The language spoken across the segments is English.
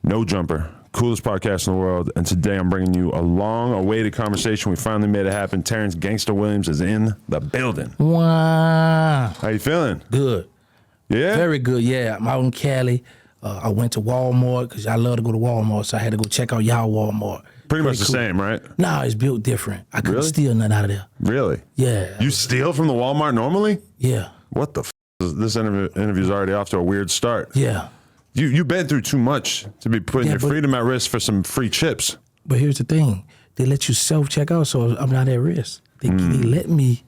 No Jumper, coolest podcast in the world. And today I'm bringing you a long-awaited conversation. We finally made it happen. Terrance Gangsta Williams is in the building. Wow. How you feeling? Good. Yeah? Very good, yeah. I'm out in Cali. I went to Walmart because I love to go to Walmart, so I had to go check out y'all Walmart. Pretty much the same, right? Nah, it's built different. I couldn't Really? steal nothing out of there. Really? Yeah. You steal from the Walmart normally? Yeah. What the f***? This interview's already off to a weird start. Yeah. You've been through too much to be putting your freedom at risk for some free chips. But here's the thing. They let you self-check out, so I'm not at risk. They let me.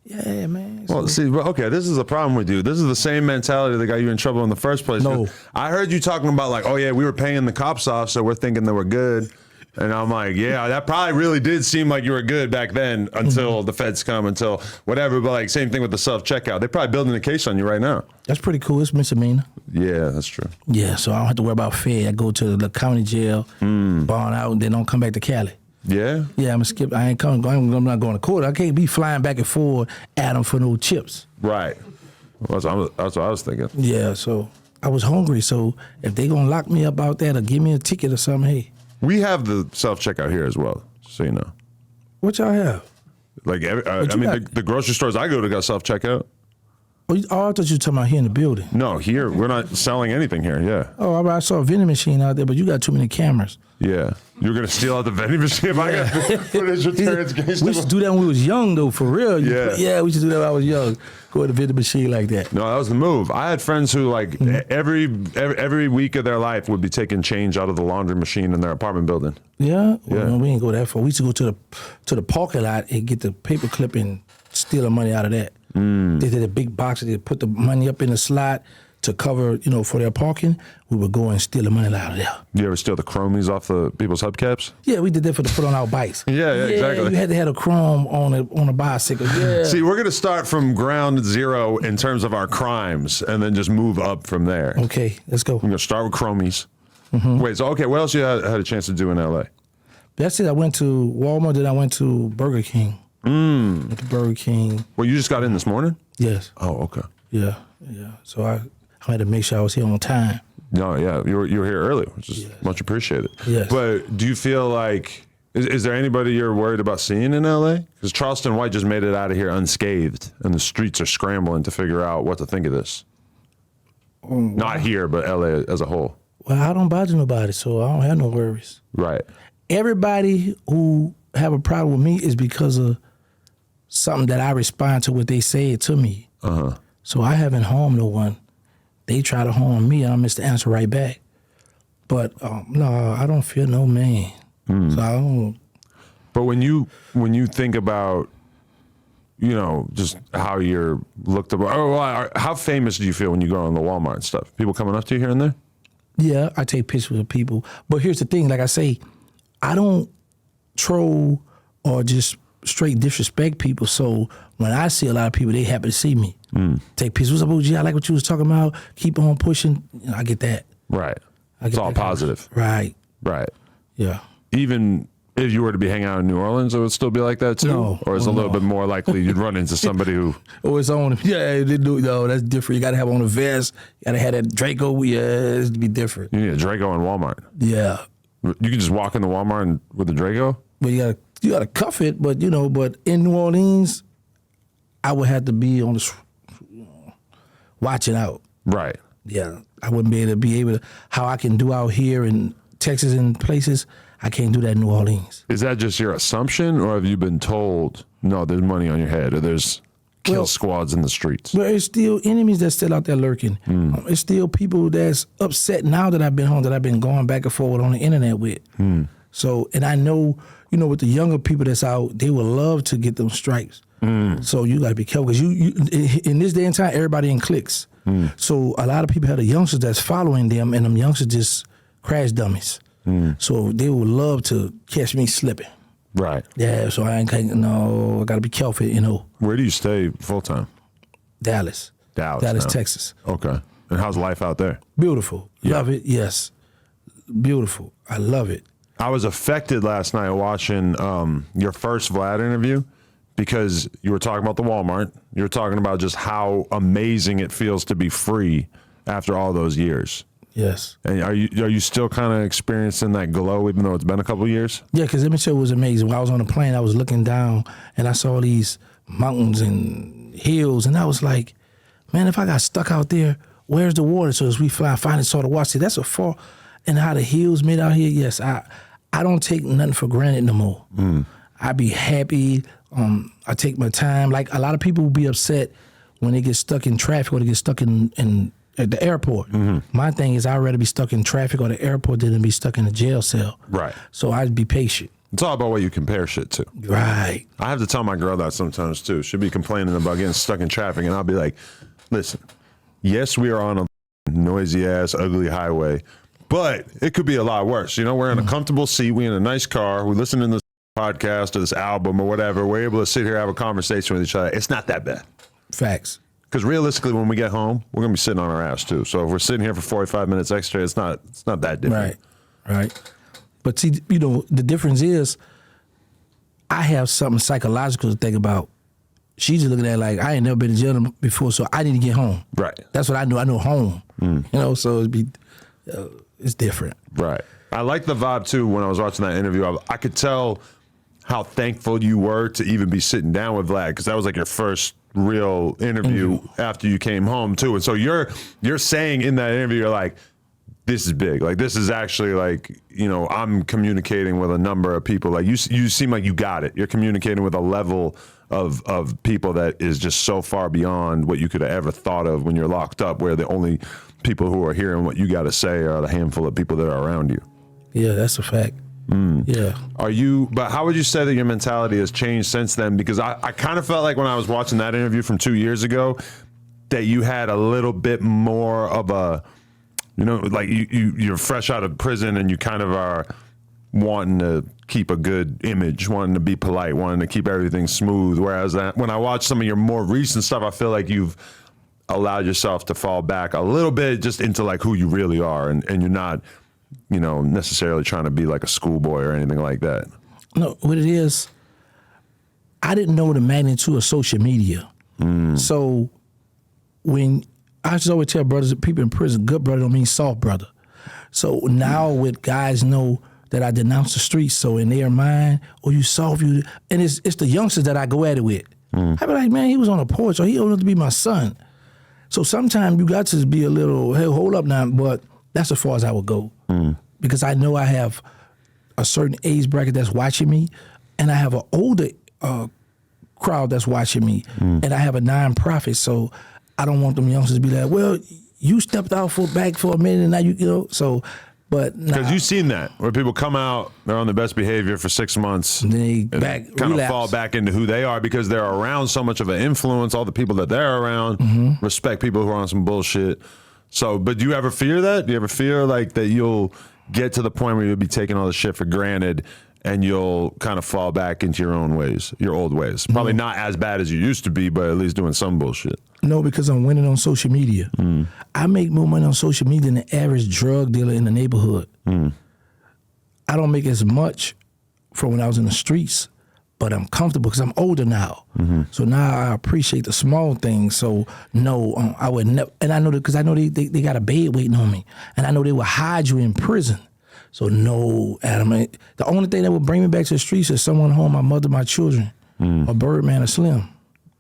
Yeah, man. Well, see, okay, this is a problem with you. This is the same mentality that got you in trouble in the first place. No. I heard you talking about like, oh yeah, we were paying the cops off, so we're thinking that we're good. And I'm like, yeah, that probably really did seem like you were good back then until the feds come, until whatever. But like, same thing with the self-checkout. They're probably building a case on you right now. That's pretty cool. It's misdemeanor. Yeah, that's true. Yeah, so I don't have to worry about Fed. I go to the county jail, bond out, and then don't come back to Cali. Yeah? Yeah, I'm gonna skip. I ain't coming. I'm not going to court. I can't be flying back and forth at them for no chips. Right. That's what I was thinking. Yeah, so I was hungry. So if they gonna lock me up out there or give me a ticket or something, hey. We have the self-checkout here as well, so you know. What y'all have? Like, the grocery stores I go to got self-checkout. Oh, I thought you were talking about here in the building. No, here, we're not selling anything here, yeah. Oh, I saw a vending machine out there, but you got too many cameras. Yeah. You're going to steal out the vending machine if I got footage of Terrance Gangsta? We used to do that when we was young, though, for real. Yeah. We used to do that when I was young. Go to the vending machine like that. No, that was the move. I had friends who, like, every week of their life would be taking change out of the laundry machine in their apartment building. Yeah? Well, Yeah. we ain't go that far. We used to go to the parking lot and get the paper clip and steal the money out of that. They did a big box. They put the money up in the slot to cover, for their parking. We would go and steal the money out of there. You ever steal the chromies off the people's hubcaps? Yeah, we did that to put on our bikes. Yeah, exactly. You had to have a chrome on a bicycle. Yeah. See, we're going to start from ground zero in terms of our crimes and then just move up from there. Okay, let's go. We're going to start with chromies. Wait, so, okay, what else you had a chance to do in L.A.? That's it. I went to Walmart, then I went to Burger King. Went to Burger King. Well, you just got in this morning? Yes. Oh, okay. Yeah. So I had to make sure I was here on time. No, yeah, you were here early, which is much appreciated. Yes. But do you feel like, is there anybody you're worried about seeing in L.A.? Because Charleston White just made it out of here unscathed, and the streets are scrambling to figure out what to think of this. Not here, but L.A. as a whole. Well, I don't bother nobody, so I don't have no worries. Right. Everybody who have a problem with me is because of something that I respond to what they said to me. So I haven't harmed no one. They try to harm me, and I miss the answer right back. But no, I don't fear no man. So I don't. But when you think about, just how you're looked about, how famous do you feel when you go on the Walmart and stuff? People coming up to you here and there? Yeah, I take pictures of people. But here's the thing, like I say, I don't troll or just straight disrespect people. So when I see a lot of people, they happy to see me. Take pictures. What's up, OG? I like what you was talking about. Keep on pushing. I get that. Right. It's all positive. Right. Right. Yeah. Even if you were to be hanging out in New Orleans, it would still be like that too? No. Or is it a little bit more likely you'd run into somebody who... Oh, it's on. Yeah, they do. No, that's different. You got to have on a vest. You got to have that Draco. Yeah, it'd be different. You need a Draco in Walmart. Yeah. You can just walk in the Walmart with a Draco? But you got to cuff it. But, but in New Orleans, I would have to be on the... watching out. Right. Yeah. I wouldn't be able to... How I can do out here in Texas and places, I can't do that in New Orleans. Is that just your assumption, or have you been told, no, there's money on your head, or there's kill squads in the streets? But there's still enemies that's still out there lurking. It's still people that's upset now that I've been home, that I've been going back and forward on the internet with. So, and I know, with the younger people that's out, they would love to get them stripes. So you got to be careful, because you in this day and time, everybody in cliques. So a lot of people have the youngsters that's following them, and them youngsters just crash dummies. So they would love to catch me slipping. Right. Yeah, so I got to be careful, Where do you stay full time? Dallas, now. Texas. Okay. And how's life out there? Beautiful. Yeah. Love it, yes. Beautiful. I love it. I was affected last night watching your first Vlad interview, because you were talking about the Walmart. You were talking about just how amazing it feels to be free after all those years. Yes. And are you still kind of experiencing that glow even though it's been a couple years? Yeah, because let me tell you what was amazing. When I was on the plane, I was looking down and I saw these mountains and hills, and I was like, man, if I got stuck out there, where's the water? So as we fly, I finally saw the water. See, that's a far, and how the hills made out here. Yes, I don't take nothing for granted no more. I be happy. I take my time. Like a lot of people will be upset when they get stuck in traffic or they get stuck in at the airport. My thing is I'd rather be stuck in traffic or the airport than to be stuck in a jail cell. Right. So I'd be patient. It's all about what you compare shit to. Right. I have to tell my girl that sometimes too. She'll be complaining about getting stuck in traffic, and I'll be like, listen, yes, we are on a noisy ass, ugly highway, but it could be a lot worse. You know, we're in a comfortable seat, we in a nice car, we listen to this podcast or this album or whatever. We're able to sit here and have a conversation with each other. It's not that bad. Facts. Because realistically, when we get home, we're gonna be sitting on our ass too. So if we're sitting here for 45 minutes extra, it's not that different. Right. But see, you know, the difference is I have something psychological to think about. She's just looking at it like, I ain't never been to jail before, so I need to get home. Right. That's what I know. I know home. You know, so it's different. Right. I like the vibe too. When I was watching that interview, I could tell how thankful you were to even be sitting down with Vlad, because that was like your first real interview after you came home too. And so you're saying in that interview, you're like, this is big. Like, this is actually like, you know, I'm communicating with a number of people. Like, you seem like you got it. You're communicating with a level of people that is just so far beyond what you could have ever thought of when you're locked up, where the only people who are hearing what you got to say are the handful of people that are around you. Yeah, that's a fact. Yeah. But how would you say that your mentality has changed since then? Because I kind of felt like when I was watching that interview from 2 years ago, that you had a little bit more of a, you know, like you're fresh out of prison and you kind of are wanting to keep a good image, wanting to be polite, wanting to keep everything smooth. Whereas when I watch some of your more recent stuff, I feel like you've allowed yourself to fall back a little bit just into like who you really are, and you're not, you know, necessarily trying to be like a schoolboy or anything like that. No, what it is, I didn't know the magnitude of social media. So when I just always tell brothers, people in prison, good brother don't mean soft brother. So now with guys know that I denounce the streets, so in their mind, you soft, and it's the youngsters that I go at it with. I be like, man, he was on a porch, or he old enough to be my son. So sometimes you got to be a little, hey, hold up now, but that's as far as I would go. Because I know I have a certain age bracket that's watching me, and I have an older crowd that's watching me, and I have a nonprofit, so I don't want them youngsters to be like, well, you stepped out back for a minute, and now you know, so, but because you've seen that where people come out, they're on their best behavior for 6 months, and they kind of fall back into who they are because they're around so much of an influence. All the people that they're around respect people who are on some bullshit. So, but do you ever fear that? Do you ever fear like that you'll get to the point where you'll be taking all the shit for granted and you'll kind of fall back into your own ways, your old ways? Probably not as bad as you used to be, but at least doing some bullshit. No, because I'm winning on social media. I make more money on social media than the average drug dealer in the neighborhood. I don't make as much from when I was in the streets, but I'm comfortable because I'm older now. So now I appreciate the small things. So no, I would never, and I know that because I know they got a bed waiting on me, and I know they will hide you in prison. So no, Adam, the only thing that would bring me back to the streets is someone home, my mother, my children, or Birdman or Slim.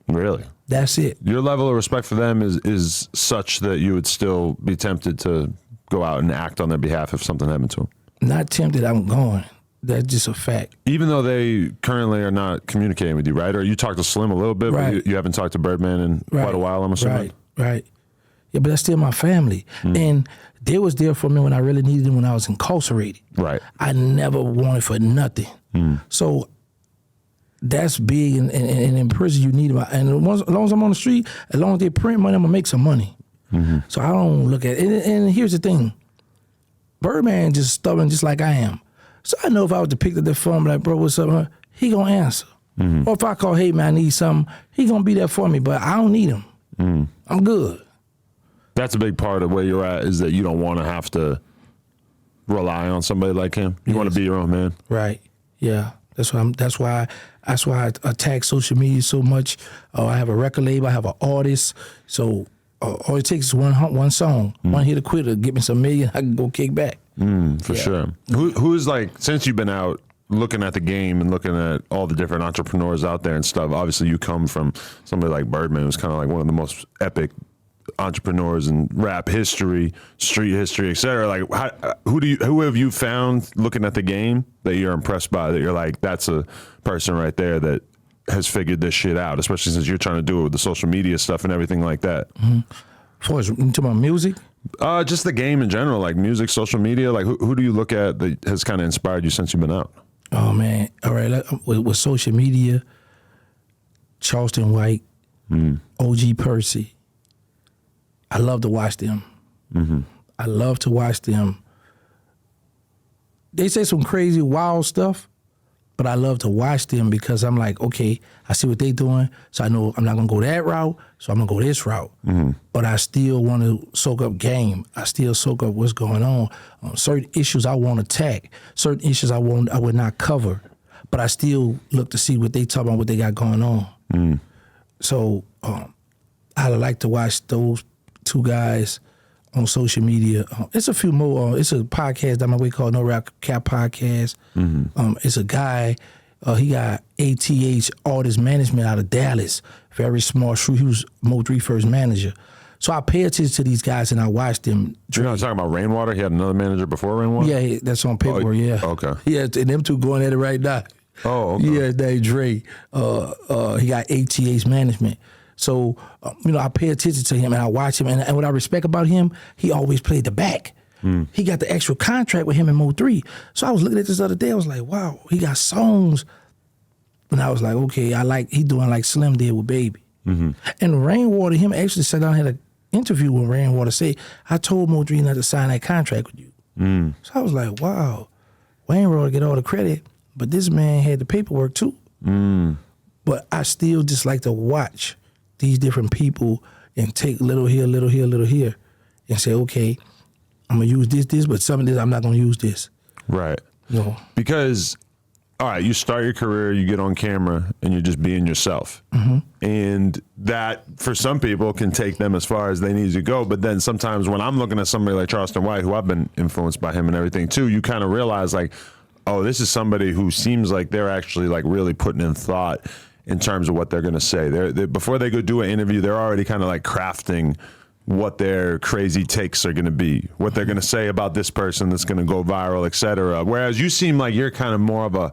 Really? That's it. Your level of respect for them is such that you would still be tempted to go out and act on their behalf if something happened to them? Not tempted, I'm going. That's just a fact. Even though they currently are not communicating with you, right? Or you talked to Slim a little bit, but you haven't talked to Birdman in quite a while, I'm assuming? Right. Yeah, but that's still my family. And they was there for me when I really needed them when I was incarcerated. Right. I never wanted for nothing. So that's big, and in prison you need them. And as long as I'm on the street, as long as they print money, I'm going to make some money. So I don't look at it. And here's the thing. Birdman just stubborn just like I am. So I know if I was to pick up the phone, like, bro, what's up, huh? He going to answer. Or if I call, hey, man, I need something, he going to be there for me, but I don't need him. I'm good. That's a big part of where you're at, is that you don't want to have to rely on somebody like him. You want to be your own man. Right. Yeah. That's why I attack social media so much. I have a record label. I have an artist. So all it takes is one song, one hit a quitter, get me some million, I can go kick back. For sure. Who's like, since you've been out looking at the game and looking at all the different entrepreneurs out there and stuff, obviously you come from somebody like Birdman, who's kind of like one of the most epic entrepreneurs in rap history, street history, etc. Like, who have you found looking at the game that you're impressed by, that you're like, that's a person right there that has figured this shit out, especially since you're trying to do it with the social media stuff and everything like that? For us, you talking about music? Just the game in general, like music, social media. Like, who do you look at that has kind of inspired you since you've been out? Oh man, all right. With social media, Charleston White, OG Percy. I love to watch them. I love to watch them. They say some crazy, wild stuff, but I love to watch them because I'm like, okay, I see what they're doing, so I know I'm not gonna go that route, so I'm gonna go this route. But I still want to soak up game. I still soak up what's going on. Certain issues I won't attack. Certain issues I would not cover. But I still look to see what they talk about, what they got going on. So I like to watch those two guys on social media. It's a few more. It's a podcast that I'm away called No Rap Cap Podcast. It's a guy, he got ATH Artist Management out of Dallas. Very smart, shrewd. He was Mo3 first manager. So I pay attention to these guys and I watch them. You're not talking about Rainwater? He had another manager before Rainwater? Yeah, that's on paper, yeah. Okay. Yeah, and them two going at it right now. Oh, okay. Yeah, named Dre. He got ATH Management. So, I pay attention to him and I watch him. And what I respect about him, he always played the back. He got the extra contract with him and Mo3. So I was looking at this the other day. I was like, wow, he got songs. And I was like, okay, he doing like Slim did with Baby. And Rainwater, him actually sat down and had an interview with Rainwater, say, I told Mo3 not to sign that contract with you. So I was like, wow, Rainwater get all the credit, but this man had the paperwork too. But I still just like to watch these different people and take little here, little here, little here, and say, okay, I'm gonna use this, but some of this I'm not gonna use this. Right. No. Because, all right, you start your career, you get on camera, and you're just being yourself. And that, for some people, can take them as far as they need to go. But then sometimes when I'm looking at somebody like Charleston White, who I've been influenced by him and everything too, you kind of realize like, oh, this is somebody who seems like they're actually like really putting in thought in terms of what they're going to say. They're before they go do an interview, they're already kind of like crafting what their crazy takes are going to be, what they're going to say about this person that's going to go viral, et cetera. Whereas you seem like you're kind of more of a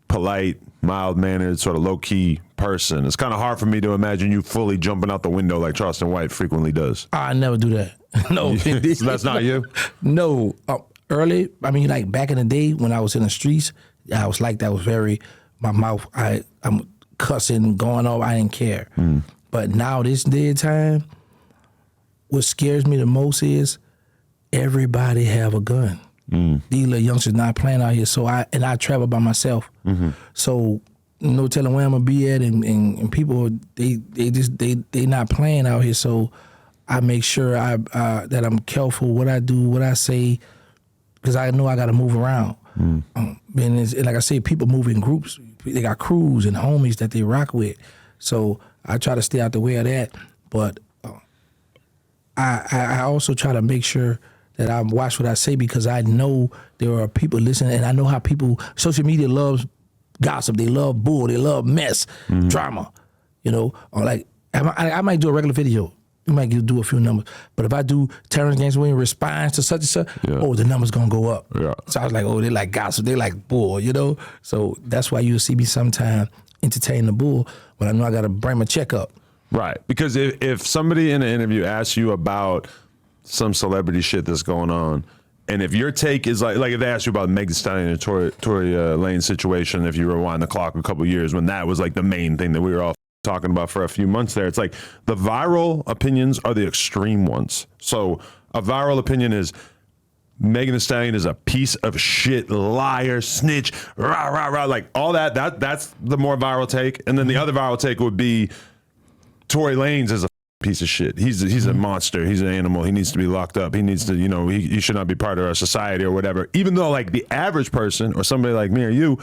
polite, mild-mannered, sort of low-key person. It's kind of hard for me to imagine you fully jumping out the window like Charleston White frequently does. I never do that. No. So that's not you? No. Early, like back in the day when I was in the streets, I was like that. Was very, my mouth, I'm cussing, going off, I didn't care. But now this day and time, what scares me the most is everybody have a gun. These little youngsters not playing out here, so I travel by myself. So no telling where I'm gonna be at, and people they not playing out here. So I make sure that I'm careful what I do, what I say, because I know I got to move around. And like I say, people move in groups. They got crews and homies that they rock with. So I try to stay out the way of that. But I also try to make sure that I watch what I say, because I know there are people listening, and I know how social media loves gossip. They love bull. They love mess, drama. Or like, I might do a regular video. We might do a few numbers. But if I do Terrance Williams responds to such and such, the number's going to go up. Yeah. So I was like, they like gossip. They like bull, So that's why you'll see me sometime entertain the bull when I know I got to bring my check up. Right. Because if somebody in an interview asks you about some celebrity shit that's going on, and if your take is like if they ask you about Megan Thee Stallion and Tory Lanez situation, if you rewind the clock a couple years when that was like the main thing that we were all talking about for a few months there, it's like the viral opinions are the extreme ones. So a viral opinion is Megan Thee Stallion is a piece of shit, liar, snitch, rah, rah, rah, like all that's the more viral take. And then the other viral take would be Tory Lanez is a piece of shit. He's a monster. He's an animal. He needs to be locked up. He needs to, he should not be part of our society or whatever. Even though like the average person or somebody like me or you,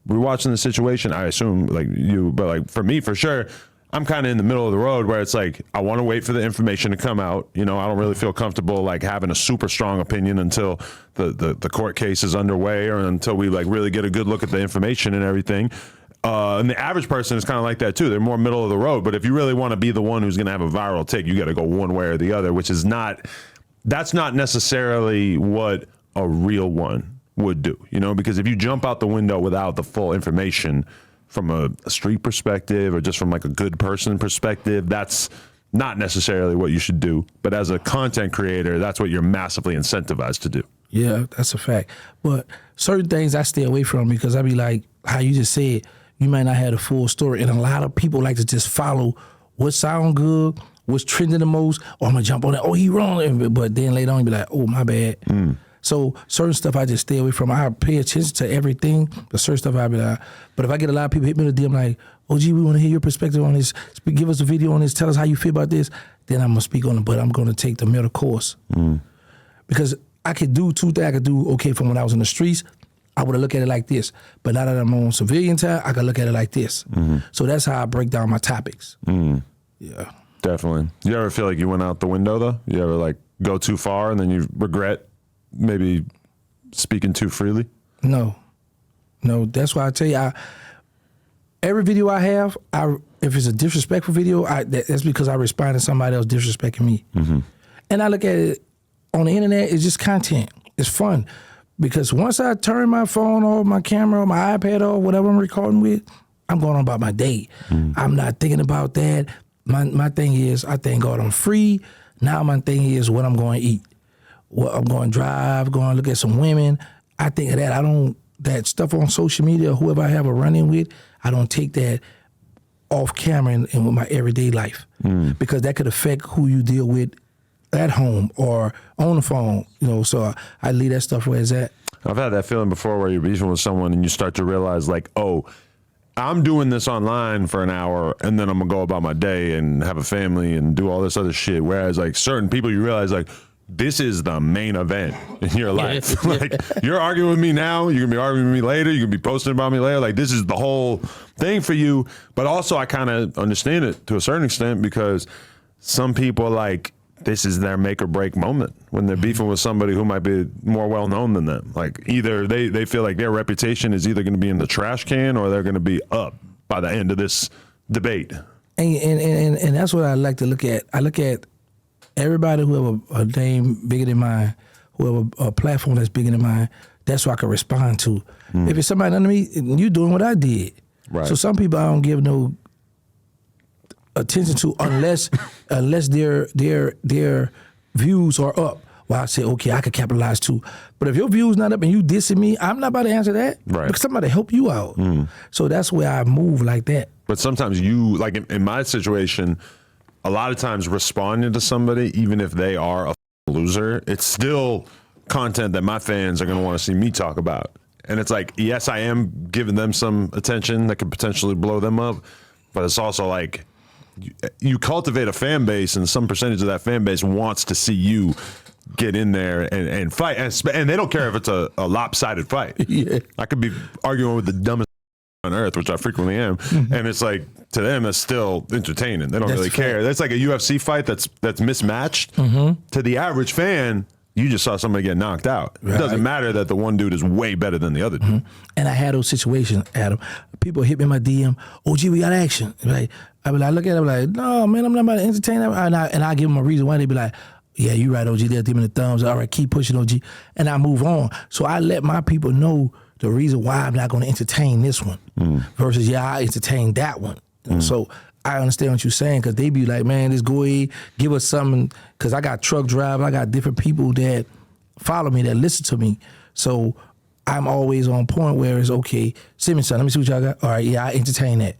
we're watching the situation, I assume like you, but like for me, for sure, I'm kind of in the middle of the road where it's like, I want to wait for the information to come out. You know, I don't really feel comfortable like having a super strong opinion until the court case is underway or until we like really get a good look at the information and everything. And the average person is kind of like that too. They're more middle of the road. But if you really want to be the one who's going to have a viral take, you got to go one way or the other, which is that's not necessarily what a real one would do, you know, because if you jump out the window without the full information from a street perspective or just from like a good person perspective, that's not necessarily what you should do. But as a content creator, that's what you're massively incentivized to do. Yeah, that's a fact. But certain things I stay away from because I be like, how you just said, you might not have the full story. And a lot of people like to just follow what sound good, what's trending the most, or I'm going to jump on that, oh, he wrong. But then later on, you be like, oh, my bad. So certain stuff I just stay away from. I pay attention to everything, but certain stuff I be like, but if I get a lot of people hit me in the DM like, oh, gee, we want to hear your perspective on this. Give us a video on this. Tell us how you feel about this. Then I'm going to speak on it, but I'm going to take the middle course. Because I could do two things. I could do, okay, from when I was in the streets, I would have looked at it like this. But now that I'm on civilian time, I can look at it like this. So that's how I break down my topics. Yeah. Definitely. You ever feel like you went out the window, though? You ever, like, go too far and then you regret maybe speaking too freely? No, that's why I tell you, every video I have, if it's a disrespectful video, that's because I respond to somebody else disrespecting me. And I look at it on the internet, it's just content. It's fun. Because once I turn my phone off, my camera, my iPad off, whatever I'm recording with, I'm going on about my day. I'm not thinking about that. My thing is, I thank God I'm free. Now my thing is what I'm going to eat. Well, I'm going to drive, going to look at some women. I think of that. That stuff on social media, whoever I have a run-in with, I don't take that off camera and with my everyday life. Because that could affect who you deal with at home or on the phone, you know, so I leave that stuff where it's at. I've had that feeling before where you're beefing with someone and you start to realize like, oh, I'm doing this online for an hour and then I'm gonna go about my day and have a family and do all this other shit. Whereas like certain people, you realize like, this is the main event in your life. Like, you're arguing with me now, you're gonna be arguing with me later, you're gonna be posting about me later. Like, this is the whole thing for you. But also, I kind of understand it to a certain extent because some people, like, this is their make or break moment when they're beefing with somebody who might be more well known than them. Like, either they feel like their reputation is either gonna be in the trash can or they're gonna be up by the end of this debate. And that's what I like to look at. I look at everybody who have a name bigger than mine, who have a platform that's bigger than mine, that's what I can respond to. If it's somebody under me, you doing what I did. Right. So some people I don't give no attention to unless their views are up. Well, I say, okay, I could capitalize too. But if your view's not up and you dissing me, I'm not about to answer that. Right. Because somebody help you out. So that's where I move like that. But sometimes you, like in my situation, a lot of times responding to somebody, even if they are a loser, it's still content that my fans are going to want to see me talk about. And it's like, yes, I am giving them some attention that could potentially blow them up, but it's also like you cultivate a fan base and some percentage of that fan base wants to see you get in there and fight. And they don't care if it's a lopsided fight. Yeah. I could be arguing with the dumbest on earth, which I frequently am, and it's like to them that's still entertaining. They don't really care. That's like a UFC fight that's mismatched. To the average fan, you just saw somebody get knocked out. Right. It doesn't matter that the one dude is way better than the other dude. And I had those situations, Adam. People hit me in my DM, oh, gee, we got action. Like, I be like, look at it, I'm like, no, man, I'm not about to entertain them. And I give them a reason why. They be like, yeah, you right, OG. They'll give me the thumbs. All right, keep pushing, OG. And I move on. So I let my people know the reason why I'm not going to entertain this one versus, yeah, I entertain that one. So I understand what you're saying because they be like, man, this go ahead, give us something. Because I got truck drivers, I got different people that follow me, that listen to me. So I'm always on point where it's, okay, send me something. Let me see what y'all got. All right, yeah, I entertain that.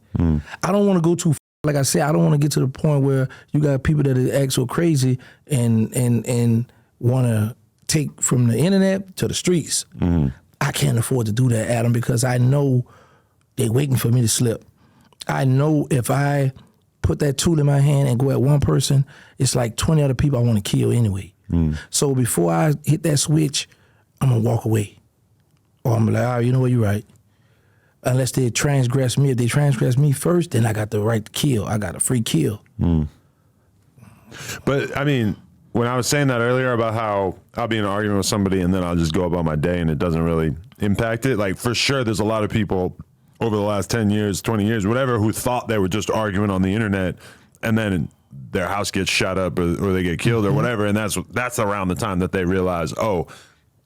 I don't want to go too far. Like I said, I don't want to get to the point where you got people that act so crazy and want to take from the internet to the streets. I can't afford to do that, Adam, because I know they waiting for me to slip. I know if I put that tool in my hand and go at one person, it's like 20 other people I want to kill anyway. So before I hit that switch, I'm going to walk away. Or I'm like, all right, you know what, you're right. unless they transgress me. If they transgress me first, then I got the right to kill. I got a free kill. But I mean, when I was saying that earlier about how I'll be in an argument with somebody and then I'll just go about my day and it doesn't really impact it, like for sure there's a lot of people over the last 10 years, 20 years, whatever, who thought they were just arguing on the internet and then their house gets shot up or they get killed or whatever, and that's around the time that they realize, oh,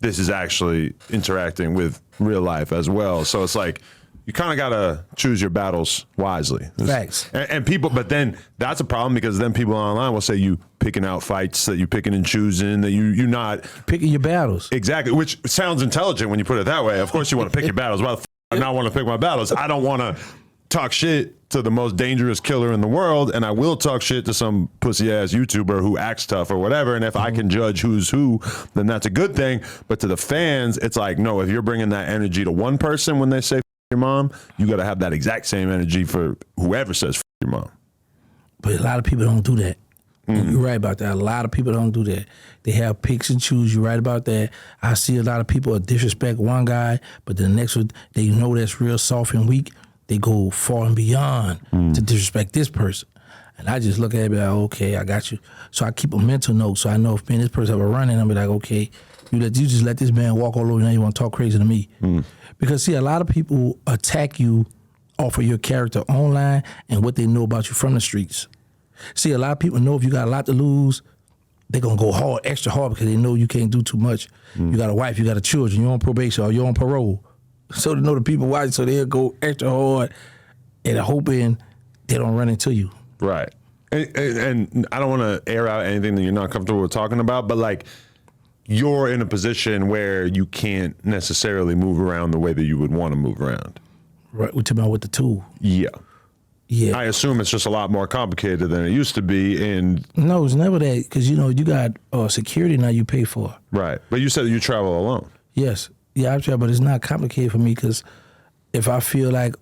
this is actually interacting with real life as well. So it's like, you kind of got to choose your battles wisely. Facts. And people, but then that's a problem because then people online will say you picking out fights, that you picking and choosing, that you're not picking your battles. Exactly, which sounds intelligent when you put it that way. Of course you want to pick your battles. Why the I not want to pick my battles? I don't want to talk shit to the most dangerous killer in the world, and I will talk shit to some pussy ass YouTuber who acts tough or whatever. And if I can judge who's who, then that's a good thing. But to the fans, it's like, no, if you're bringing that energy to one person when they say your mom, you got to have that exact same energy for whoever says your mom. But a lot of people don't do that. You're right about that. A lot of people don't do that. They have picks and choose. You're right about that. I see a lot of people disrespect one guy, but the next one, they know that's real soft and weak. They go far and beyond to disrespect this person. And I just look at it and be like, okay, I got you. So I keep a mental note so I know if this person ever running, I'll be like, okay, you just let this man walk all over, now you want to talk crazy to me. Because see, a lot of people attack you off of your character online and what they know about you from the streets. See, a lot of people know if you got a lot to lose, they're going to go hard, extra hard, because they know you can't do too much. You got a wife, you got a children, you're on probation or you're on parole. So they know the people watch, so they'll go extra hard and hoping they don't run into you. Right. And I don't want to air out anything that you're not comfortable with talking about, but like you're in a position where you can't necessarily move around the way that you would want to move around. Right, we're talking about with the tool. Yeah. Yeah. I assume it's just a lot more complicated than it used to be. And no, it's never that, because you got security now you pay for. Right. But you said that you travel alone. Yes. Yeah, I travel, but it's not complicated for me because if I feel like,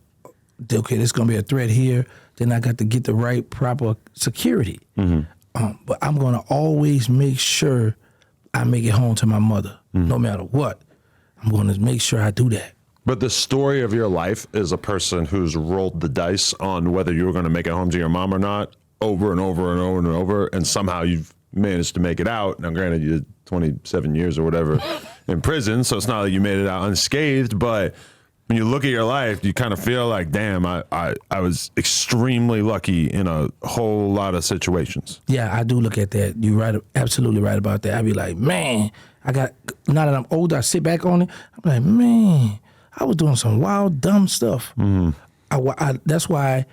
okay, there's going to be a threat here, then I got to get the right, proper security. But I'm going to always make sure I make it home to my mother, no matter what. I'm going to make sure I do that. But the story of your life is a person who's rolled the dice on whether you were going to make it home to your mom or not over and over and over and over, and somehow you've managed to make it out. Now, granted, you did 27 years or whatever in prison, so it's not like you made it out unscathed, but when you look at your life, you kind of feel like, damn, I was extremely lucky in a whole lot of situations. Yeah, I do look at that. You're right, absolutely right about that. I be like, man, now that I'm older, I sit back on it, I'm like, man, I was doing some wild, dumb stuff. That's why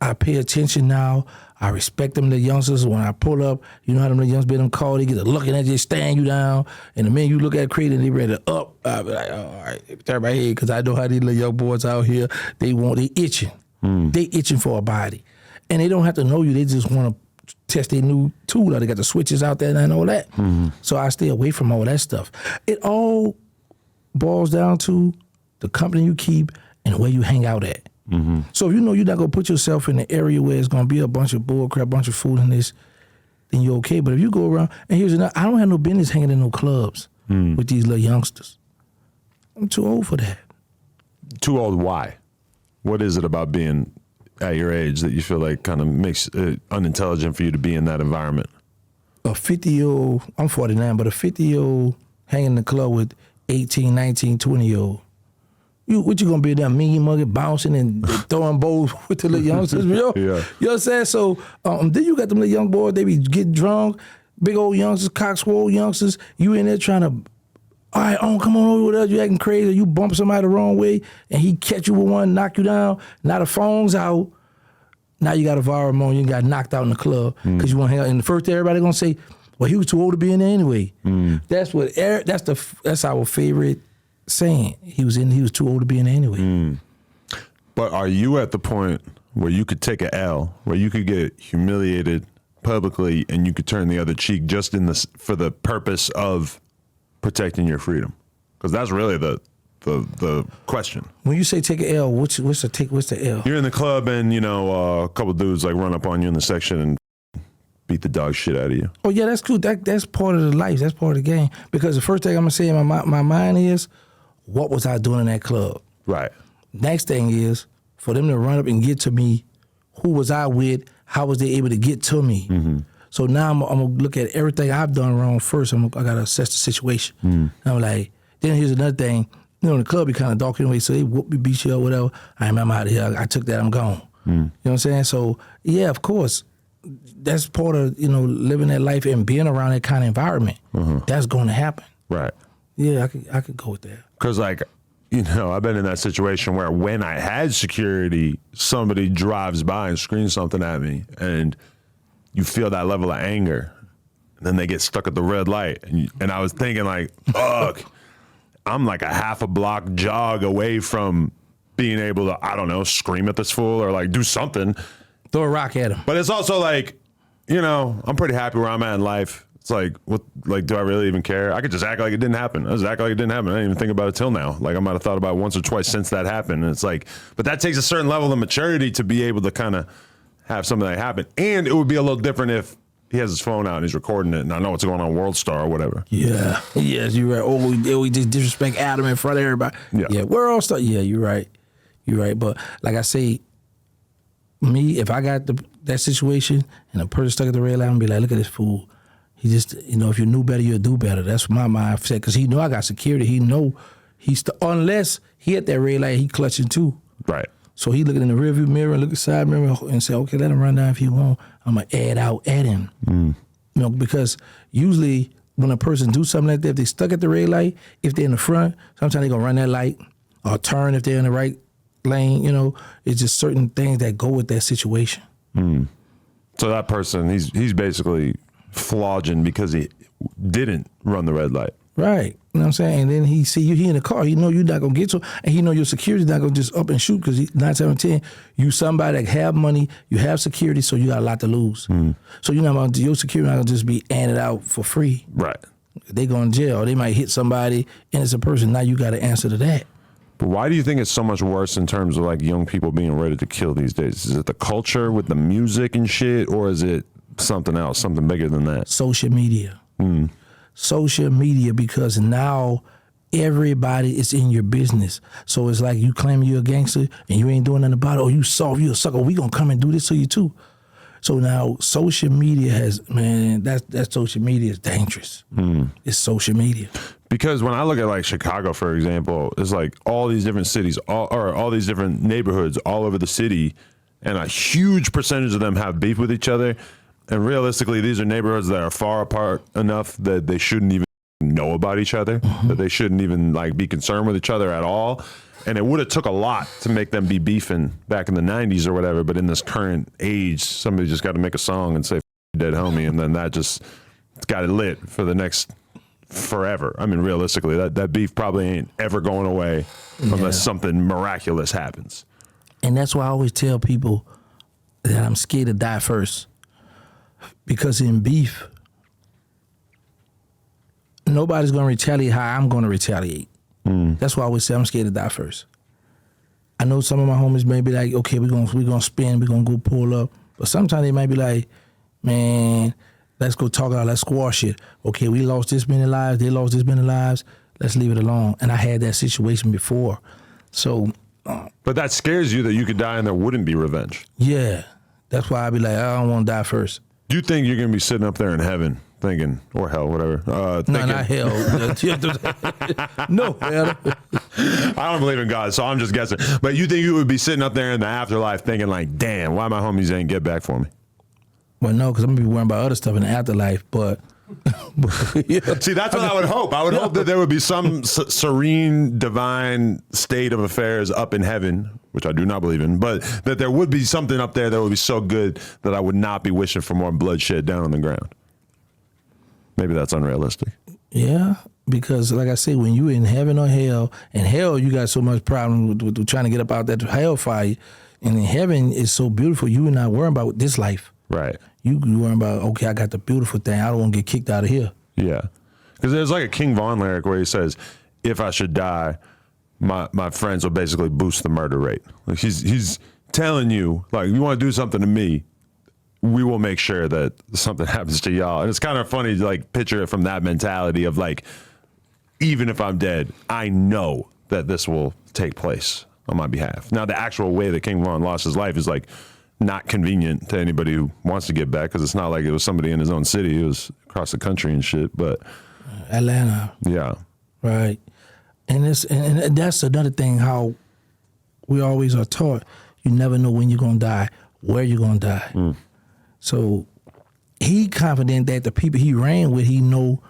I pay attention now. I respect them, the youngsters. When I pull up, you know how them the youngsters be them called, they get to looking at you, staring you down. And the minute you look at crazy and they ready to up, I be like, oh, all right, turn my head, because I know how these little young boys out here, they itching. They itching for a body. And they don't have to know you, they just want to test their new tool. They got the switches out there and all that. So I stay away from all that stuff. It all boils down to the company you keep and where you hang out at. So if you know you're not going to put yourself in an area where it's going to be a bunch of bull crap, bunch of foolishness, then you're okay. But if you go around, and here's another, I don't have no business hanging in no clubs with these little youngsters. I'm too old for that. Too old, why? What is it about being at your age that you feel like kind of makes it unintelligent for you to be in that environment? A 50-year-old, I'm 49, but a 50-year-old hanging in the club with 18, 19, 20-year-old. What you gonna be that mean muggy bouncing and throwing bowls with the little youngsters? You know what I'm saying? So then you got them little young boys, they be getting drunk, big old youngsters, cockswole youngsters. You in there trying to, all right, come on over with us, you acting crazy, you bump somebody the wrong way, and he catch you with one, knock you down. Now the phone's out. Now you got a viral moment, you got knocked out in the club because you want to hang out. And the first day everybody gonna say, well, he was too old to be in there anyway. That's our favorite saying. He was too old to be in there anyway. But are you at the point where you could take a L, where you could get humiliated publicly and you could turn the other cheek just for the purpose of protecting your freedom? Because that's really the question. When you say take an L, what's the L? You're in the club and a couple dudes like run up on you in the section and beat the dog shit out of you. Oh yeah, that's cool. That's part of the life. That's part of the game. Because the first thing I'm gonna say in my mind is, what was I doing in that club? Right. Next thing is for them to run up and get to me. Who was I with? How was they able to get to me? Mm-hmm. So now I'm gonna look at everything I've done wrong first. I gotta assess the situation. And I'm like, then here's another thing. You know, in the club be kind of dark anyway, so they whoop me, beat you or whatever. I'm out of here. I took that. I'm gone. You know what I'm saying? So yeah, of course, that's part of living that life and being around that kind of environment. That's going to happen. Right. Yeah, I could go with that. Because like, I've been in that situation where when I had security, somebody drives by and screams something at me, and you feel that level of anger, and then they get stuck at the red light, and I was thinking like, fuck, I'm like a half a block jog away from being able to, I don't know, scream at this fool or like do something. Throw a rock at him. But it's also like, I'm pretty happy where I'm at in life. It's like, what? Like, do I really even care? I could just act like it didn't happen. I just act like it didn't happen. I didn't even think about it till now. Like, I might have thought about it once or twice since that happened. And it's like, but that takes a certain level of maturity to be able to kind of have something like happen. And it would be a little different if he has his phone out and he's recording it, and I know what's going on World Star or whatever. Yeah. Yes, you're right. Or we just disrespect Adam in front of everybody. Yeah. World Star. Yeah, you're right. You're right. But like I say, me, if I got that situation and a person stuck at the red light, I'm be like, look at this fool. He just, if you knew better, you'd do better. That's my mindset, because he know I got security. He know unless he at that red light, he clutching too. Right. So he looking in the rearview mirror, look at the side mirror, and say, okay, let him run down if he want. I'm gonna add out at him. Because usually when a person do something like that, if they stuck at the red light, if they're in the front, sometimes they gonna run that light or turn if they're in the right lane. It's just certain things that go with that situation. So that person, he's basically flogging because he didn't run the red light. Right. You know what I'm saying? And then he see you, he in the car, he know you're not going to get to, and he know your security's not going to just up and shoot, because 9, 7, 10, you somebody that have money, you have security, so you got a lot to lose. So you're not going to, your security not going to just be handed out for free. Right. They go in jail, or they might hit somebody, innocent person, now you got to answer to that. But why do you think it's so much worse in terms of like young people being ready to kill these days? Is it the culture with the music and shit, or is it something else, something bigger than that? Social media. Social media, because now everybody is in your business. So it's like you claim you're a gangster and you ain't doing nothing about it, or you soft, you a sucker, we gonna come and do this to you too. So now social media that social media is dangerous. It's social media. Because when I look at like Chicago, for example, it's like all these different cities, all these different neighborhoods all over the city, and a huge percentage of them have beef with each other. And realistically, these are neighborhoods that are far apart enough that they shouldn't even know about each other, that they shouldn't even like be concerned with each other at all. And it would have took a lot to make them be beefing back in the 90s or whatever. But in this current age, somebody just got to make a song and say dead homie, and then that just got it lit for the next forever. I mean, realistically, that beef probably ain't ever going away unless something miraculous happens. And that's why I always tell people that I'm scared to die first. Because in beef, nobody's going to retaliate how I'm going to retaliate. That's why I always say I'm scared to die first. I know some of my homies may be like, okay, we're gonna spin, we're going to go pull up. But sometimes they might be like, man, let's go talk out, let's squash it. Okay, we lost this many lives, they lost this many lives, let's leave it alone. And I had that situation before. So. But that scares you that you could die and there wouldn't be revenge. Yeah. That's why I be like, I don't want to die first. Do you think you're going to be sitting up there in heaven thinking, or hell, whatever? No, not hell. No, hell. I don't believe in God, so I'm just guessing. But you think you would be sitting up there in the afterlife thinking like, damn, why my homies ain't get back for me? Well, no, because I'm going to be worrying about other stuff in the afterlife, but... See, that's what I would hope. I would hope that there would be some serene, divine state of affairs up in heaven, which I do not believe in, but that there would be something up there that would be so good that I would not be wishing for more bloodshed down on the ground. Maybe that's unrealistic. Yeah, because like I say, when you in heaven or hell, and hell, you got so much problem with trying to get up out that hellfire, and in heaven is so beautiful, you are not worrying about this life. Right. You worrying about, okay, I got the beautiful thing. I don't want to get kicked out of here. Yeah. Because there's like a King Von lyric where he says, if I should die, my friends will basically boost the murder rate. Like he's telling you, like, you want to do something to me, we will make sure that something happens to y'all. And it's kind of funny to like picture it from that mentality of like, even if I'm dead, I know that this will take place on my behalf. Now, the actual way that King Von lost his life is like not convenient to anybody who wants to get back, because it's not like it was somebody in his own city. It was across the country and shit. But Atlanta. yeah. Right. And that's another thing, how we always are taught, you never know when you're going to die, where you're going to die. So he confident that the people he ran with, he know,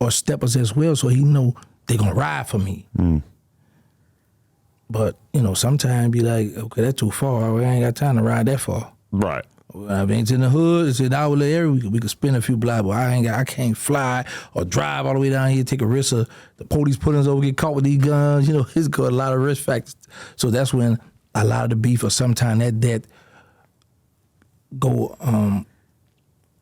are steppers as well, so he know they're going to ride for me. But, you know, sometimes be like, okay, that's too far. I ain't got time to ride that far. Right. I mean, it's in the hood, it's in our little area, we could spin a few blocks, but I can't fly or drive all the way down here, take a risk of the police putting us over, get caught with these guns. You know, it's got a lot of risk factors. So that's when a lot of the beef, or sometimes that go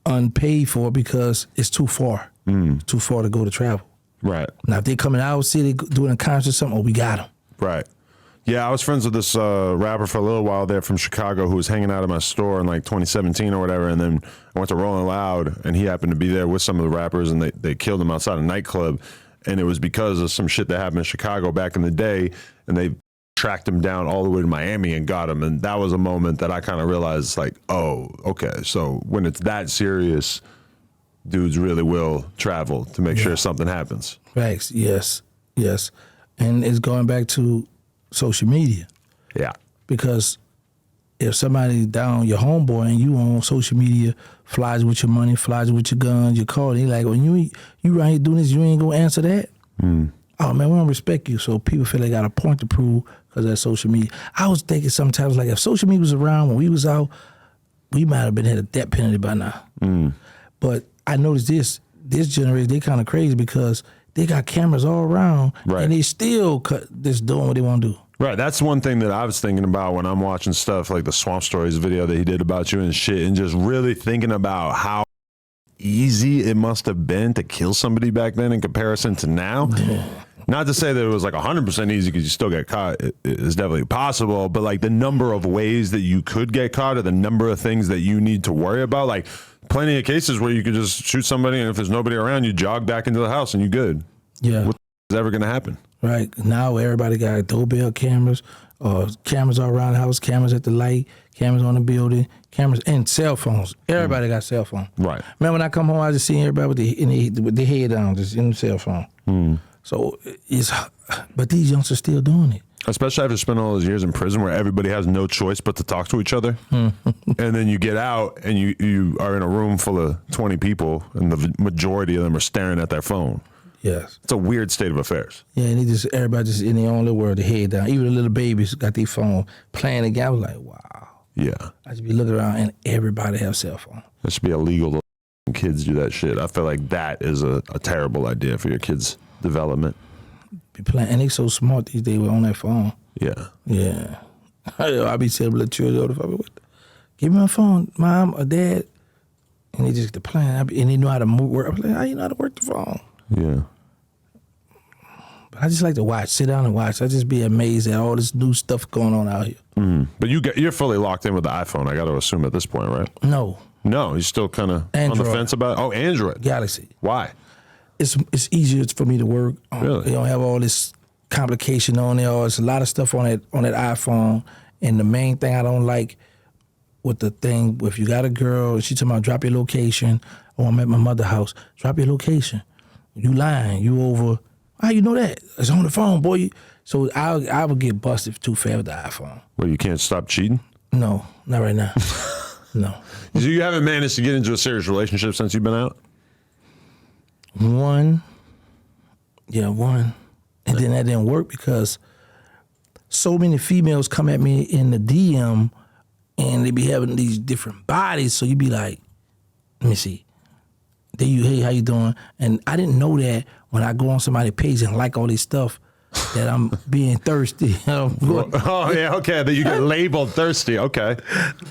unpaid for, because it's too far. Too far to go to travel. Right. Now, if they come in our city doing a concert or something, we got them. Right. Yeah, I was friends with this rapper for a little while there from Chicago who was hanging out at my store in like 2017 or whatever, and then I went to Rolling Loud, and he happened to be there with some of the rappers, and they killed him outside a nightclub, and it was because of some shit that happened in Chicago back in the day, and they tracked him down all the way to Miami and got him, and that was a moment that I kind of realized, like, oh, okay, so when it's that serious, dudes really will travel to make sure something happens. Facts, yes. And it's going back to social media. Yeah. Because if somebody down your homeboy and you on social media, flies with your money, flies with your guns, your car, they like, when you right here doing this, you ain't gonna answer that? Oh man, we don't respect you. So people feel they got a point to prove because of that social media. I was thinking sometimes, like, if social media was around when we was out, we might have been had a death penalty by now. But I noticed this generation, they kind of crazy because they got cameras all around, and they still just doing what they want to do. Right, that's one thing that I was thinking about when I'm watching stuff like the Swamp Stories video that he did about you and shit, and just really thinking about how easy it must have been to kill somebody back then in comparison to now. Not to say that it was like 100% easy, because you still get caught. It is definitely possible, but like the number of ways that you could get caught, or the number of things that you need to worry about, like plenty of cases where you could just shoot somebody, and if there's nobody around, you jog back into the house and you're good. Yeah. What is ever going to happen? Right. Now everybody got doorbell cameras, cameras all around the house, cameras at the light, cameras on the building, cameras, and cell phones. Everybody got cell phone. Right. Man, when I come home, I just see everybody with their head down, just in the cell phone. So but these youngsters still doing it. Especially after spending all those years in prison where everybody has no choice but to talk to each other. And then you get out and you are in a room full of 20 people, and the majority of them are staring at their phone. Yes. It's a weird state of affairs. Yeah, and everybody just in their own little world, their head down. Even the little babies got their phone playing the game. I was like, wow. Yeah. I just be looking around and everybody have cell phone. It should be illegal to let kids do that shit. I feel like that is a terrible idea for your kids' development. Be playing, and they so smart these days on that phone. Yeah. Yeah. I be telling little children, give me my phone, mom or dad. And they just get to playing, and they know how to work. I was like, how you know how to work the phone? Yeah. But I just like to watch, sit down and watch. I just be amazed at all this new stuff going on out here. But you're fully locked in with the iPhone, I got to assume at this point, right? No. No, you're still kind of on the fence about it? Oh, Android. Galaxy. Why? It's easier for me to work. Really? You don't have all this complication on there. Or it's a lot of stuff on that iPhone. And the main thing I don't like with the thing, if you got a girl and she talking about drop your location, I'm at my mother's house, drop your location. You lying. You over. How you know that? It's on the phone, boy. So I would get busted too fast with the iPhone. Well, you can't stop cheating? No, not right now. No. So you haven't managed to get into a serious relationship since you've been out? One. And then that didn't work because so many females come at me in the DM and they be having these different bodies. So you be like, let me see. Hey, how you doing? And I didn't know that when I go on somebody's page and like all this stuff that I'm being thirsty. Oh, yeah, okay. That you get labeled thirsty. Okay.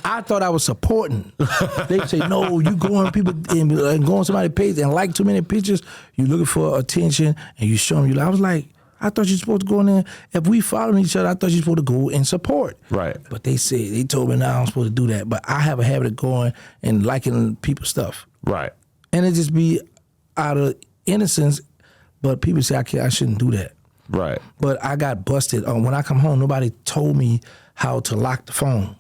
I thought I was supporting. They say, no, you go on people and go on somebody's page and like too many pictures. You're looking for attention and you show them you like. I was like, I thought you're supposed to go in there. If we following each other, I thought you're supposed to go and support. Right. But they told me now I'm supposed to do that. But I have a habit of going and liking people's stuff. Right. And it just be out of innocence, but people say I shouldn't do that. Right. But I got busted. When I come home, nobody told me how to lock the phone.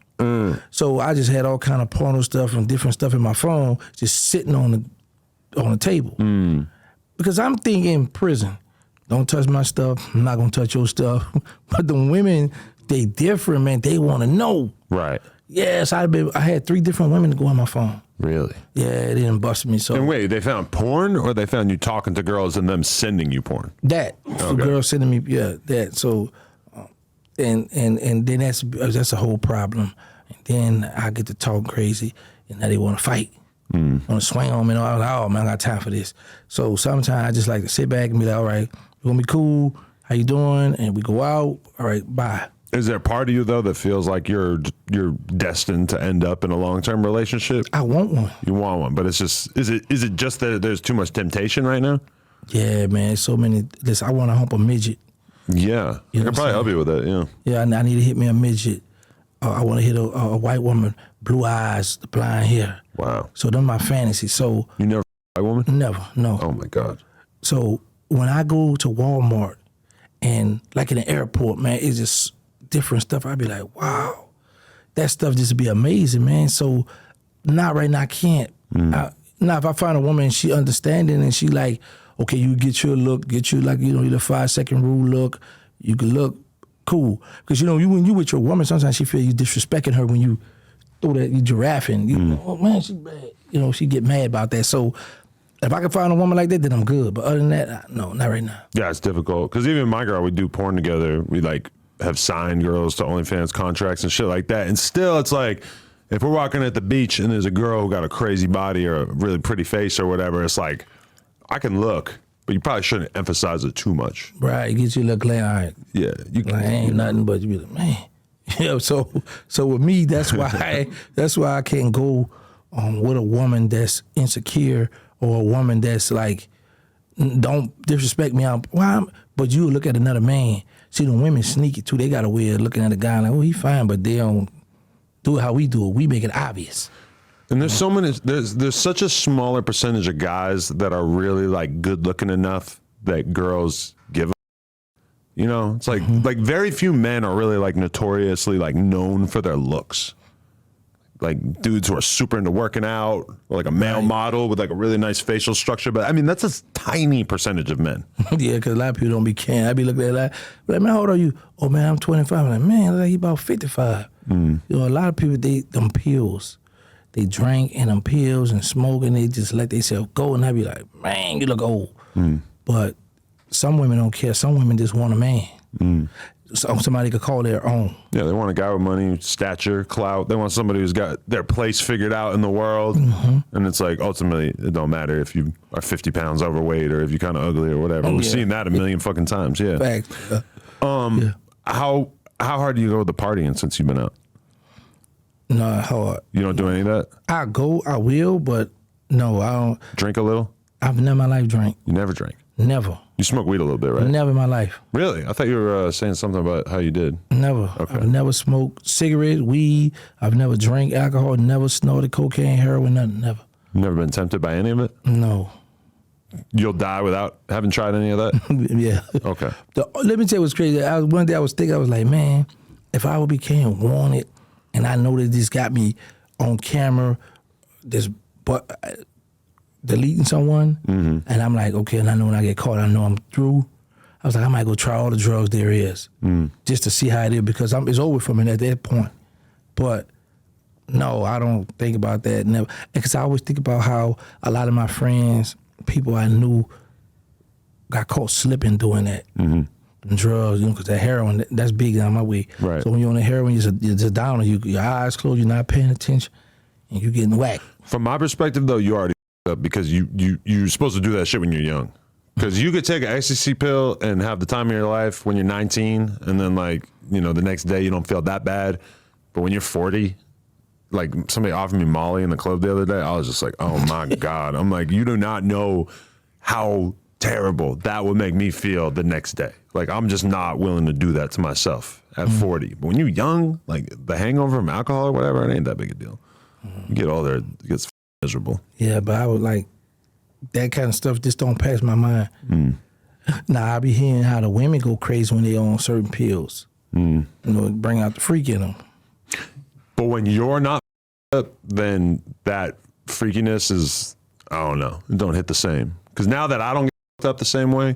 So I just had all kind of porno stuff and different stuff in my phone just sitting on the table. Because I'm thinking prison, don't touch my stuff. I'm not going to touch your stuff. But the women, they different, man. They want to know. Right. Yes, I had 3 different women to go on my phone. Really? Yeah, it didn't bust me. So And wait, they found porn, or they found you talking to girls and them sending you porn? that the girl sending me, that. So, and then that's a whole problem. And then I get to talk crazy, and now they want to fight, want to swing on me. And I was like, oh man, I got time for this. So sometimes I just like to sit back and be like, all right, you gonna be cool? How you doing? And we go out. All right, bye. Is there a part of you though that feels like you're destined to end up in a long-term relationship? I want one. You want one, but it's just is it just that there's too much temptation right now? Yeah, man. So many. Listen, I want to hump a midget. Yeah, You I know can probably help you with that. Yeah. Yeah, I need to hit me a midget. I want to hit a white woman, blue eyes, blonde hair. Wow. So them my fantasies. So You never a woman? never, no. Oh my God. So when I go to Walmart and like in the airport, man, it's just different stuff. I'd be like, wow, that stuff just be amazing, man. So not right now, I can't. Now if I find a woman and she understanding and she like, okay, you get your look, get you like, your 5-second rule look, you can look cool. Because when you with your woman, sometimes she feel you disrespecting her when you throw that, you giraffing. Oh man, she bad. She get mad about that. So if I can find a woman like that, then I'm good. But other than that, no, not right now. Yeah, it's difficult because even my girl, we do porn together. We like have signed girls to OnlyFans contracts and shit like that. And still, it's like if we're walking at the beach and there's a girl who got a crazy body or a really pretty face or whatever, it's like I can look, but you probably shouldn't emphasize it too much. Right, get you a little glare. All right. Yeah, you Like, ain't nothing but you be like, man. So with me, that's why I can't go with a woman that's insecure or a woman that's like, don't disrespect me. But you look at another man. See, the women sneaky too. They got a way of looking at a guy like, oh, he fine, but they don't do it how we do it. We make it obvious. And there's so many. There's such a smaller percentage of guys that are really like good looking enough that girls give. It's like very few men are really like notoriously like known for their looks. Like dudes who are super into working out, or like a male model with like a really nice facial structure. But I mean, that's a tiny percentage of men. Yeah, because a lot of people don't be caring. I be looking at that, like, man, how old are you? Oh man, I'm 25. I'm like, man, like he about 55. A lot of people, them pills. They drink and them pills and smoke and they just let themselves go. And I be like, man, you look old. But some women don't care. Some women just want a man. Somebody could call their own. Yeah, they want a guy with money, stature, clout. They want somebody who's got their place figured out in the world. And it's like, ultimately, it don't matter if you are 50 pounds overweight or if you're kind of ugly or whatever. We've seen that a million fucking times, yeah. Facts. How hard do you go with the partying since you've been out? No, hard. You don't do any of that? I will, but no, I don't. Drink a little? I've never in my life drank. You never drank? Never. You smoke weed a little bit, right? Never in my life. Really? I thought you were saying something about how you did. Never. Okay. I've never smoked cigarettes, weed. I've never drank alcohol, never snorted cocaine, heroin, nothing, never. Never been tempted by any of it? No. You'll die without having tried any of that? Yeah. Okay. Let me tell you what's crazy. One day I was thinking, I was like, man, if I became wanted and I know that this got me on camera, deleting someone, and I'm like, okay, and I know when I get caught, I know I'm through. I was like, I might go try all the drugs there is just to see how it is because it's over for me at that point. But no, I don't think about that. Never, because I always think about how a lot of my friends, people I knew, got caught slipping doing that. Drugs, because that heroin, that's big on my way. Right. So when you're on the heroin, you're just down, your eyes closed, you're not paying attention, and you're getting whacked. From my perspective, though, you already up because you're supposed to do that shit when you're young. Because you could take an ecstasy pill and have the time of your life when you're 19, and then the next day you don't feel that bad. But when you're 40, like somebody offered me Molly in the club the other day, I was just like, oh my God. I'm like, you do not know how terrible that would make me feel the next day. Like, I'm just not willing to do that to myself at 40. But when you're young, like the hangover from alcohol or whatever, it ain't that big a deal. You get older, it gets miserable. Yeah, but I would like, that kind of stuff just don't pass my mind. Now, I be hearing how the women go crazy when they on certain pills. You know, bring out the freak in them. But when you're not up, then that freakiness is, I don't know, it don't hit the same. Because now that I don't get up the same way,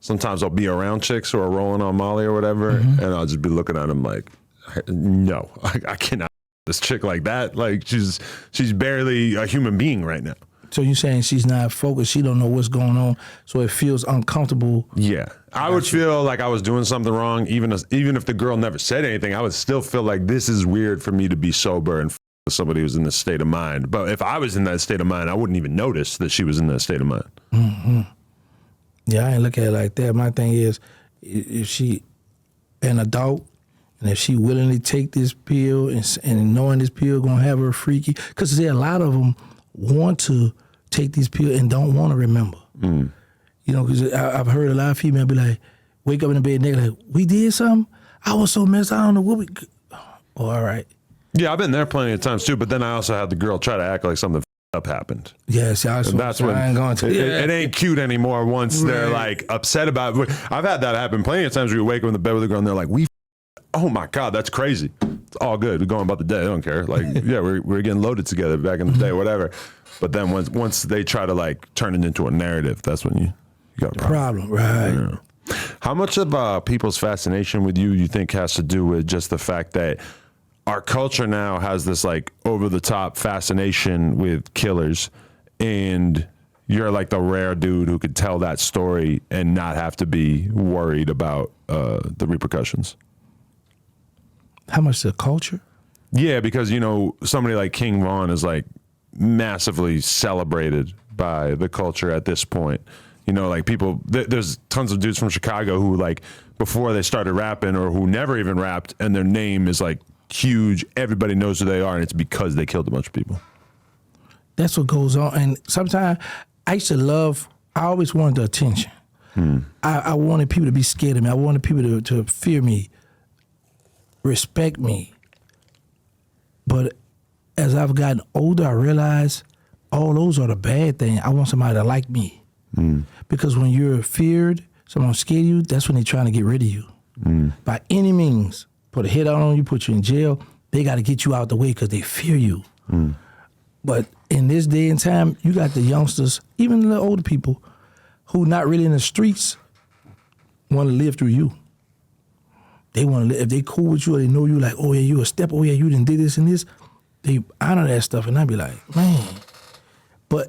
sometimes I'll be around chicks who are rolling on Molly or whatever, and I'll just be looking at them like, no, I cannot this chick like that. Like she's barely a human being right now. So you're saying she's not focused, she don't know what's going on, so it feels uncomfortable. Yeah. I would feel like I was doing something wrong, even if the girl never said anything. I would still feel like this is weird for me to be sober and with somebody who's in this state of mind. But if I was in that state of mind, I wouldn't even notice that she was in that state of mind. Yeah, I ain't look at it like that. My thing is, if she an adult, and if she willingly take this pill and knowing this pill gonna have her freaky, because a lot of them want to take these pills and don't want to remember. You know, because I've heard a lot of females be like, wake up in the bed naked, like, we did something? I was so messed, I don't know what we... Oh, all right. Yeah, I've been there plenty of times too, but then I also had the girl try to act like something up happened. Yeah, see, that's when I ain't going to. It ain't cute anymore once they're like upset about it. I've had that happen plenty of times where you wake up in the bed with a girl and they're like, oh my God, that's crazy. It's all good. We're going about the day. I don't care. Like, yeah, we're getting loaded together back in the day, whatever. But then once they try to like turn it into a narrative, that's when you got a problem. Right. Yeah. How much of people's fascination with you think has to do with just the fact that our culture now has this like over the top fascination with killers, and you're like the rare dude who could tell that story and not have to be worried about the repercussions? How much the culture? Yeah, because, you know, somebody like King Von is like massively celebrated by the culture at this point. You know, like people, there's tons of dudes from Chicago who like before they started rapping or who never even rapped, and their name is like huge. Everybody knows who they are, and it's because they killed a bunch of people. That's what goes on. And sometimes I used to I always wanted the attention. I wanted people to be scared of me. I wanted people to fear me, respect me. But as I've gotten older, I realize all those are the bad things. I want somebody to like me. Because when you're feared, someone scared you, that's when they're trying to get rid of you. By any means, put a hit out on you, put you in jail, they got to get you out the way because they fear you. But in this day and time, you got the youngsters, even the older people, who not really in the streets, want to live through you. They want to live. If they cool with you or they know you like, oh yeah, you a step, oh yeah, you done did this and this, they honor that stuff, and I be like, man.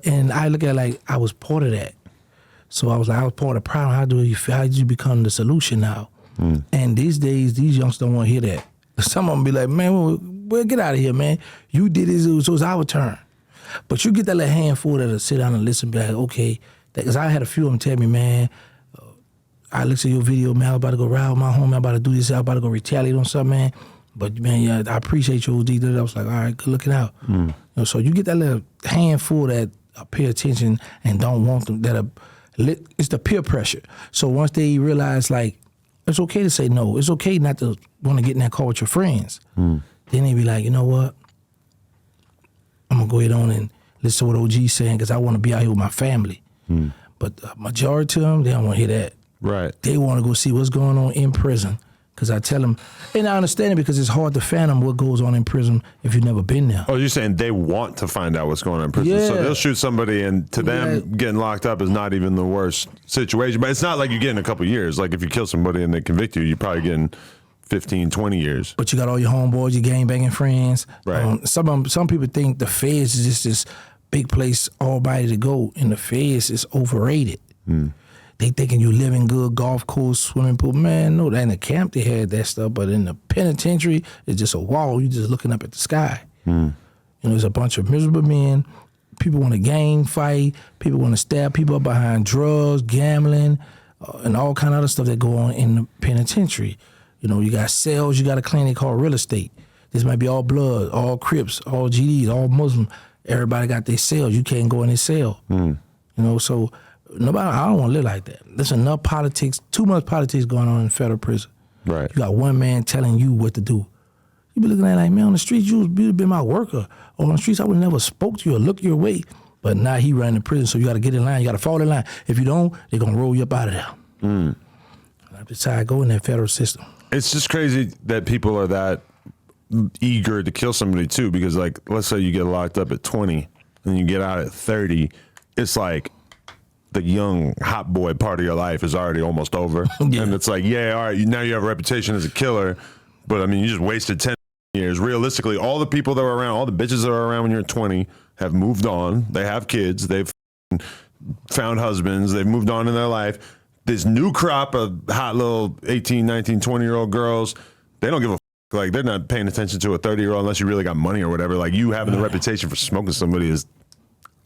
And I look at it like I was part of that. So I was part of the problem. How did you become the solution now? And these days, these youngsters don't want to hear that. Some of them be like, man, well, get out of here, man. You did this, so it's our turn. But you get that little handful that'll sit down and listen, be like, okay. Because I had a few of them tell me, man, I looked at your video, man, I was about to go ride with my homie, I'm about to do this, I'm about to go retaliate on something, man. But, man, yeah, I appreciate your OD. I was like, all right, good looking out. You know, so you get that little handful that pay attention and don't want them, it's the peer pressure. So once they realize, like, it's okay to say no. It's okay not to want to get in that car with your friends. Then they be like, you know what? I'm going to go ahead on and listen to what OG's saying because I want to be out here with my family. But the majority of them, they don't want to hear that. Right. They want to go see what's going on in prison. Because I tell them, and I understand it because it's hard to fathom what goes on in prison if you've never been there. Oh, you're saying they want to find out what's going on in prison. Yeah. So they'll shoot somebody, and to them, getting locked up is not even the worst situation. But it's not like you're getting a couple years. Like if you kill somebody and they convict you, you're probably getting 15, 20 years. But you got all your homeboys, your gangbanging friends. Right. Some people think the feds is just this big place, all-body to go, and the feds is overrated. They thinking you living good, golf course, swimming pool. Man, no, in the camp they had that stuff, but in the penitentiary, it's just a wall. You just looking up at the sky. You know, there's a bunch of miserable men. People want to gang fight. People want to stab people up behind drugs, gambling, and all kind of other stuff that go on in the penitentiary. You know, you got cells. You got a clinic called real estate. This might be all blood, all Crips, all GDs, all Muslim. Everybody got their cells. You can't go in their cell. You know, so... I don't want to live like that. There's enough politics, too much politics going on in federal prison. Right. You got one man telling you what to do. You be looking at it like, man, on the streets, you'd been my worker. Or on the streets, I would never spoke to you or look your way. But now he running the prison, so you got to get in line. You got to fall in line. If you don't, they're going to roll you up out of there. I decided to go in that federal system. It's just crazy that people are that eager to kill somebody too, because like, let's say you get locked up at 20 and you get out at 30. It's like the young hot boy part of your life is already almost over. Yeah. And it's like, yeah, all right, now you have a reputation as a killer, but I mean, you just wasted 10 years. Realistically, all the people that were around, all the bitches that were around when you're 20 have moved on. They have kids. They've found husbands. They've moved on in their life. This new crop of hot little 18, 19, 20-year-old girls, they don't give a like, they're not paying attention to a 30-year-old unless you really got money or whatever. Like, you having the reputation for smoking somebody is,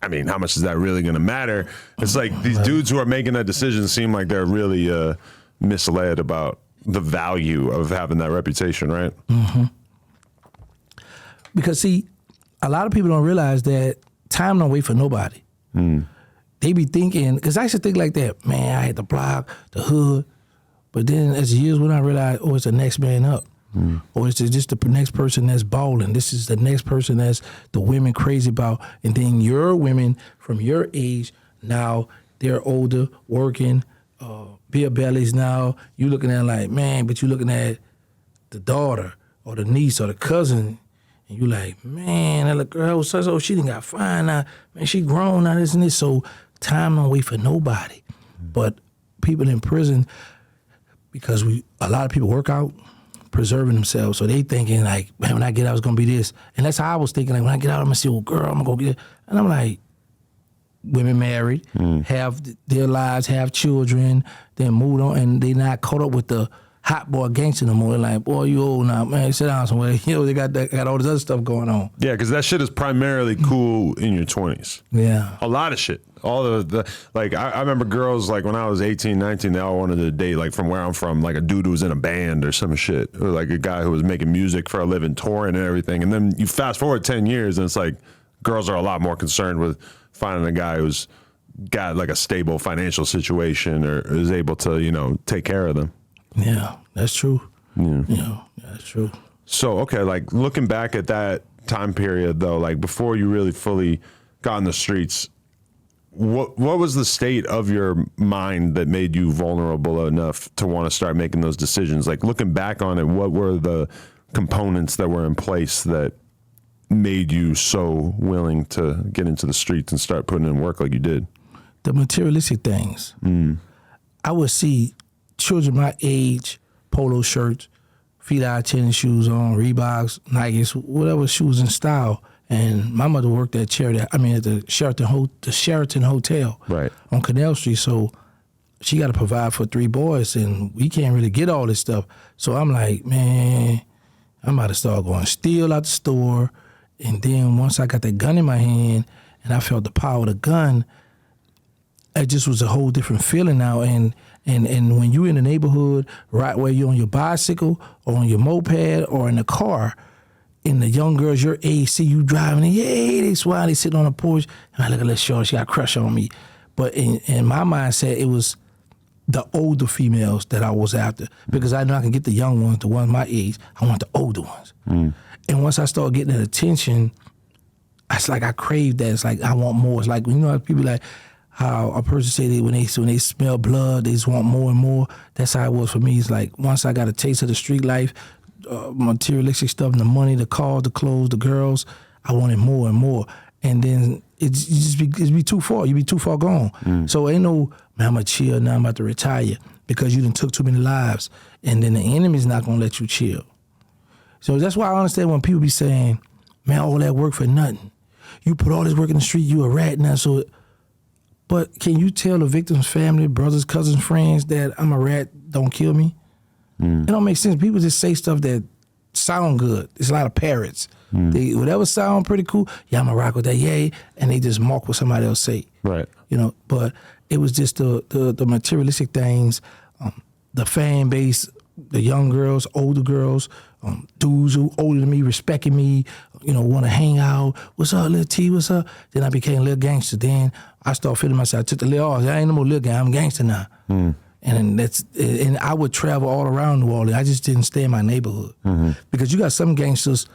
I mean, how much is that really going to matter? It's like these dudes who are making that decision seem like they're really misled about the value of having that reputation, right? Mm-hmm. Because, see, a lot of people don't realize that time don't wait for nobody. They be thinking, because I used to think like that, man, I hit the block, the hood. But then as the years went on, I realized, oh, it's the next man up. Or it's just the next person that's balling. This is the next person that's the women crazy about. And then your women from your age, now they're older, working, beer bellies now. You looking at like, man, but you looking at the daughter or the niece or the cousin, and you like, man, that little girl, so she done got fine now. Man, she grown now, this and this. So time don't wait for nobody. But people in prison, because a lot of people work out, preserving themselves. So they thinking like, man, when I get out, it's gonna be this. And that's how I was thinking, like, when I get out, I'm gonna see a girl, I'm gonna go get it. And I'm like, women married, have their lives, have children, then moved on, and they not caught up with the hot boy gangster no more. They're like, boy, you old now, man, sit down somewhere. You know, they got all this other stuff going on. Yeah, because that shit is primarily cool in your 20s. Yeah. A lot of shit. All the like, I remember girls, like, when I was 18, 19, they all wanted to date, like, from where I'm from, like, a dude who was in a band or some shit, or like a guy who was making music for a living, touring and everything. And then you fast forward 10 years and it's like, girls are a lot more concerned with finding a guy who's got like a stable financial situation or is able to, you know, take care of them. Yeah, that's true. Yeah, that's true. So, okay, like, looking back at that time period though, like, before you really fully got in the streets, what was the state of your mind that made you vulnerable enough to want to start making those decisions? Like, looking back on it, what were the components that were in place that made you so willing to get into the streets and start putting in work like you did? The materialistic things. I would see children my age, polo shirts, feet-high tennis shoes on, Reeboks, Nikes, whatever shoes in style. And my mother worked at the Sheraton Hotel on Canal Street. So she got to provide for 3 boys, and we can't really get all this stuff. So I'm like, man, I'm about to start going steal out the store. And then once I got that gun in my hand and I felt the power of the gun, it just was a whole different feeling now. And when you in the neighborhood, right where you're on your bicycle or on your moped or in the car, and the young girls your age see you driving, and yay, they smile, they sitting on the porch, and I look at this short, she got a crush on me. But in my mindset, it was the older females that I was after, because I know I can get the young ones, the ones my age. I want the older ones. And once I started getting that attention, it's like I craved that. It's like I want more. It's like, you know, people like how a person say that when they smell blood, they just want more and more. That's how it was for me. It's like once I got a taste of the street life, materialistic stuff, the money, the cars, the clothes, the girls, I wanted more and more. And then it'd be too far. You'd be too far gone. So ain't no, man, I'm going to chill now, I'm about to retire, because you done took too many lives. And then the enemy's not going to let you chill. So that's why I understand when people be saying, man, all that work for nothing. You put all this work in the street, you a rat now. So, but can you tell the victim's family, brothers, cousins, friends that I'm a rat, don't kill me? It don't make sense. People just say stuff that sound good. It's a lot of parrots. They, whatever sound pretty cool, yeah, I'm going to rock with that, yay, and they just mock what somebody else say. Right. You know, but it was just the materialistic things, the fan base, the young girls, older girls, dudes who older than me, respecting me, you know, want to hang out. What's up, Lil T? What's up? Then I became Lil Gangsta. Then I started feeling myself. I took the Lil off. I ain't no more Lil Gang. I'm Gangsta now. And I would travel all around New Orleans. I just didn't stay in my neighborhood. Because you got some gangsters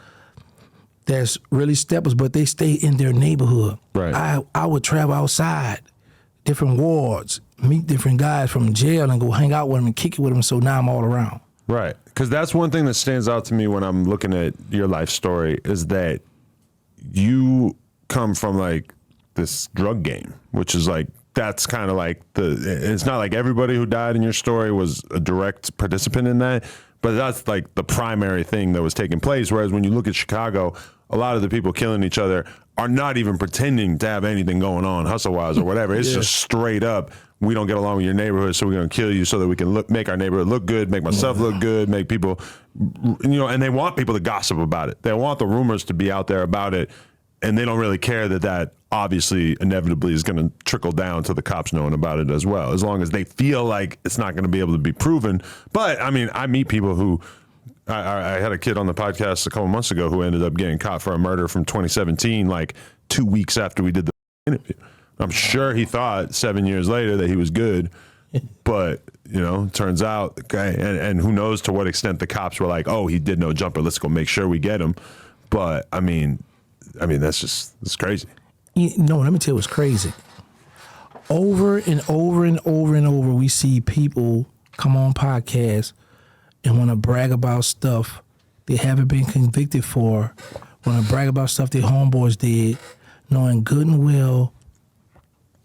that's really steppers, but they stay in their neighborhood. Right. I would travel outside, different wards, meet different guys from jail and go hang out with them and kick it with them. So now I'm all around. Right. Because that's one thing that stands out to me when I'm looking at your life story is that you come from like this drug game, which is like, that's kind of like it's not like everybody who died in your story was a direct participant in that, but that's like the primary thing that was taking place. Whereas when you look at Chicago, a lot of the people killing each other are not even pretending to have anything going on hustle-wise or whatever. It's just straight up, we don't get along with your neighborhood, so we're going to kill you so that we can make our neighborhood look good, make myself look good, make people, and they want people to gossip about it. They want the rumors to be out there about it, and they don't really care that obviously inevitably is going to trickle down to the cops knowing about it as well, as long as they feel like it's not going to be able to be proven. But, I mean, I meet people who, I had a kid on the podcast a couple months ago who ended up getting caught for a murder from 2017, like 2 weeks after we did the interview. I'm sure he thought 7 years later that he was good, but, turns out, okay, and who knows to what extent the cops were like, oh, he did no jumper, let's go make sure we get him. But, I mean, that's crazy. Let me tell you what's crazy. Over and over and over and over, we see people come on podcasts and want to brag about stuff they haven't been convicted for, want to brag about stuff their homeboys did, knowing good and well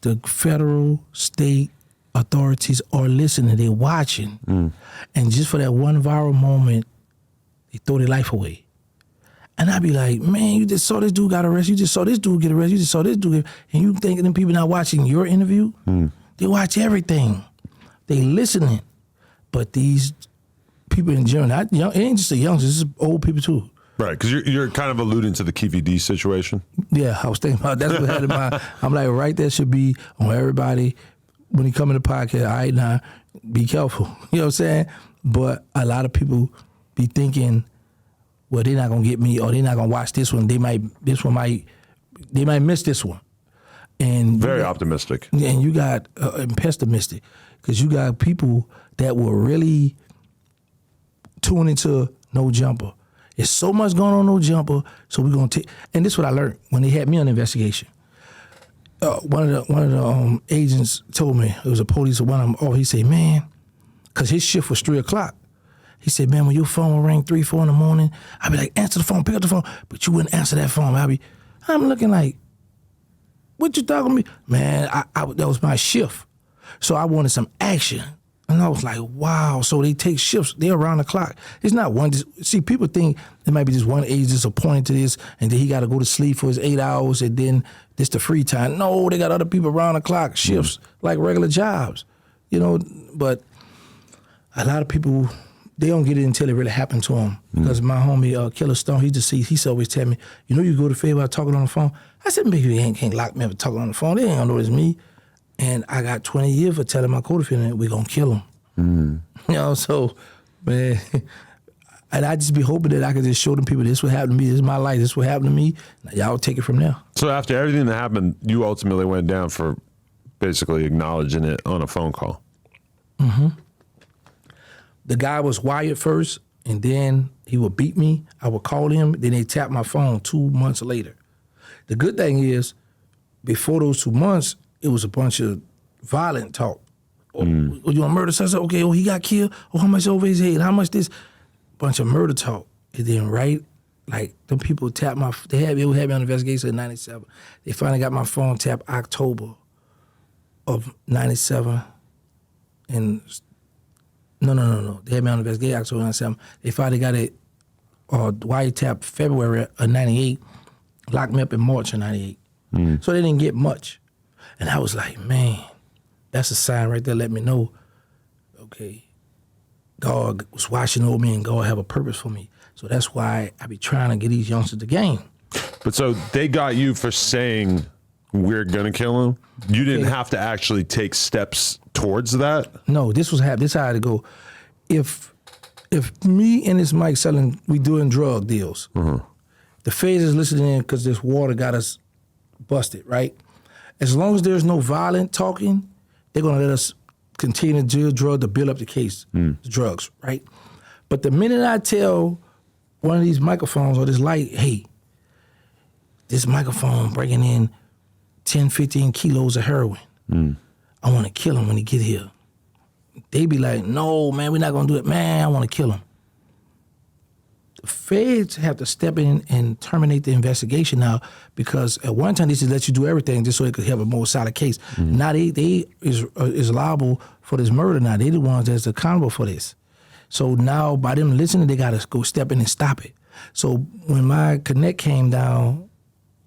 the federal, state authorities are listening, they're watching. And just for that one viral moment, they throw their life away. And I'd be like, man, you just saw this dude got arrested, you just saw this dude get arrested, you just saw this dude and you think them people not watching your interview? They watch everything. They listening. But these people in general, it ain't just the youngsters, it's old people too. Right, because you're kind of alluding to the KVD situation. Yeah, I was thinking about that's what I had in mind. I'm like, right, that should be on everybody when you come in the podcast. All right, now be careful. You know what I'm saying? But a lot of people be thinking, well, they're not gonna get me, or they're not gonna watch this one. They might miss this one. And very optimistic. And you got and pessimistic, because you got people that will really tune into No Jumper. There's so much going on No Jumper, so we're gonna take. And this is what I learned when they had me on the investigation. One of the agents told me, it was a police, one of them. Oh, he said, man, because his shift was 3:00. He said, man, when your phone will ring 3, 4 in the morning, I'd be like, answer the phone, pick up the phone, but you wouldn't answer that phone. I'm looking like, what you talking to me? Man, that was my shift. So I wanted some action. And I was like, wow. So they take shifts. They're around the clock. It's not one. See, people think there might be just one agent just appointed to this, and then he got to go to sleep for his 8 hours, and then this the free time. No, they got other people around the clock, shifts, like regular jobs. But a lot of people, they don't get it until it really happened to them. Because my homie, Killer Stone, he always tell me, you go to favor about talking on the phone. I said, baby, you can't lock me up for talking on the phone. They ain't gonna know it's me. And I got 20 years for telling my co-defendant we're gonna kill him. So, man, and I just be hoping that I could just show them people this what happened to me, this is my life, this what happened to me. Now, y'all take it from there. So after everything that happened, you ultimately went down for basically acknowledging it on a phone call. The guy was wired first, and then he would beat me. I would call him, then they tapped my phone 2 months later. The good thing is, before those 2 months, it was a bunch of violent talk. Oh, you want to murder something? Okay, he got killed. Oh, how much over his head? How much this? Bunch of murder talk. And then them people tapped they had me on the investigation in 97. They finally got my phone tapped October of 97. And no. They had me on the investigation October 97. They finally got it wiretap February of 98, locked me up in March of 98. So they didn't get much. And I was like, man, that's a sign right there. Let me know, okay, God was watching over me and God have a purpose for me. So that's why I be trying to get these youngsters the game. But so they got you for saying we're gonna kill him. You didn't have to actually take steps towards that. No, this how I had to go. If me and this Mike selling, we doing drug deals. The feds is listening in because this water got us busted, right? As long as there's no violent talking, they're gonna let us continue to do drug to build up the case, the drugs, right? But the minute I tell one of these microphones or this light, hey, this microphone bringing in 10, 15 kilos of heroin, I want to kill him when he get here. They be like, no, man, we're not going to do it. Man, I want to kill him. The feds have to step in and terminate the investigation now because at one time they just let you do everything just so they could have a more solid case. Now they is liable for this murder now. They the ones that's accountable for this. So now by them listening, they got to go step in and stop it. So when my connect came down,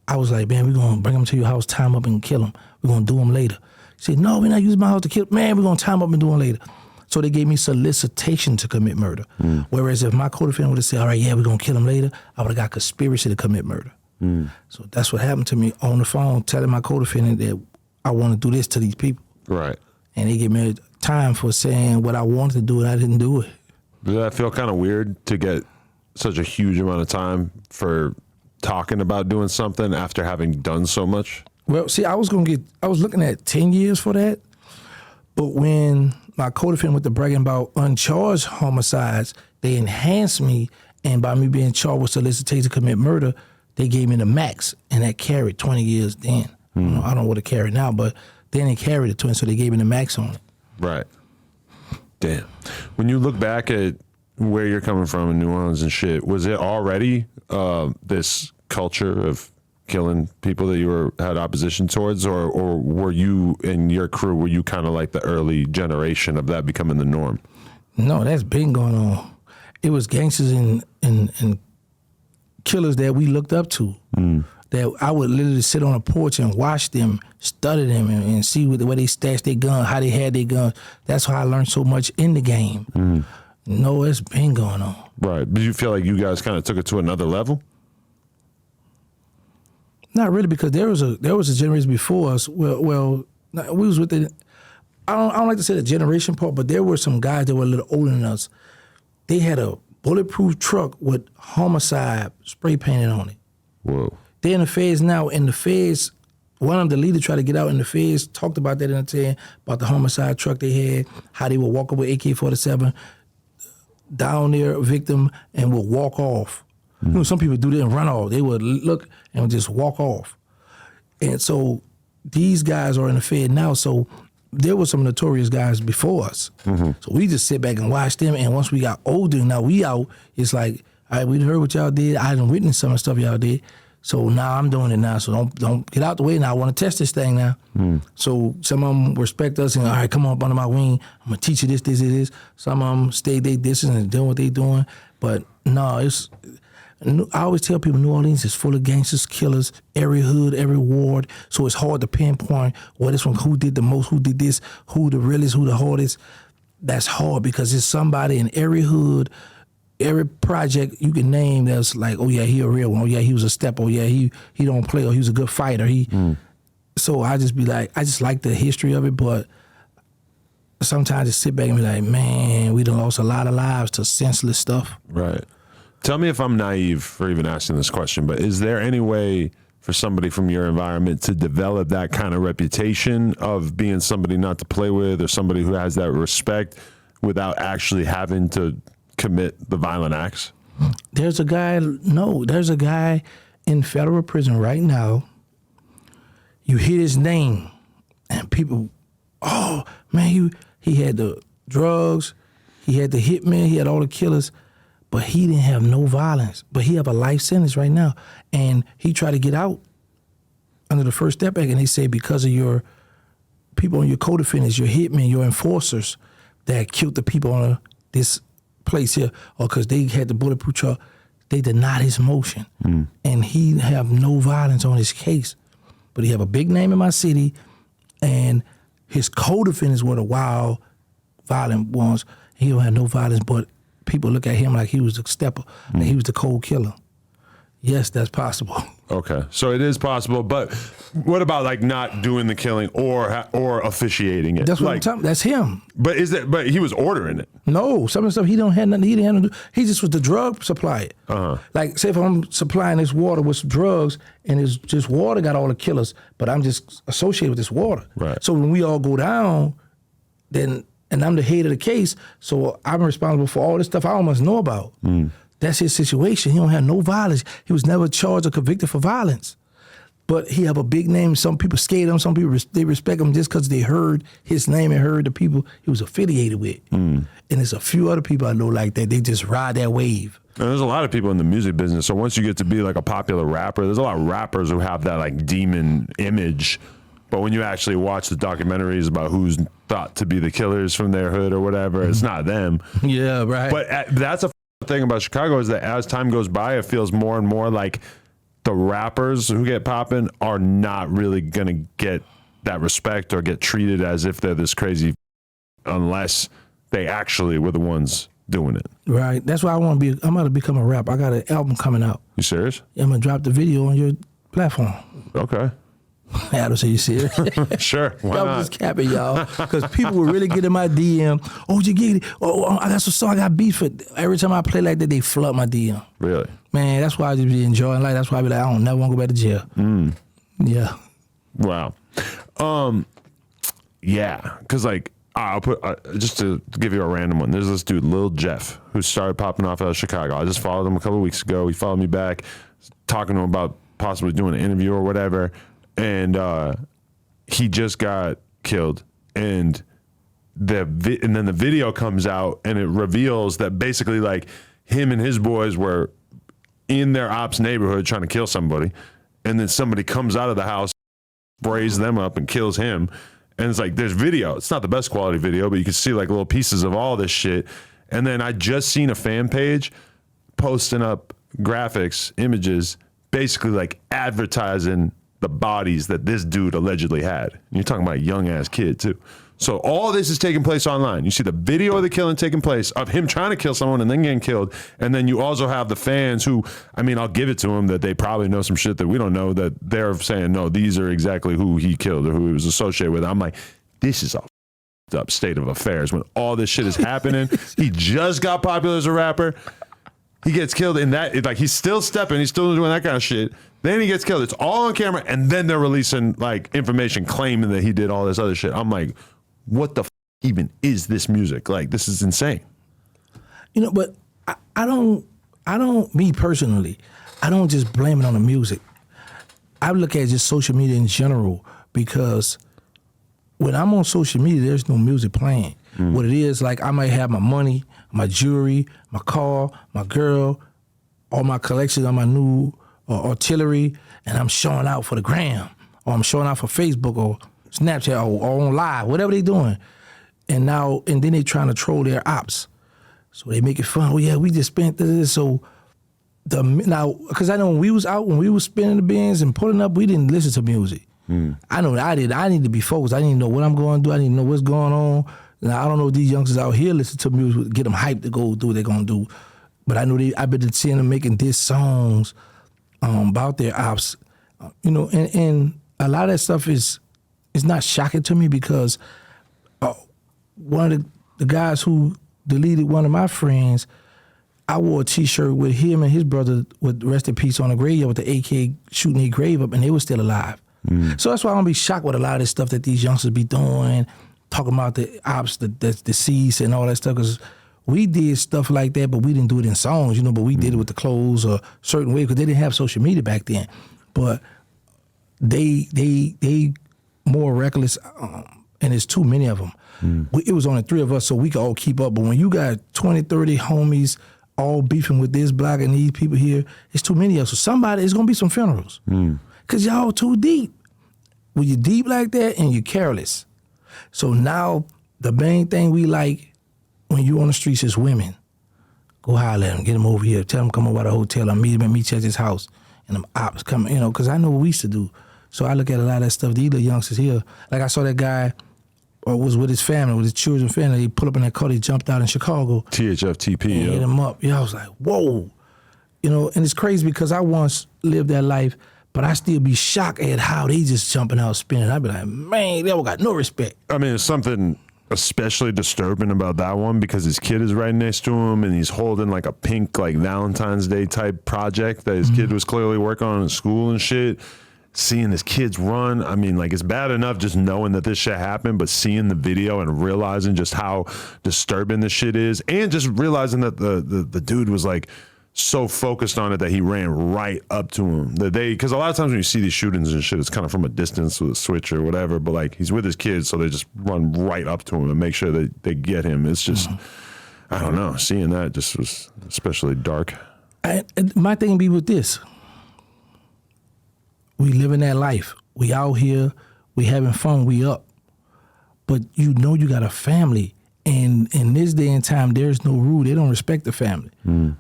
I was like, man, we're going to bring him to your house, tie him up and kill him. We're going to do him later. He said, no, we're not using my house to kill. Man, we're going to tie him up and do him later. So they gave me solicitation to commit murder. Whereas if my co-defendant would have said, all right, yeah, we're going to kill him later, I would have got conspiracy to commit murder. So that's what happened to me on the phone, telling my co-defendant that I want to do this to these people. Right. And they gave me time for saying what I wanted to do and I didn't do it. Does that feel kind of weird to get such a huge amount of time for talking about doing something after having done so much? Well, see, I was looking at 10 years for that. But when my co-defendant went to bragging about uncharged homicides, they enhanced me, and by me being charged with solicitation to commit murder, they gave me the max, and that carried 20 years then. I don't know what it carried now, but then it carried it 20, so they gave me the max on it. Right. Damn. When you look back at where you're coming from in New Orleans and shit, was it already this culture of killing people that you had opposition towards, or were you and your crew, were you kind of like the early generation of that becoming the norm? No, that's been going on. It was gangsters and killers that we looked up to. That I would literally sit on a porch and watch them, study them, and see where they stashed their gun, how they had their guns. That's how I learned so much in the game. No, it's been going on. Right. Did you feel like you guys kind of took it to another level? Not really, because there was a generation before us. Well, we was with the. I don't like to say the generation part, but there were some guys that were a little older than us. They had a bulletproof truck with homicide spray painted on it. Whoa. They're in the feds now, and the feds, one of the leaders tried to get out, and the feds talked about that in the 10, about the homicide truck they had, how they would walk up with AK-47, down their victim, and would walk off. You know, some people do that and run off. They would look and just walk off. And so these guys are in the Fed now. So there were some notorious guys before us. So we just sit back and watch them. And once we got older, now we out, it's like, all right, we heard what y'all did. I done witnessed some of the stuff y'all did. So now I'm doing it now. So don't get out the way now. I want to test this thing now. So some of them respect us and, all right, come on up under my wing. I'm going to teach you this, this, and this. Some of them stay their distance and doing what they doing. But no, I always tell people New Orleans is full of gangsters, killers, every hood, every ward. So it's hard to pinpoint who did the most, who did this, who the realest, who the hardest. That's hard because there's somebody in every hood, every project you can name that's like, oh yeah, he a real one. Oh yeah, he was a step. Oh yeah, he don't play. Or he was a good fighter. So I just be like, I just like the history of it, but sometimes I just sit back and be like, man, we done lost a lot of lives to senseless stuff. Right. Tell me if I'm naive for even asking this question, but is there any way for somebody from your environment to develop that kind of reputation of being somebody not to play with or somebody who has that respect without actually having to commit the violent acts? There's a guy in federal prison right now. You hear his name and people, oh man, he had the drugs, he had the hitmen, he had all the killers. But he didn't have no violence. But he have a life sentence right now. And he tried to get out under the First Step Act. And they say because of your people on your co-defendants, your hitmen, your enforcers that killed the people on this place here, or because they had the bulletproof truck, they denied his motion. And he have no violence on his case. But he have a big name in my city. And his co-defendants were the wild, violent ones. He don't have no violence, but people look at him like he was the stepper, and he was the cold killer. Yes, that's possible. Okay, so it is possible, but what about like not doing the killing or officiating it? That's what like, I'm talking. That's him. But but he was ordering it. No, some of the stuff he don't have nothing. He didn't have to do. He just was the drug supplier. Like say if I'm supplying this water with some drugs, and it's just water got all the killers, but I'm just associated with this water. Right. So when we all go down, then. And I'm the head of the case, so I'm responsible for all this stuff I almost know about. That's his situation. He don't have no violence. He was never charged or convicted for violence. But he have a big name. Some people skate him. Some people they respect him just because they heard his name and heard the people he was affiliated with. And there's a few other people I know like that. They just ride that wave. And there's a lot of people in the music business. So once you get to be like a popular rapper, there's a lot of rappers who have that like demon image. But when you actually watch the documentaries about who's thought to be the killers from their hood or whatever, it's not them. Yeah, right. But that's a thing about Chicago is that as time goes by, it feels more and more like the rappers who get popping are not really going to get that respect or get treated as if they're this crazy unless they actually were the ones doing it. Right. That's why I'm about to become a rapper. I got an album coming out. You serious? I'm going to drop the video on your platform. Okay. I don't say you serious. Sure. Why I not? was just capping, y'all. Because people will really get in my DM. Oh, you get it. Oh, I got some song. I got beef for every time I play like that, they flood my DM. Really? Man, that's why I just be enjoying life. That's why I be like, I don't never want to go back to jail. Yeah. Wow. Yeah. Because like, I'll put, just to give you a random one, there's this dude, Lil Jeff, who started popping off out of Chicago. I just followed him a couple of weeks ago. He followed me back, talking to him about possibly doing an interview or whatever. And he just got killed. And and then the video comes out and it reveals that basically like him and his boys were in their ops neighborhood trying to kill somebody. And then somebody comes out of the house, sprays them up and kills him. And it's like, there's video. It's not the best quality video, but you can see like little pieces of all this shit. And then I just seen a fan page posting up graphics, images, basically like advertising the bodies that this dude allegedly had. And you're talking about a young ass kid too. So all this is taking place online. You see the video of the killing taking place of him trying to kill someone and then getting killed. And then you also have the fans who, I mean, I'll give it to them that they probably know some shit that we don't know, that they're saying, no, these are exactly who he killed or who he was associated with. I'm like, this is a up state of affairs when all this shit is happening. He just got popular as a rapper. He gets killed in that, like he's still stepping, he's still doing that kind of shit. Then he gets killed. It's all on camera, and then they're releasing like information claiming that he did all this other shit. I'm like, what the even is this music? Like, this is insane. You know, but I don't, me personally, I don't just blame it on the music. I look at just social media in general, because when I'm on social media, there's no music playing. What it is, like I might have my money, my jewelry, my car, my girl, all my collections on my new artillery, and I'm showing out for the gram, or I'm showing out for Facebook or Snapchat or on live, whatever they doing. And then they trying to troll their ops. So they make it fun. Oh yeah, we just spent this. So now, because I know when we was out, when we was spinning the bins and pulling up, we didn't listen to music. I know I did. I need to be focused. I need to know what I'm going to do. I need to know what's going on. Now, I don't know if these youngsters out here listen to music, get them hyped to go do what they're going to do. But I know I've been seeing them making diss songs about their ops. You know, and a lot of that stuff is not shocking to me, because one of the guys who deleted one of my friends, I wore a T-shirt with him and his brother with rest in peace on the graveyard with the AK shooting their grave up, and they were still alive. So that's why I don't be shocked with a lot of this stuff that these youngsters be doing, talking about the ops, the deceased and all that stuff, because we did stuff like that, but we didn't do it in songs, you know, but we did it with the clothes or certain way, because they didn't have social media back then. But they more reckless, and there's too many of them. It was only 3 of us, so we could all keep up. But when you got 20, 30 homies all beefing with this block and these people here, it's too many of us. So somebody, it's gonna be some funerals, because y'all too deep. When you're deep like that and you're careless. So now the main thing we like when you on the streets is women. Go holler at them, get them over here, tell them come over to the hotel, I'll meet you at his house. And them ops come, you know, because I know what we used to do. So I look at a lot of that stuff, these little youngsters here. Like I saw that guy was with his family, with his children family. He pulled up in that car, he jumped out in Chicago. THFTP, and hit him up. Yeah, I was like, whoa. You know, and it's crazy because I once lived that life, but I still be shocked at how they just jumping out spinning. I'd be like, man, they don't got no respect. I mean, it's something especially disturbing about that one, because his kid is right next to him and he's holding like a pink like Valentine's Day type project that his kid was clearly working on in school and shit. Seeing his kids run, I mean, like, it's bad enough just knowing that this shit happened, but seeing the video and realizing just how disturbing this shit is, and just realizing that the dude was like so focused on it that he ran right up to him. Because a lot of times when you see these shootings and shit, it's kind of from a distance with a switch or whatever. But like he's with his kids, so they just run right up to him and make sure that they get him. It's just, I don't know. Seeing that just was especially dark. My thing be with this. We living that life. We out here. We having fun. We up. But you know you got a family. And in this day and time, there's no rule. They don't respect the family.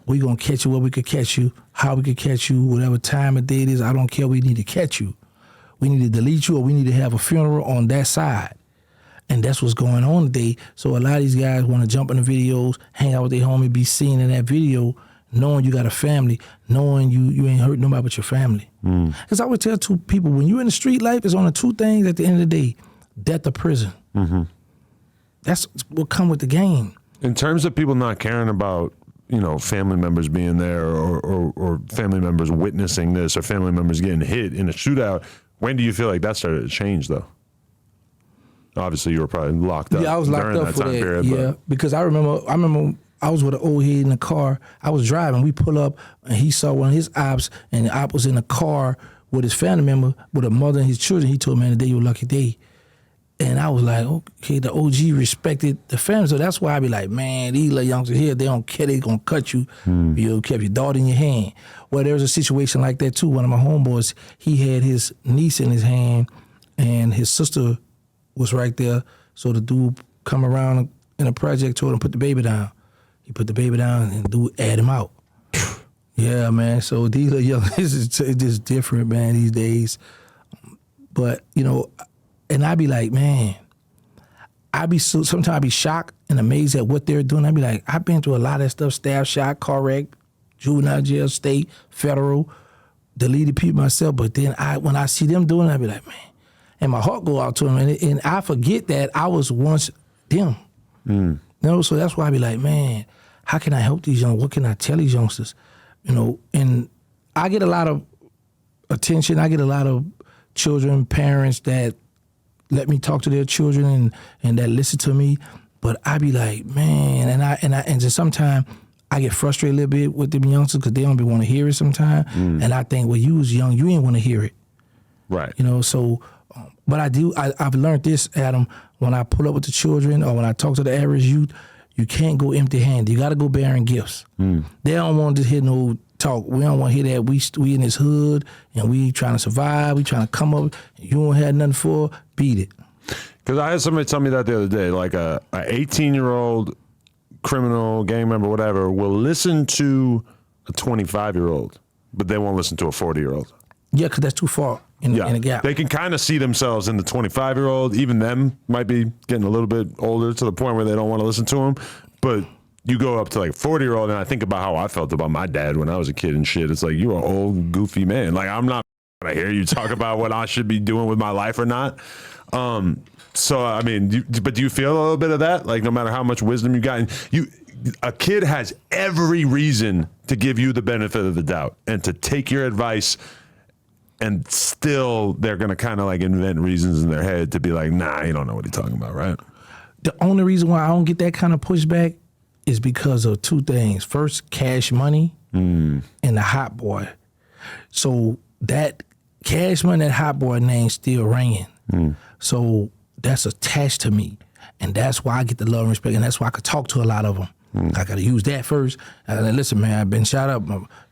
We gonna catch you where we could catch you, how we could catch you, whatever time of day it is. I don't care. We need to catch you. We need to delete you, or we need to have a funeral on that side. And that's what's going on today. So a lot of these guys want to jump in the videos, hang out with their homie, be seen in that video, knowing you got a family, knowing you ain't hurt nobody but your family. Because I would tell two people, when you in the street life, it's only two things at the end of the day: death or prison. That's what come with the game. In terms of people not caring about, family members being there or family members witnessing this or family members getting hit in a shootout, when do you feel like that started to change, though? Obviously, you were probably locked up. Yeah, I was locked during up that for time that. period. Yeah, because I remember I was with an old head in the car. I was driving. We pull up, and he saw one of his ops, and the op was in the car with his family member, with a mother and his children. He told me, man, today your lucky day. And I was like, okay, the OG respected the family. So that's why I be like, man, these little youngsters here, they don't care, they gonna cut you. You kept your daughter in your hand. Well, there was a situation like that too. One of my homeboys, he had his niece in his hand, and his sister was right there. So the dude come around in a project, told him put the baby down. He put the baby down, and the dude add him out. Yeah, man. So these little young, it's just different, man, these days. But, and I be like, man, sometimes I be shocked and amazed at what they're doing. I be like, I've been through a lot of that stuff: staff shot, car wreck, juvenile jail, state, federal, deleted people myself. But then when I see them doing it, I be like, man, and my heart go out to them, and I forget that I was once them. So that's why I be like, man, how can I help these young? What can I tell these youngsters? And I get a lot of attention. I get a lot of children, parents that let me talk to their children and that listen to me. But I be like, man, and just sometimes I get frustrated a little bit with them youngsters because they don't want to hear it sometimes. And I think, well, you was young, you ain't want to hear it. Right. So, but I've learned this, Adam, when I pull up with the children or when I talk to the average youth, you can't go empty-handed. You got to go bearing gifts. They don't want to hear no talk. We don't want to hear that we in this hood and we trying to survive. We trying to come up. You don't have nothing for, beat it. Because I had somebody tell me that the other day, like a 18-year-old criminal, gang member, whatever, will listen to a 25-year-old, but they won't listen to a 40-year-old. Yeah, because that's too far in the gap. They can kind of see themselves in the 25-year-old. Even them might be getting a little bit older to the point where they don't want to listen to him. But you go up to like a 40-year-old, and I think about how I felt about my dad when I was a kid and shit. It's like, you're an old, goofy man. Like, I'm not going to hear you talk about what I should be doing with my life or not. So, I mean, but do you feel a little bit of that? Like, no matter how much wisdom you got, a kid has every reason to give you the benefit of the doubt and to take your advice, and still they're going to kind of like invent reasons in their head to be like, nah, you don't know what he's talking about, right? The only reason why I don't get that kind of pushback is because of two things. First, Cash Money and the Hot Boy. So that Cash Money, that Hot Boy name still ringing. So that's attached to me. And that's why I get the love and respect, and that's why I could talk to a lot of them. I got to use that first. And then, listen, man, I've been shot up.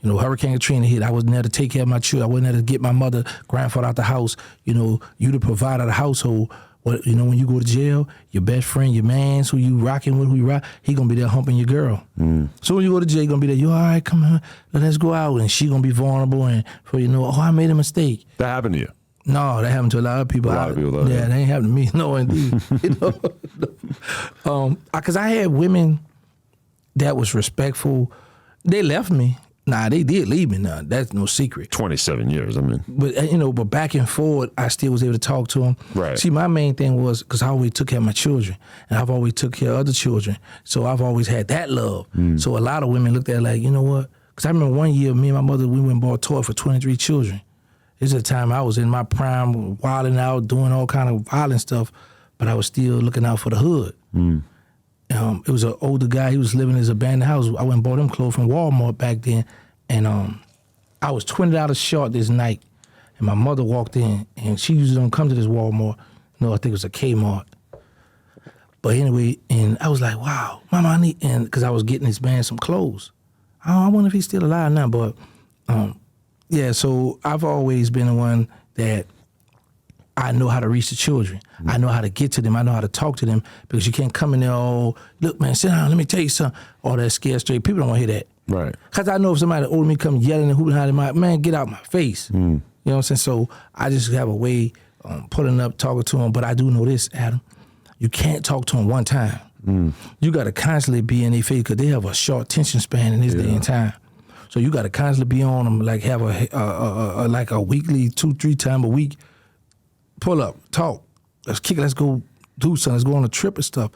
Hurricane Katrina hit. I wasn't there to take care of my children. I wasn't there to get my mother, grandfather out the house. You the provider of the household. What, when you go to jail, your best friend, your man, who you rocking with, he gonna be there humping your girl. So when you go to jail, he gonna be there, you all right, come on, let's go out. And she gonna be vulnerable, and I made a mistake. That happened to you? No, that happened to a lot of people. Yeah, that ain't happened to me. No, indeed. Because I had women that was respectful. They left me. Nah, they did leave me. Nah, that's no secret. 27 years, I mean. But but back and forward, I still was able to talk to them. Right. See, my main thing was because I always took care of my children, and I've always took care of other children. So I've always had that love. So a lot of women looked at it like, you know what? Because I remember one year, me and my mother, we went and bought a toy for 23 children. This is a time I was in my prime, wilding out, doing all kind of violent stuff, but I was still looking out for the hood. And it was an older guy. He was living in his abandoned house. I went and bought him clothes from Walmart back then. And I was $20 short this night. And my mother walked in, and she usually don't come to this Walmart. No, I think it was a Kmart. But anyway, and I was like, wow, Mama, I need, and because I was getting this man some clothes. I wonder if he's still alive now. But yeah, so I've always been the one that I know how to reach the children. I know how to get to them. I know how to talk to them, because you can't come in there, oh, look, man, sit down, let me tell you something. All that scared straight. People don't want to hear that. Right. Because I know if somebody older me come yelling and hooping behind them, man, get out my face. You know what I'm saying? So I just have a way pulling up, talking to them. But I do know this, Adam. You can't talk to them one time. You got to constantly be in their face, because they have a short attention span in this day and time. So you got to constantly be on them, like have a like a weekly 2-3 times a week. Pull up, talk. Let's kick it. Let's go do something. Let's go on a trip and stuff.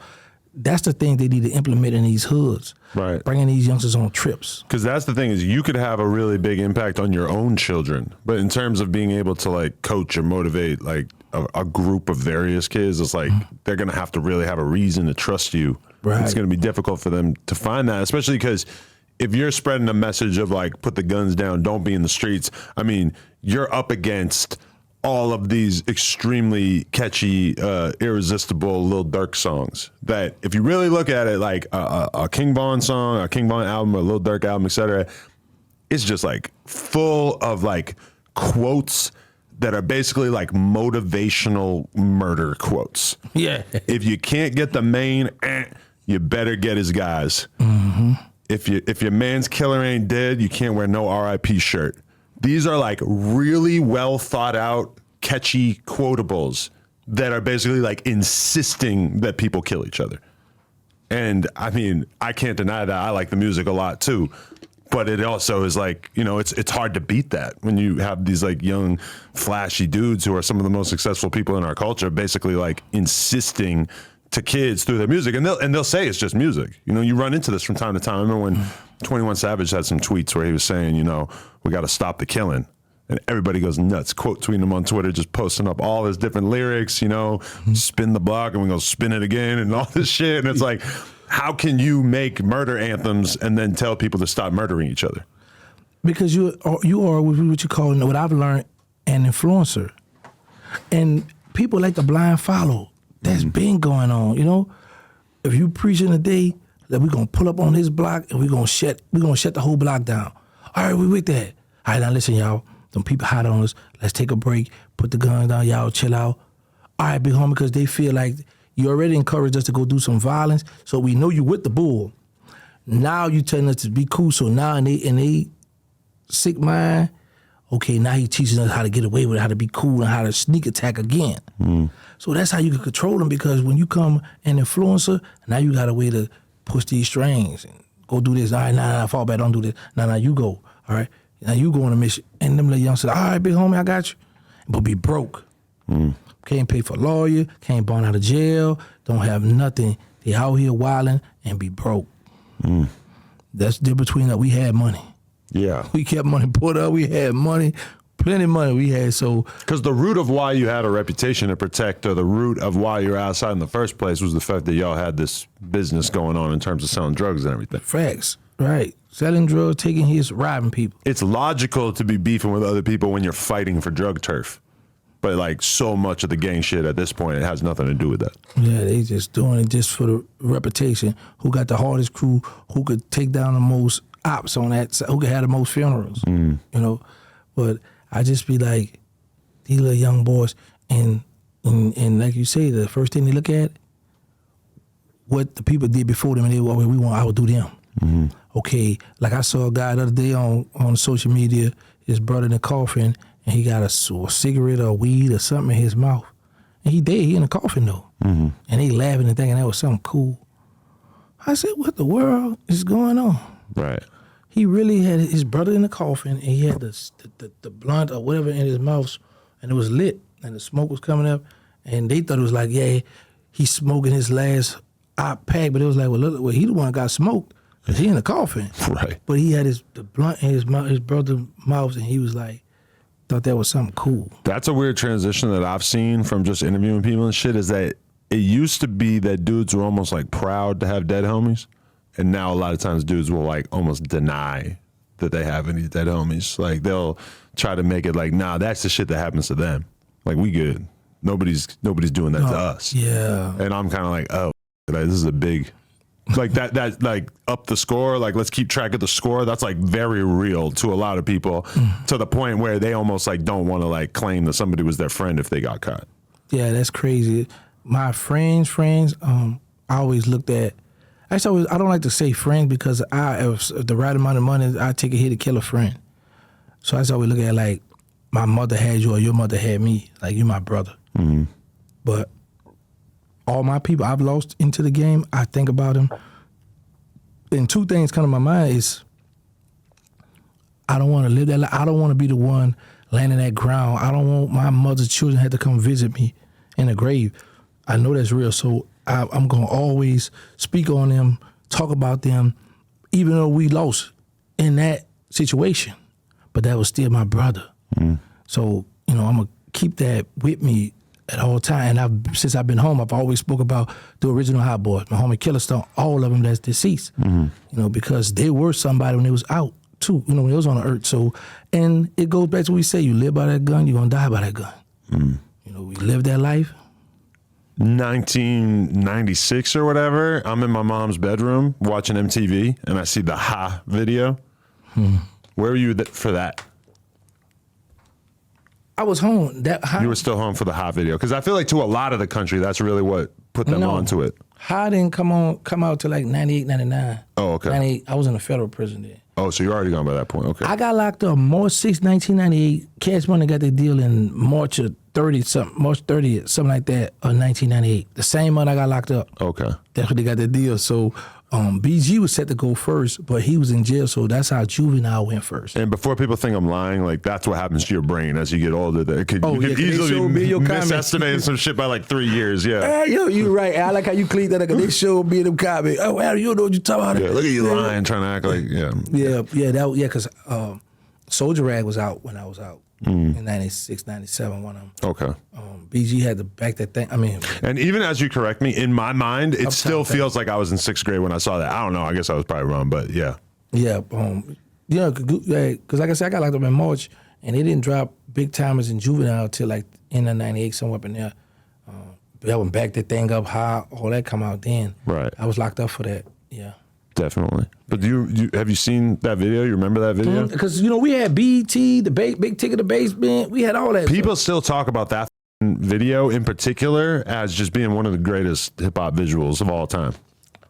That's the thing they need to implement in these hoods. Right. Bringing these youngsters on trips. Because that's the thing, is you could have a really big impact on your own children. But in terms of being able to like coach or motivate like a group of various kids, it's like they're going to have to really have a reason to trust you. Right. It's going to be difficult for them to find that, especially because if you're spreading a message of like, put the guns down, don't be in the streets, I mean, you're up against all of these extremely catchy, irresistible Lil Durk songs that if you really look at it, like a King Von song, a King Von album, a Lil Durk album, etc., it's just like full of like quotes that are basically like motivational murder quotes. Yeah. If you can't get the main, you better get his guys. If your man's killer ain't dead, you can't wear no RIP shirt. These are like really well thought out, catchy quotables that are basically like insisting that people kill each other. And I mean, I can't deny that I like the music a lot too, but it also is like, you know, it's hard to beat that when you have these like young, flashy dudes who are some of the most successful people in our culture, basically like insisting to kids through their music, and they'll say it's just music. You know, you run into this from time to time. I remember when 21 Savage had some tweets where he was saying, you know, we got to stop the killing, and everybody goes nuts, quote tweeting him on Twitter, just posting up all his different lyrics, you know, spin the block and we go spin it again and all this shit. And it's like, how can you make murder anthems and then tell people to stop murdering each other? Because you are what you call, what I've learned, an influencer, and people like to blind follow. That's been going on, you know. If you preaching today that we're gonna pull up on this block and we're gonna shut the whole block down. All right, we with that. All right, now listen, y'all. Them people hot on us. Let's take a break. Put the guns down. Y'all chill out. All right, big homie, because they feel like you already encouraged us to go do some violence, so we know you with the bull. Now you telling us to be cool. So now in they sick mind, okay, now he teaching us how to get away with it, how to be cool, and how to sneak attack again. So that's how you can control them, because when you come an influencer, now you got a way to push these strings and go do this. All right, nah, fall back, don't do this. Nah, you go. All right, now you go on a mission. And them little youngsters, all right, big homie, I got you. But be broke. Can't pay for a lawyer, can't bond out of jail, don't have nothing. They out here wilding and be broke. That's the difference between us. We had money. Yeah. We kept money put up. We had money, plenty of money we had. So, because the root of why you had a reputation to protect, or the root of why you're outside in the first place, was the fact that y'all had this business going on in terms of selling drugs and everything. Facts. Right. Selling drugs, taking hits, robbing people. It's logical to be beefing with other people when you're fighting for drug turf. But like so much of the gang shit at this point, it has nothing to do with that. Yeah, they just doing it just for the reputation. Who got the hardest crew? Who could take down the most ops on that? Who could have the most funerals? You know, but I just be like, these little young boys, and like you say, the first thing they look at, what the people did before them, and they were, I would do them. Okay, like I saw a guy the other day on social media, his brother in the coffin, and he got a cigarette or weed or something in his mouth. And he dead, he in the coffin though. And they laughing and thinking that was something cool. I said, what the world is going on? Right. He really had his brother in the coffin, and he had the blunt or whatever in his mouth, and it was lit, and the smoke was coming up, and they thought it was like, yeah, he's smoking his last op pack, but it was like, well, he the one that got smoked, because he in the coffin. Right. But he had the blunt in his brother's mouth, and he was like, thought that was something cool. That's a weird transition that I've seen from just interviewing people and shit, is that it used to be that dudes were almost like proud to have dead homies, and now a lot of times dudes will like almost deny that they have any dead homies. Like they'll try to make it like, nah, that's the shit that happens to them. Like we good. Nobody's doing that to us. Yeah. And I'm kind of like, oh, like, this is a big, like that like up the score. Like let's keep track of the score. That's like very real to a lot of people, to the point where they almost like don't want to like claim that somebody was their friend if they got caught. Yeah, that's crazy. My friends, I always looked at. Actually, I don't like to say friends because if the right amount of money, I take a hit to kill a friend. So I always look at it like my mother had you or your mother had me. Like you my brother. Mm-hmm. But all my people I've lost into the game, I think about them. And two things come to my mind is I don't want to live that life. I don't want to be the one laying in that ground. I don't want my mother's children had to come visit me in the grave. I know that's real, so I'm going to always speak on them, talk about them, even though we lost in that situation. But that was still my brother. Mm. So, I'm going to keep that with me at all times. And since I've been home, I've always spoke about the original Hot Boys, my homie Killer Stone, all of them that's deceased. Mm-hmm. Because they were somebody when they was out too, when they was on the earth. So, and it goes back to what we say, you live by that gun, you're going to die by that gun. Mm. We live that life. 1996 or whatever, I'm in my mom's bedroom watching MTV, and I see the Ha video. Where were you for that? I was home. You were still home for the Ha video? Because I feel like to a lot of the country, that's really what put them onto it. Ha didn't come out till like 98, 99. Oh, okay. 98, I was in a federal prison then. Oh, so you're already gone by that point. Okay. I got locked up March 6, 1998. Cash Money got their deal in March 30th, something like that, of 1998. The same month I got locked up. Okay. That's when they got the deal. So BG was set to go first, but he was in jail, so that's how Juvenile went first. And before people think I'm lying, like that's what happens to your brain as you get older. You could easily misestimate some shit by like 3 years. Yeah. You're right. I like how you cleaned that. Like, they showed me them comments. Oh, Al, you don't know what you're talking about. Yeah, look at you lying, trying to act like, because Soldier Rag was out when I was out. In 96, 97, one of them. Okay. BG had to back that thing. And even as you correct me, in my mind, it still feels like I was in 6th grade when I saw that. I don't know. I guess I was probably wrong, but yeah. Yeah. Because like I said, I got locked up in March, and they didn't drop Big Timers and Juvenile till like in the 98, somewhere up in there. That one backed that thing up high, all that come out then. Right. I was locked up for that. Yeah. Definitely. But have you seen that video? You remember that video? Because, we had BET, the Big Ticket, the Basement. We had all that. People still talk about that video in particular as just being one of the greatest hip-hop visuals of all time.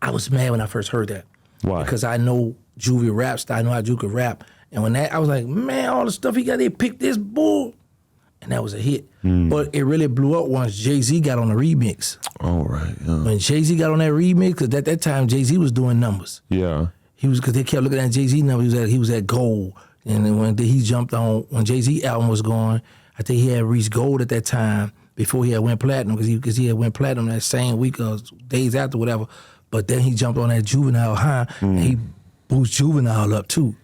I was mad when I first heard that. Why? Because I know Juvie raps. I know how Juve could rap. And when I was like, man, all the stuff he got, they picked this bull. And that was a hit. But it really blew up once Jay-Z got on the remix. Oh, right. Yeah. When Jay-Z got on that remix, because at that time, Jay-Z was doing numbers. Yeah. Because they kept looking at Jay-Z number. He was at gold. And then when he jumped on, when Jay-Z album was going, I think he had reached gold at that time before he had went platinum, because he had went platinum that same week or days after, whatever. But then he jumped on that Juvenile high, and he boosted Juvenile up too.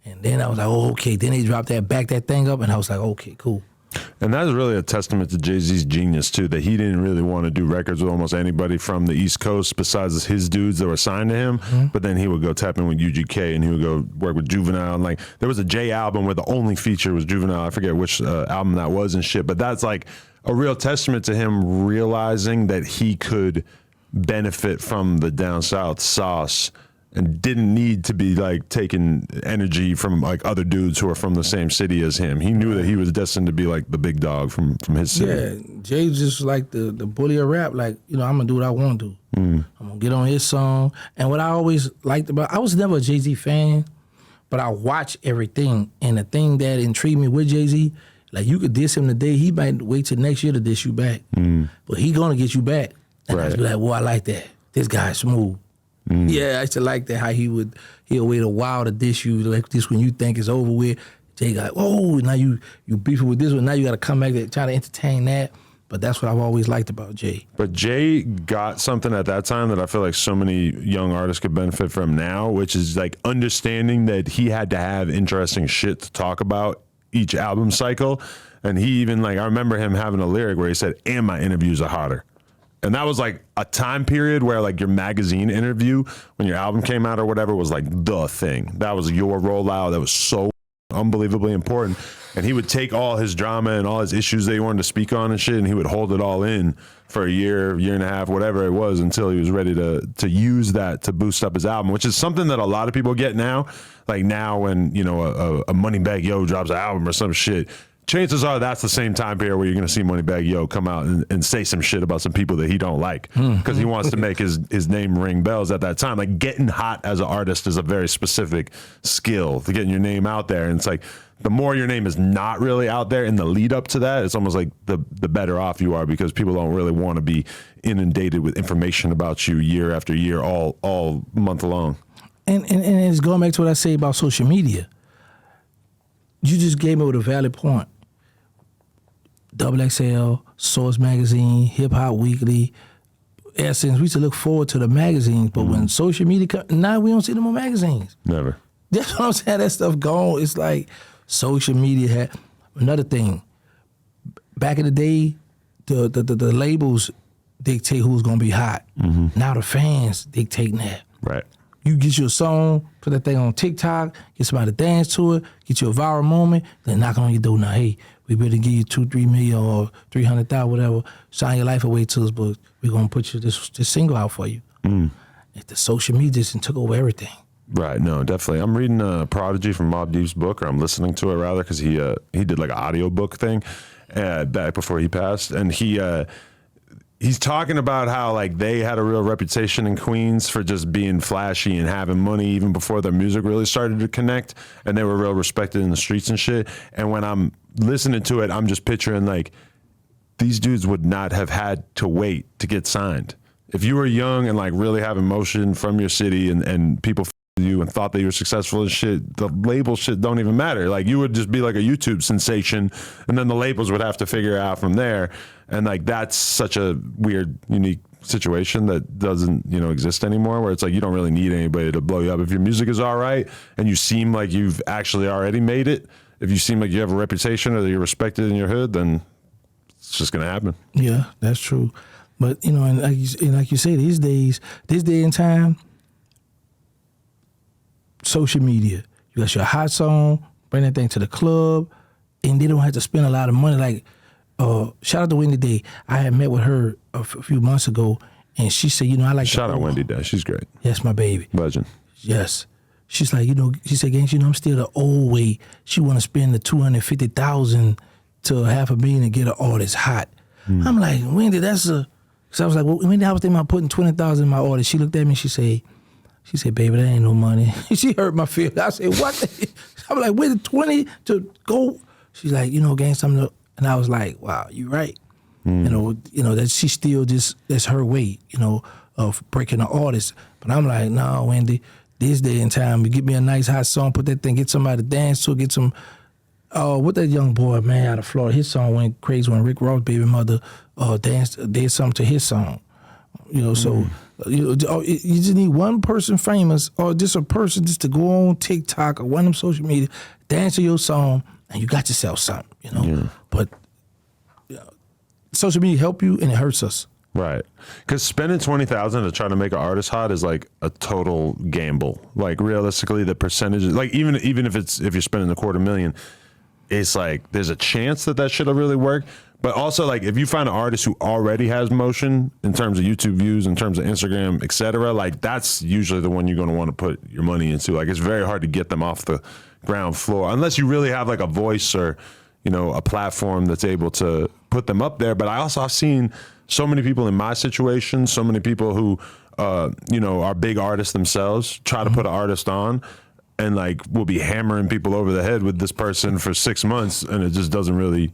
And then I was like, oh, okay. Then they dropped back that thing up, and I was like, okay, cool. And that is really a testament to Jay-Z's genius, too, that he didn't really want to do records with almost anybody from the East Coast besides his dudes that were signed to him. But then he would go tap in with UGK, and he would go work with Juvenile. And like, there was a Jay album where the only feature was Juvenile. I forget which album that was and shit. But that's like a real testament to him realizing that he could benefit from the down south sauce and didn't need to be like taking energy from like other dudes who are from the same city as him. He knew that he was destined to be like the big dog from his city. Yeah, Jay's just like the bully of rap. Like, I'm gonna do what I want to do. I'm gonna get on his song. And what I always liked I was never a Jay-Z fan, but I watch everything. And the thing that intrigued me with Jay-Z, like you could diss him today, he might wait till next year to diss you back. But he gonna get you back. And I was like, well, I like that. This guy's smooth. Yeah, I used to like that, how he'll wait a while to diss you like this when you think it's over with. Jay got, oh, now you beefing with this one. Now you got to come back to try to entertain that. But that's what I've always liked about Jay. But Jay got something at that time that I feel like so many young artists could benefit from now, which is like understanding that he had to have interesting shit to talk about each album cycle. And he even I remember him having a lyric where he said, and my interviews are hotter. And that was like a time period where like your magazine interview when your album came out or whatever was like the thing. That was your rollout. That was so unbelievably important. And he would take all his drama and all his issues that he wanted to speak on and shit, and he would hold it all in for a year and a half, whatever it was, until he was ready to use that to boost up his album, which is something that a lot of people get now. Like now when, you know, a Moneybagg Yo drops an album or some shit, chances are that's the same time period where you're going to see Moneybagg Yo come out and say some shit about some people that he don't like because he wants to make his name ring bells at that time. Like getting hot as an artist is a very specific skill to getting your name out there. And it's like the more your name is not really out there in the lead up to that, it's almost like the better off you are because people don't really want to be inundated with information about you year after year, all month long. And it's going back to what I say about social media. You just gave me with a valid point. XXL, Source Magazine, Hip Hop Weekly, Essence. We used to look forward to the magazines, but when social media comes, now we don't see them on magazines. Never. That's what I'm saying. That stuff gone. It's like social media had another thing. Back in the day, the labels dictate who's gonna be hot. Now the fans dictating that. Right. You get your song, put that thing on TikTok, get somebody to dance to it, get you a viral moment, then knock on your door. Now, hey, we better give you 2-3 million or 300,000, whatever. Sign your life away to us, but we're gonna put you this single out for you. The social media just took over everything. Right. No, definitely. I'm reading Prodigy from Mobb Deep's book, or I'm listening to it rather, because he did like an audio book thing back before he passed, and he's talking about how like they had a real reputation in Queens for just being flashy and having money even before their music really started to connect, and they were real respected in the streets and shit. And when I'm listening to it, I'm just picturing like these dudes would not have had to wait to get signed. If you were young and like really having motion from your city and people you and thought that you were successful and shit, the label shit don't even matter. Like you would just be like a YouTube sensation, and then the labels would have to figure it out from there. And like that's such a weird, unique situation that doesn't, exist anymore, where it's like you don't really need anybody to blow you up. If your music is all right and you seem like you've actually already made it, if you seem like you have a reputation or that you're respected in your hood, then it's just gonna happen. Yeah, that's true. But and like you say, these days, this day and time, social media. You got your hot song, bring that thing to the club, and they don't have to spend a lot of money. Like, shout out to Wendy Day. I had met with her a few months ago, and she said, I like shout out Wendy Day. She's great. Yes, my baby. Legend. Yes. She's like, she said, Gangs, I'm still the old way. She want to spend the $250,000 to $500,000 to get an artist hot. I'm like, Wendy, because I was like, well, Wendy, I was thinking about putting $20,000 in my artist. She looked at me, she said, baby, that ain't no money. She hurt my feelings. I said, what? I'm like, with 20 to go? She's like, Gangs, and I was like, wow, you right. That she still that's her way, of breaking the artist. But I'm like, no, Wendy, this day and time, you get me a nice hot song, put that thing, get somebody to dance to it, get some, what that young boy, man, out of Florida, his song went crazy when Rick Ross' baby mother did something to his song. So you just need one person famous or just a person just to go on TikTok or one of them social media, dance to your song, and you got yourself something, Yeah. But social media help you and it hurts us. Right. Because spending $20,000 to try to make an artist hot is like a total gamble. Like realistically, the percentages, like even if you're spending $250,000, it's like there's a chance that shit'll really work. But also, like, if you find an artist who already has motion in terms of YouTube views, in terms of Instagram, et cetera, like, that's usually the one you're going to want to put your money into. Like, it's very hard to get them off the ground floor unless you really have, like, a voice or, a platform that's able to put them up there. But I've seen so many people in my situation, so many people who, are big artists themselves, try to put an artist on, and, like, will be hammering people over the head with this person for 6 months, and it just doesn't really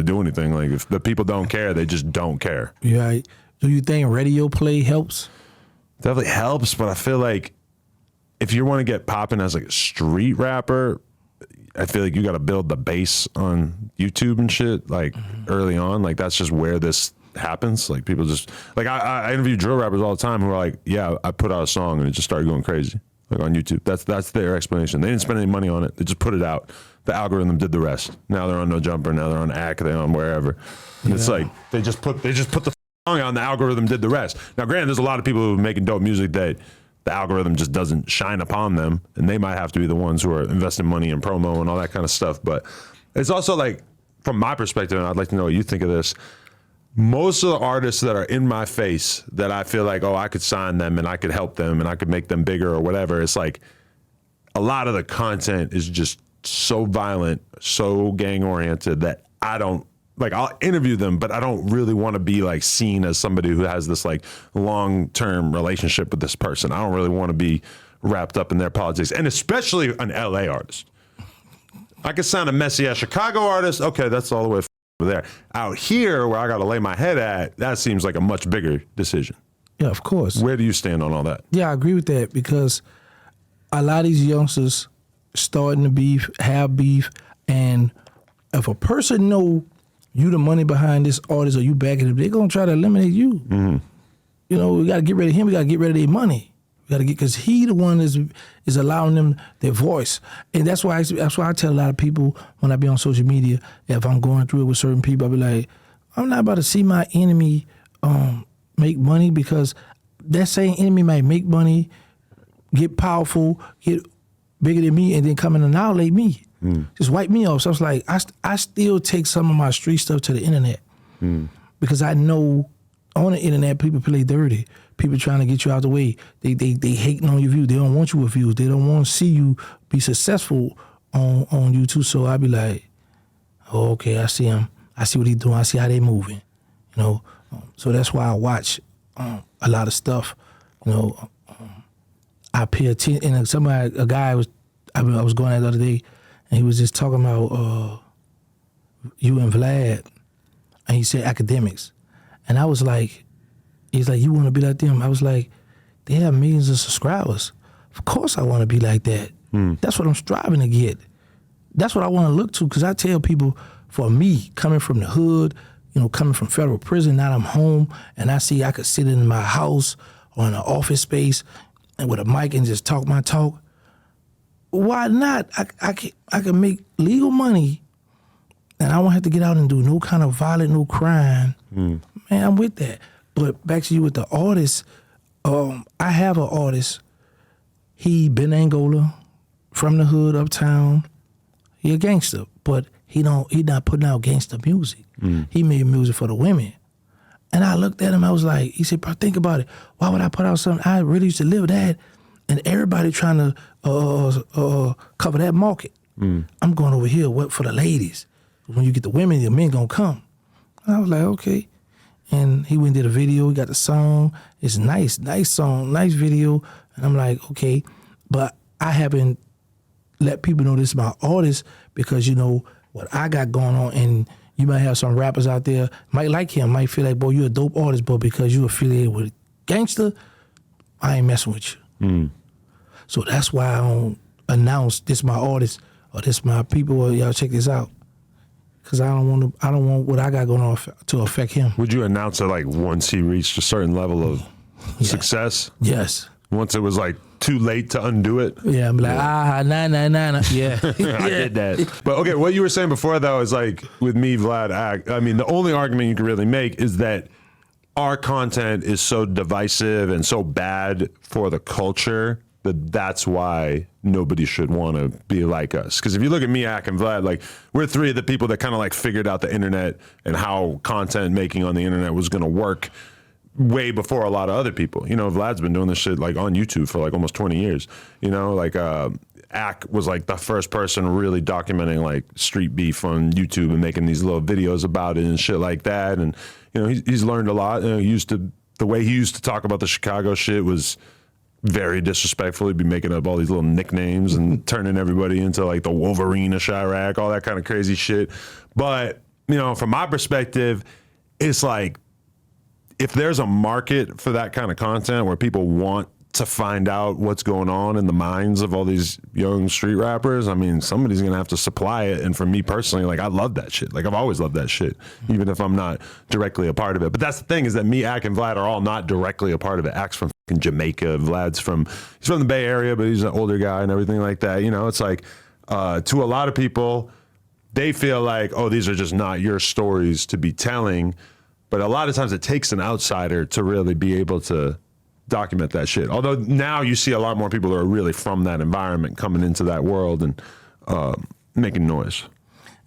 do anything. Like, if the people don't care, they just don't care. Yeah. Do you think radio play helps? Definitely helps, but I feel like if you want to get popping as like a street rapper, I feel like you got to build the base on YouTube and shit, like early on. Like, that's just where this happens. Like, people just, like, I interview drill rappers all the time who are like, yeah, I put out a song and it just started going crazy, like on YouTube. That's their explanation. They didn't spend any money on it. They just put it out. The algorithm did the rest. Now they're on No Jumper. Now they're on Ack. They're on wherever. And it's like they just put the on, the algorithm did the rest. Now, granted, there's a lot of people who are making dope music that the algorithm just doesn't shine upon them, and they might have to be the ones who are investing money in promo and all that kind of stuff. But it's also like, from my perspective, and I'd like to know what you think of this, most of the artists that are in my face that I feel like, oh, I could sign them and I could help them and I could make them bigger or whatever, it's like a lot of the content is just so violent, so gang-oriented that I don't, like, I'll interview them, but I don't really want to be like seen as somebody who has this like long-term relationship with this person. I don't really want to be wrapped up in their politics, and especially an LA artist. I could sign a messy ass Chicago artist. Okay, that's all the way over there. Out here, where I got to lay my head at, that seems like a much bigger decision. Yeah, of course. Where do you stand on all that? Yeah, I agree with that, because a lot of these youngsters starting to have beef, and if a person know you the money behind this artist or you backing him, they're gonna try to eliminate you. Mm-hmm. You know, we gotta get rid of him. We gotta get rid of their money. We gotta get, because he the one is allowing them their voice, and that's why I tell a lot of people when I be on social media, if I'm going through it with certain people, I be like, I'm not about to see my enemy make money, because that same enemy might make money, get powerful, get bigger than me, and then come and annihilate me. Just wipe me off. So it's like, I still take some of my street stuff to the internet, because I know on the internet people play dirty. People trying to get you out the way. They hating on your views. They don't want you with views. They don't want to see you be successful on YouTube. So I be like, oh, okay, I see him. I see what he's doing. I see how they moving. You know, so that's why I watch a lot of stuff. You know, I pay attention. And a guy I was going there the other day, and he was just talking about you and Vlad, and he said academics. And I was like, he's like, you want to be like them? I was like, they have millions of subscribers. Of course I want to be like that. That's what I'm striving to get. That's what I want to look to, because I tell people, for me, coming from the hood, you know, coming from federal prison, now I'm home, and I see I could sit in my house or in an office space and with a mic and just talk my talk. Why not? I can make legal money, and I won't have to get out and do no kind of violent, no crime. Man, I'm with that. But back to you with the artist, I have an artist. He been Angola, from the hood, uptown. He a gangster, but he not putting out gangster music. He made music for the women. And I looked at him, I was like, he said, bro, think about it. Why would I put out something? I really used to live that. And everybody trying to cover that market. I'm going over here for the ladies. When you get the women, the men gonna come. And I was like, okay. And he went and did a video. He got the song. It's nice song, nice video. And I'm like, okay. But I haven't let people know this is my artist, because you know what I got going on. And you might have some rappers out there might like him, might feel like, boy, you're a dope artist, but because you affiliated with Gangsta, I ain't messing with you. So that's why I don't announce this my artist or this my people, or y'all check this out. Because I don't want what I got going on to affect him. Would you announce it like once he reached a certain level of success? Yes. Once it was like too late to undo it? Yeah, I'm like, nah. Yeah. I did that. But okay, what you were saying before though is like, with me, Vlad, I mean, the only argument you can really make is that our content is so divisive and so bad for the culture that's why nobody should want to be like us. Because if you look at me, Ak, and Vlad, like, we're three of the people that kind of like figured out the internet and how content making on the internet was going to work way before a lot of other people. You know, Vlad's been doing this shit like on YouTube for like almost 20 years. You know, like Ak was like the first person really documenting like street beef on YouTube and making these little videos about it and shit like that. And, you know, he's learned a lot. You know, the way he used to talk about the Chicago shit was very disrespectful. He'd be making up all these little nicknames and turning everybody into like the Wolverine of Chirac, all that kind of crazy shit. But, you know, from my perspective, it's like, if there's a market for that kind of content where people want to find out what's going on in the minds of all these young street rappers, I mean, somebody's going to have to supply it. And for me personally, like, I love that shit. Like, I've always loved that shit, even if I'm not directly a part of it. But that's the thing, is that me, Ak, and Vlad are all not directly a part of it. Ak's from fucking Jamaica. Vlad's from the Bay Area, but he's an older guy and everything like that. You know, it's like, to a lot of people, they feel like, oh, these are just not your stories to be telling. But a lot of times it takes an outsider to really be able to document that shit. Although now you see a lot more people that are really from that environment coming into that world and making noise.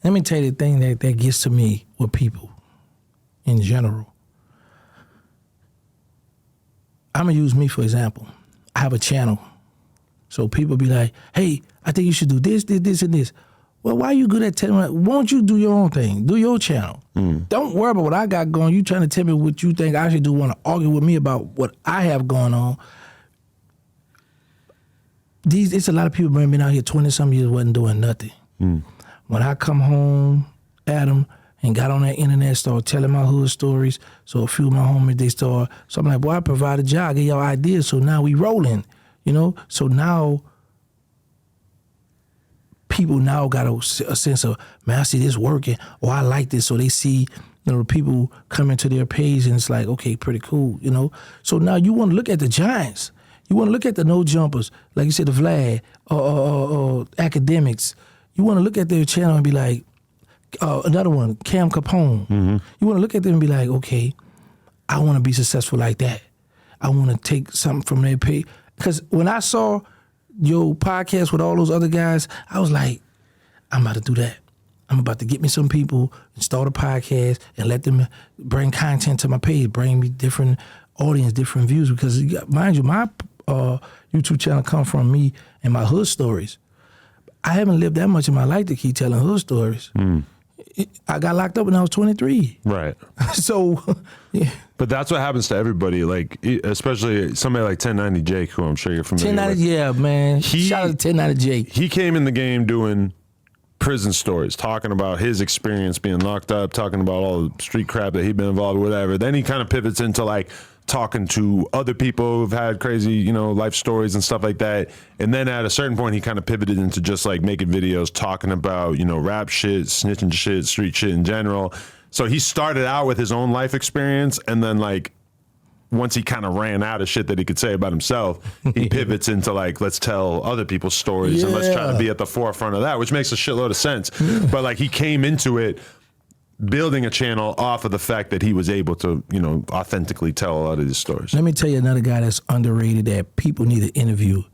Let me tell you the thing that gets to me with people in general. I'm going to use me for example. I have a channel. So people be like, hey, I think you should do this, and this. Well, why are you good at telling me? Won't you do your own thing? Do your channel. Don't worry about what I got going. You trying to tell me what you think I should do, want to argue with me about what I have going on. It's a lot of people been out here 20-some years wasn't doing nothing. When I come home, Adam, and got on that internet, started telling my hood stories, so a few of my homies, they start, so I'm like, boy, I provide a job, I get y'all ideas, so now we rolling, you know? So now, people now got a sense of, man, I see this working, or I like this, so they see, you know, people coming to their page, and it's like, okay, pretty cool, you know? So now you want to look at the giants. You want to look at the no-jumpers, like you said, the Vlad, academics. You want to look at their channel and be like, another one, Cam Capone. You want to look at them and be like, okay, I want to be successful like that. I want to take something from their page. Because when I saw your podcast with all those other guys, I was like, I'm about to do that. I'm about to get me some people and start a podcast and let them bring content to my page, bring me different audience, different views. Because mind you, my YouTube channel come from me and my hood stories. I haven't lived that much in my life to keep telling hood stories. I got locked up when I was 23. Right. So, yeah. But that's what happens to everybody, like, especially somebody like 1090 Jake, who I'm sure you're familiar 1090, with. yeah, man. Shout out to 1090 Jake. He came in the game doing prison stories, talking about his experience being locked up, talking about all the street crap that he'd been involved with, whatever. Then he kind of pivots into, like, talking to other people who've had crazy, you know, life stories and stuff like that. And then at a certain point, he kind of pivoted into just like making videos talking about, you know, rap shit, snitching shit, street shit in general. So he started out with his own life experience, and then like once he kind of ran out of shit that he could say about himself, he pivots into like, let's tell other people's stories and let's try to be at the forefront of that, which makes a shitload of sense. But like he came into it building a channel off of the fact that he was able to, you know, authentically tell a lot of these stories. Let me tell you another guy that's underrated that people need to interview.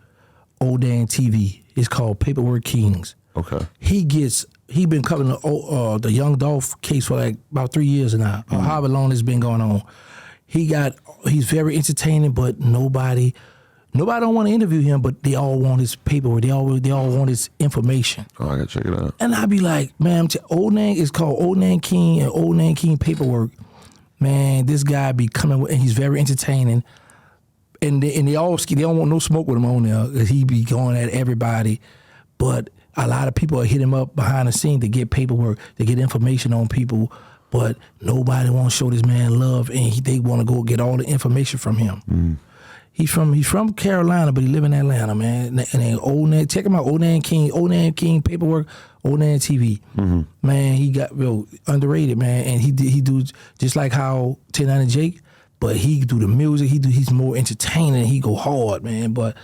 Old Dan TV. It's called Paperwork Kings. Okay. He been covering the Young Dolph case for like about 3 years now, or however long it's been going on. He's very entertaining, but nobody don't want to interview him, but they all want his paperwork. They all want his information. Oh, I gotta check it out. And I be like, man, Old Nan is called Old Nan King and Old Nan King Paperwork. Man, this guy be coming with, and he's very entertaining. And they don't want no smoke with him on there, because he be going at everybody. But a lot of people hit him up behind the scene to get paperwork, to get information on people. But nobody want to show this man love, and they want to go get all the information from him. He's from Carolina, but he live in Atlanta, man. And Old Nan, check him out, Old Nan King Paperwork, Old Nan TV. Man, he got real underrated, man. And he do just like how 1090 Jake, but he do the music. He's more entertaining. He go hard, man. But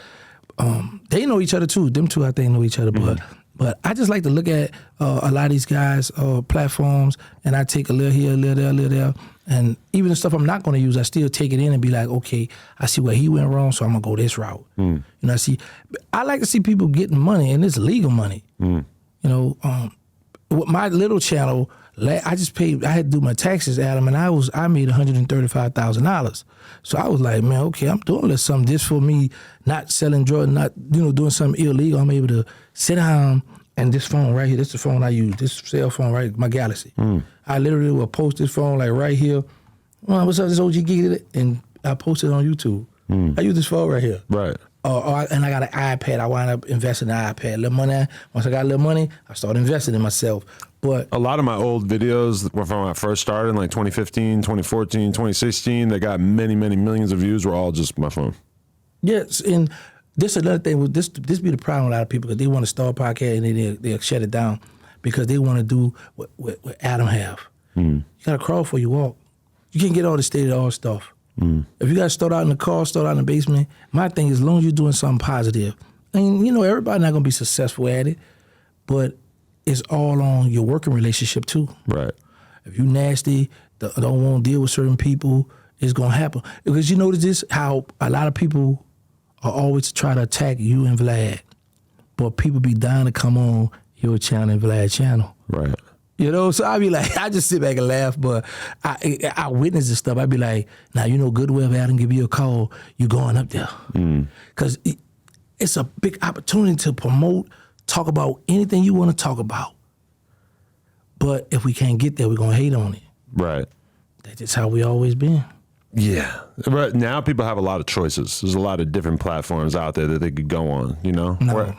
they know each other too. Them two, I think, know each other. But I just like to look at a lot of these guys' platforms, and I take a little here, a little there, a little there. And even the stuff I'm not going to use, I still take it in and be like, okay, I see where he went wrong, so I'm going to go this route. You know, I like to see people getting money, and it's legal money. You know, with my little channel, I had to do my taxes, Adam, and I made $135,000. So I was like, man, okay, I'm doing a little something just for me, not selling drugs, not, you know, doing something illegal. I'm able to sit down, and this phone right here, this is the phone I use, this cell phone right, my Galaxy. I literally will post this phone like right here. What's up, this OG gig? And I post it on YouTube. I use this phone right here. Right. And I got an iPad. I wind up investing in an iPad. A little money. Once I got a little money, I started investing in myself. But a lot of my old videos from when I first started in like 2015, 2014, 2016, that got many, many millions of views were all just my phone. Yes, and this is another thing. This be the problem with a lot of people, because they want to start a podcast and they'll shut it down because they want to do what Adam have. You got to crawl before you walk. You can't get all the state-of-the-art stuff. If you got to start out in the car, start out in the basement, my thing is, as long as you're doing something positive, and you know, everybody's not going to be successful at it, but it's all on your working relationship too. Right. If you nasty, don't want to deal with certain people, it's gonna happen. Because you notice this, how a lot of people are always try to attack you and Vlad, but people be dying to come on your channel and Vlad's channel. Right. You know, so I be like, I just sit back and laugh, but I witness this stuff. I be like, now you know good well if I didn't give you a call, you going up there. Because it's a big opportunity to promote, talk about anything you want to talk about. But if we can't get there, we're going to hate on it. Right. That's just how we always been. Yeah. But now people have a lot of choices. There's a lot of different platforms out there that they could go on, you know? No.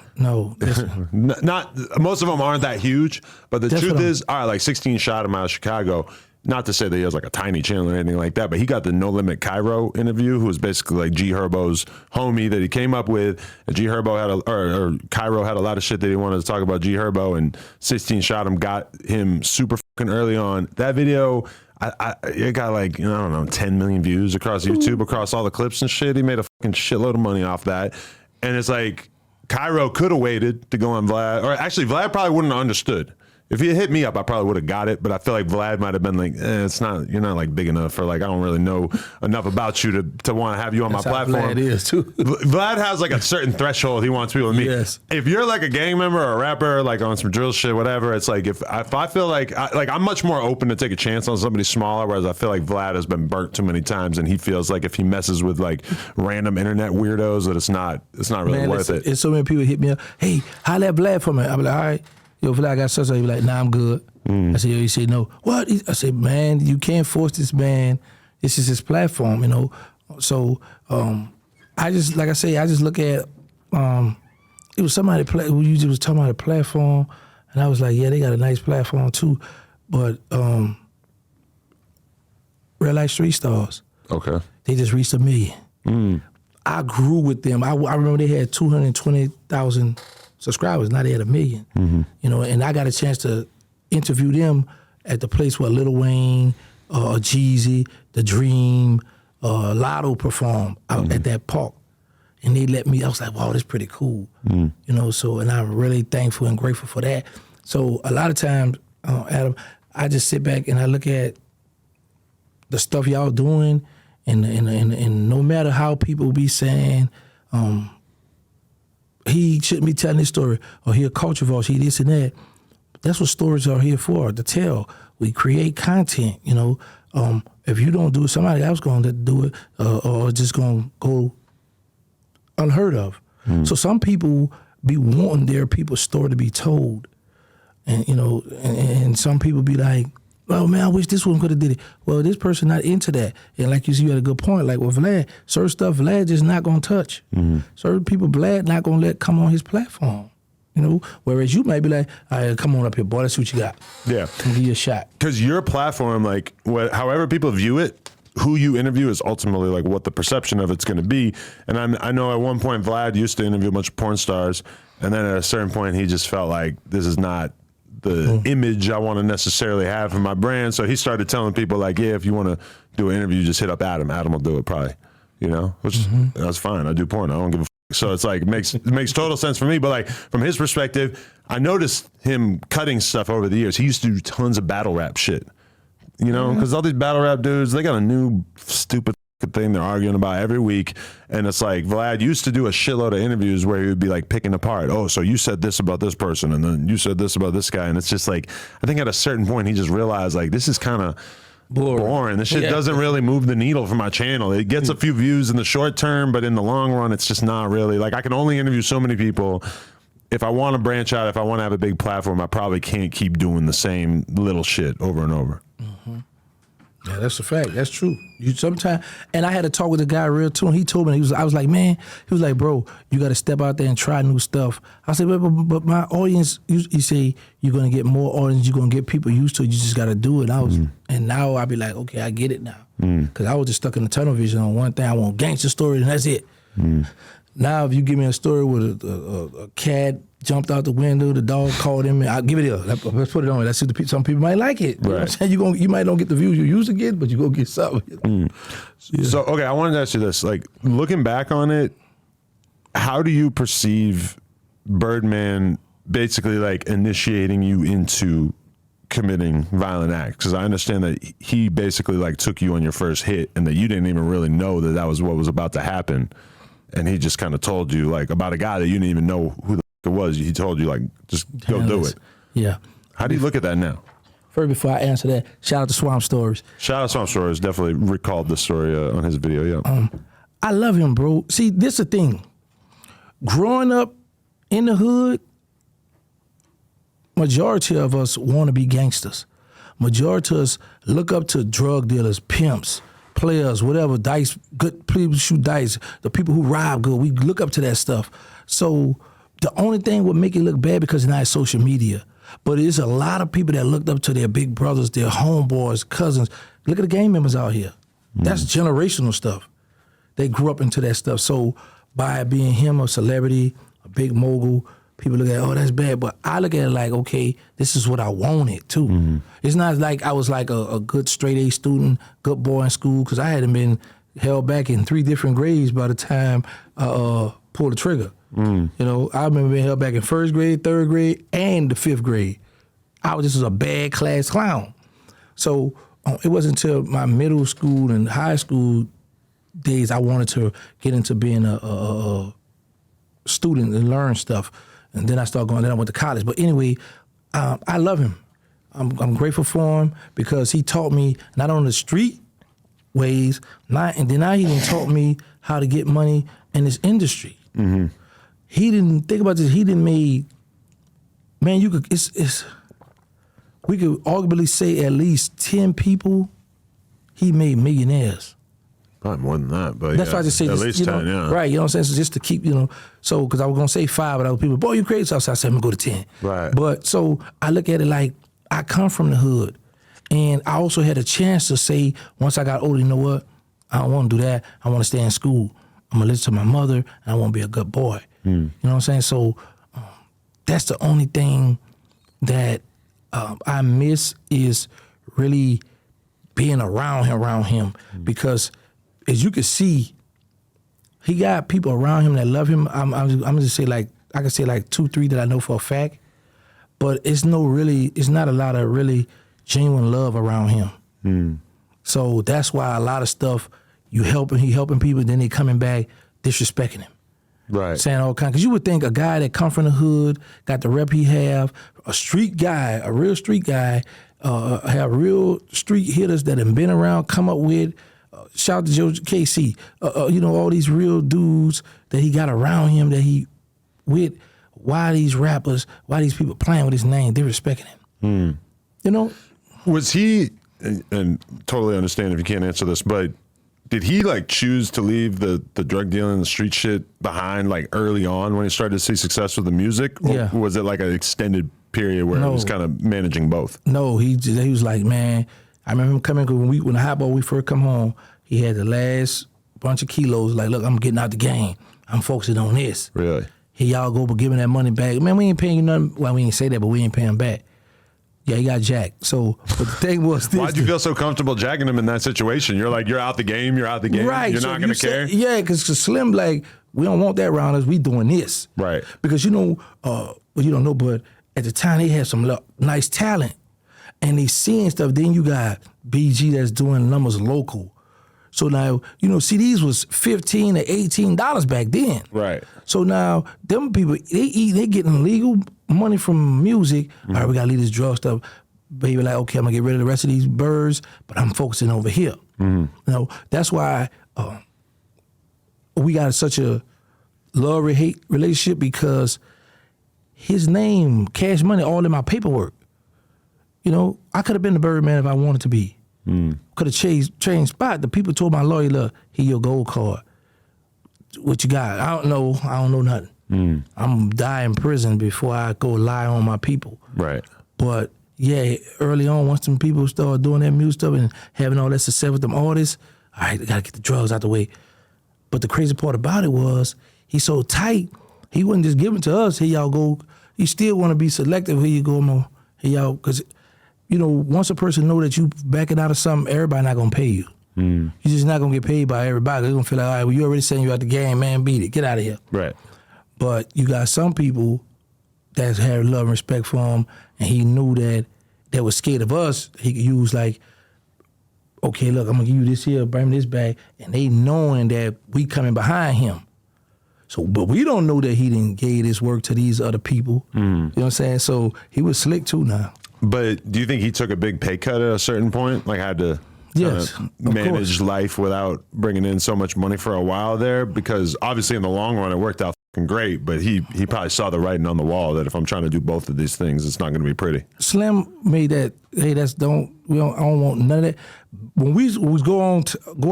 Not most of them aren't that huge, but the truth is, all right, like 16 shot him out of Chicago. Not to say that he has like a tiny channel or anything like that, but he got the No Limit Cairo interview, who was basically like G Herbo's homie that he came up with. And G Herbo had or Cairo had a lot of shit that he wanted to talk about G Herbo, and 16 shot him, got him super fucking early on. That video, it got like, I don't know, 10 million views across YouTube, across all the clips and shit. He made a fucking shitload of money off that. And it's like, Cairo could have waited to go on Vlad, or actually Vlad probably wouldn't have understood. If he had hit me up, I probably would have got it, but I feel like Vlad might have been like, it's not, you're not like big enough, or like, I don't really know enough about you to want to have you on my platform. Vlad is too. Vlad has like a certain threshold he wants people to meet. Yes. If you're like a gang member or a rapper, like on some drill shit, whatever, it's like, if I feel like I'm much more open to take a chance on somebody smaller, whereas I feel like Vlad has been burnt too many times, and he feels like if he messes with like random internet weirdos, that it's not really worth it. It's so many people hit me up, hey, holla at Vlad for me. I'm like, all right. Yo, Vlad got such. He be like, nah, I'm good. I said, yo, he said, no. What? I said, man, you can't force this man. This is his platform, you know. So I just, like I say, I just look at, it was somebody who usually was talking about a platform, and I was like, yeah, they got a nice platform too. But Real Life Street Stars. Okay. They just reached 1 million. I grew with them. I remember they had 220,000 subscribers. Now they had 1 million. You know, and I got a chance to interview them at the place where Lil Wayne, Jeezy, The Dream, Lotto performed out at that park. And they let me, I was like, wow, that's pretty cool. You know, so, and I'm really thankful and grateful for that. So a lot of times, Adam, I just sit back and I look at the stuff y'all doing, and no matter how people be saying, he shouldn't be telling this story, or he a culture vulture, he this and that. That's what stories are here for, to tell. We create content, you know. If you don't do it, somebody else going to do it, or just going to go unheard of. So some people be wanting their people's story to be told. And, you know, and some people be like, oh, man, I wish this one could have did it. Well, this person not into that. And like you see, you had a good point. Like with Vlad, certain stuff Vlad just not going to touch. Certain people Vlad not going to let come on his platform. You know, whereas you might be like, all right, come on up here, boy, let's see what you got. Yeah. I'll give you a shot. Because your platform, like, however people view it, who you interview is ultimately like what the perception of it's going to be. And I know at one point Vlad used to interview a bunch of porn stars, and then at a certain point he just felt like this is not the image I want to necessarily have for my brand. So he started telling people like, yeah, if you want to do an interview, just hit up Adam. Adam will do it probably, you know, which that's fine. I do porn. I don't give a f. So it's like, it makes total sense for me. But like from his perspective, I noticed him cutting stuff over the years. He used to do tons of battle rap shit, you know, because all these battle rap dudes, they got a new stupid thing they're arguing about every week. And it's like, Vlad used to do a shitload of interviews where he would be like picking apart, oh, so you said this about this person, and then you said this about this guy. And it's just like, I think at a certain point he just realized like, this is kind of boring. This shit doesn't really move the needle for my channel. It gets a few views in the short term, but in the long run, it's just not really, like, I can only interview so many people. If I want to branch out, if I want to have a big platform, I probably can't keep doing the same little shit over and over. Yeah, that's a fact. That's true. You sometimes, and I had to talk with a guy real too, and he told me, I was like, man, he was like, bro, you got to step out there and try new stuff. I said, but my audience, he say, you're going to get more audience, you're going to get people used to it, you just got to do it. And now I be like, okay, I get it now. Because I was just stuck in the tunnel vision on one thing. I want gangster stories, and that's it. Now, if you give me a story with a cat jumped out the window, the dog called him, I'll give it up. Let's put it on. Let's see, some people might like it. You know what I'm saying? You might not get the views you used to get, but you go get something. So, okay, I wanted to ask you this. Like, looking back on it, how do you perceive Birdman basically like initiating you into committing violent acts? Because I understand that he basically like took you on your first hit, and that you didn't even really know that was what was about to happen, and he just kind of told you like about a guy that you didn't even know who the it was. He told you like just go do it. Yeah. How do you look at that now? First, before I answer that, shout out to Swamp Stories. Shout out to Swamp Stories. Definitely recalled the story on his video. Yeah. I love him, bro. See, this is the thing. Growing up in the hood, majority of us want to be gangsters. Majority of us look up to drug dealers, pimps, players, whatever, dice, good people shoot dice, the people who rob good. We look up to that stuff. So the only thing would make it look bad because it's not social media. But it's a lot of people that looked up to their big brothers, their homeboys, cousins. Look at the gang members out here. That's generational stuff. They grew up into that stuff. So by being him, a celebrity, a big mogul, people look at, oh, that's bad. But I look at it like, okay, this is what I wanted too. It's not like I was like a good straight A student, good boy in school, because I hadn't been held back in 3 different grades by the time I pulled the trigger. You know, I remember being held back in 1st grade, 3rd grade, and the 5th grade. I was just a bad class clown. So it wasn't until my middle school and high school days I wanted to get into being a student and learn stuff. And then I started going, then I went to college. But anyway, I love him. I'm grateful for him because he taught me not on the street ways, and then now he done taught me how to get money in this industry. He didn't think about this. He didn't made, man, you could, we could arguably say at least 10 people he made millionaires. Probably more than that, but that's why I just say at least 10, yeah. Right, you know what I'm saying? So just to keep, so because I was gonna say 5, but other people, boy, you crazy. So I said I'm gonna go to 10. Right. But so I look at it like I come from the hood, and I also had a chance to say once I got older, you know what? I don't want to do that. I want to stay in school. I'm gonna listen to my mother, and I want to be a good boy. You know what I'm saying? So that's the only thing that I miss is really being around him because as you can see, he got people around him that love him. I'm gonna just say like I can say like 2, 3 that I know for a fact, but it's not a lot of really genuine love around him. So that's why a lot of stuff he helping people, then they coming back disrespecting him. Right. Saying all kinds. Because you would think a guy that come from the hood, got the rep he have, a street guy, a real street guy, have real street hitters that have been around, come up with, shout out to Joe KC, all these real dudes that he got around him that he with. Why these rappers, why these people playing with his name, they're respecting him. Was he, and totally understand if you can't answer this, but did he like choose to leave the drug dealing and the street shit behind like early on when he started to see success with the music? Or was it like an extended period where he was kind of managing both? No, he was like, man, I remember him coming when the hot boy we first come home, he had the last bunch of kilos, like, look, I'm getting out the game. I'm focusing on this. Really? Here y'all go, but giving that money back. Man, we ain't paying you nothing. Well, we ain't say that, but we ain't paying him back. Yeah, he got jacked. So, but the thing was this. Why'd you feel so comfortable jacking him in that situation? You're like, you're out the game. Right. You're not going to care? Yeah, because Slim, like, we don't want that around us. We doing this. Right. Because, you don't know, but at the time, they had some nice talent. And they seeing stuff. Then you got BG that's doing numbers local. So now, CDs was $15 to $18 back then. Right. So now, them people, they getting legal money from music. All right, we got to leave this drug stuff. Baby, like, okay, I'm going to get rid of the rest of these birds, but I'm focusing over here. That's why we got such a love-hate relationship because his name, Cash Money, all in my paperwork. I could have been the Birdman if I wanted to be. Could have changed spot. The people told my lawyer, look, here your gold card. What you got? I don't know nothing. I'm die in prison before I go lie on my people. Right. But yeah, early on, once some people started doing that music stuff and having all that success with them artists, all right, they gotta get the drugs out the way. But the crazy part about it was he's so tight, he wouldn't just give it to us. Here y'all go. You still want to be selective. Here you go, more. Here y'all, because once a person know that you backing out of something, everybody not gonna pay you. You're just not gonna get paid by everybody. They're gonna feel like, all right, well, you already saying you out the game, man, beat it, get out of here. Right. But you got some people that had love and respect for him, and he knew that that was scared of us, he could use like, okay, look, I'm gonna give you this here, bring me this bag, and they knowing that we coming behind him. So, but we don't know that he didn't give this work to these other people. You know what I'm saying? So he was slick too now. But do you think he took a big pay cut at a certain point? Like had to Yes, manage life without bringing in so much money for a while there? Because obviously in the long run it worked out fucking great, but he probably saw the writing on the wall that if I'm trying to do both of these things, it's not going to be pretty. Slim made that. Hey, I don't want none of that. When we was go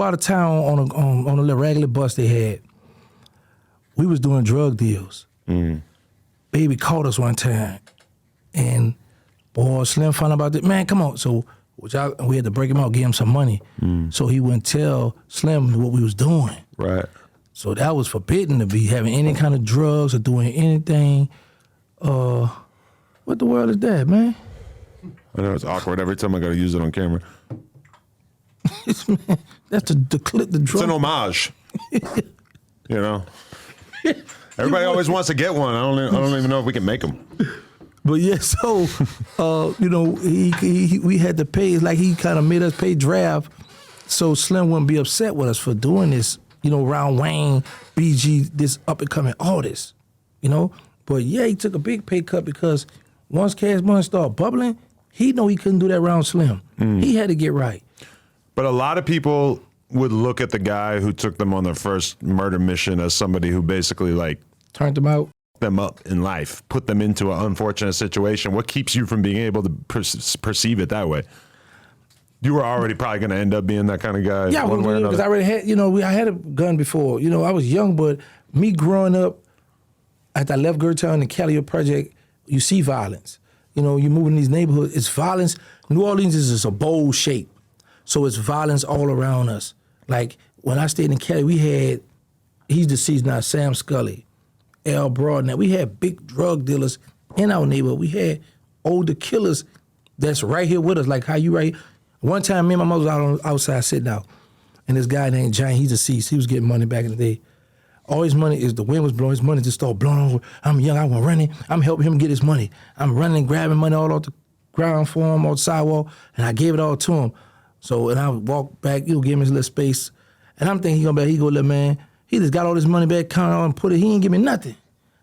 out of town on a little regular bus they had, we was doing drug deals. Baby caught us one time, and boy, Slim found out about that. Man, come on. So we had to break him out, give him some money, so he wouldn't tell Slim what we was doing. Right. So that was forbidden to be having any kind of drugs or doing anything. What the world is that, man? I know it's awkward every time I got to use it on camera. That's the clip, the drum. It's an homage. You know? Everybody always wants to get one. I don't even know if we can make them. But yeah, so you know, we had to pay. Like he kind of made us pay draft, so Slim wouldn't be upset with us for doing this. You know, around Wayne, BG, this up and coming artist. You know, but yeah, he took a big pay cut because once Cash Money started bubbling, he know he couldn't do that around Slim. He had to get right. But a lot of people would look at the guy who took them on their first murder mission as somebody who basically like Turned them out. Them up in life, put them into an unfortunate situation. What keeps you from being able to perceive it that way? You were already probably going to end up being that kind of guy. Yeah, because I already had, you know, I had a gun before. You know, I was young, but me growing up, after I left Gertown and Cali Project, you see violence. You know, you move in these neighborhoods, it's violence. New Orleans is just a bold shape. So it's violence all around us. Like, when I stayed in Cali, we had, he's deceased now, Sam Scully, L. Broadnet. We had big drug dealers in our neighborhood. We had older killers that's right here with us, like how you right here. One time, me and my mother was outside sitting out, and this guy named Johnny, he's deceased. He was getting money back in the day. All his money is the wind was blowing. His money just started blowing over. I'm young. I was running. I'm helping him get his money. I'm running, grabbing money all off the ground for him, off the sidewalk, and I gave it all to him. So, and I walked back, give him his little space, and I'm thinking he go, little man, he just got all this money back, counted on and put it, he ain't give me nothing.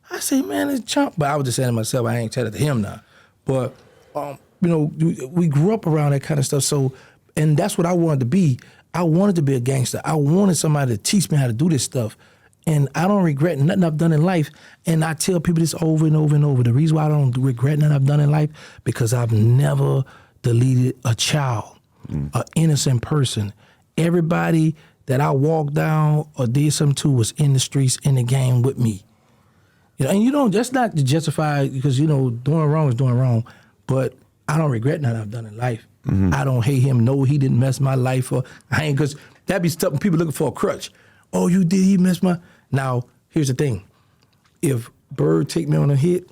I say, man, it's chump. But I was just saying to myself, I ain't telling it to him now. But, you know, we grew up around that kind of stuff. So, and that's what I wanted to be. I wanted to be a gangster. I wanted somebody to teach me how to do this stuff. And I don't regret nothing I've done in life. And I tell people this over and over and over. The reason why I don't regret nothing I've done in life, because I've never deleted a child, an innocent person. Everybody that I walked down or did something to was in the streets, in the game with me. You know, and you don't, that's not to justify, because, you know, doing wrong is doing wrong. But I don't regret nothing I've done in life. I don't hate him. No, he didn't mess my life up. I ain't, because that'd be stuff people looking for a crutch. Oh, you did, he messed my... Now, here's the thing. If Bird take me on a hit,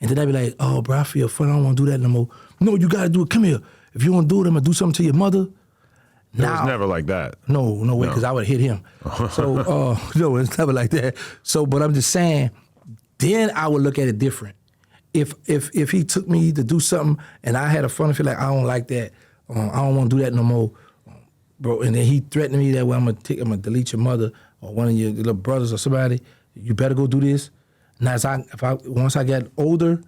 and then I'd be like, oh, bro, I feel fun. I don't want to do that no more. No, you got to do it. Come here. If you want to do it, I'm going to do something to your mother. It was never like that. No way, because I would have hit him. So, no, it's never like that. So, but I'm just saying, then I would look at it different. If he took me to do something and I had a fun, feel like I don't like that, I don't want to do that no more, bro. And then he threatened me that way, I'm gonna delete your mother or one of your little brothers or somebody. You better go do this. Now, once I get older,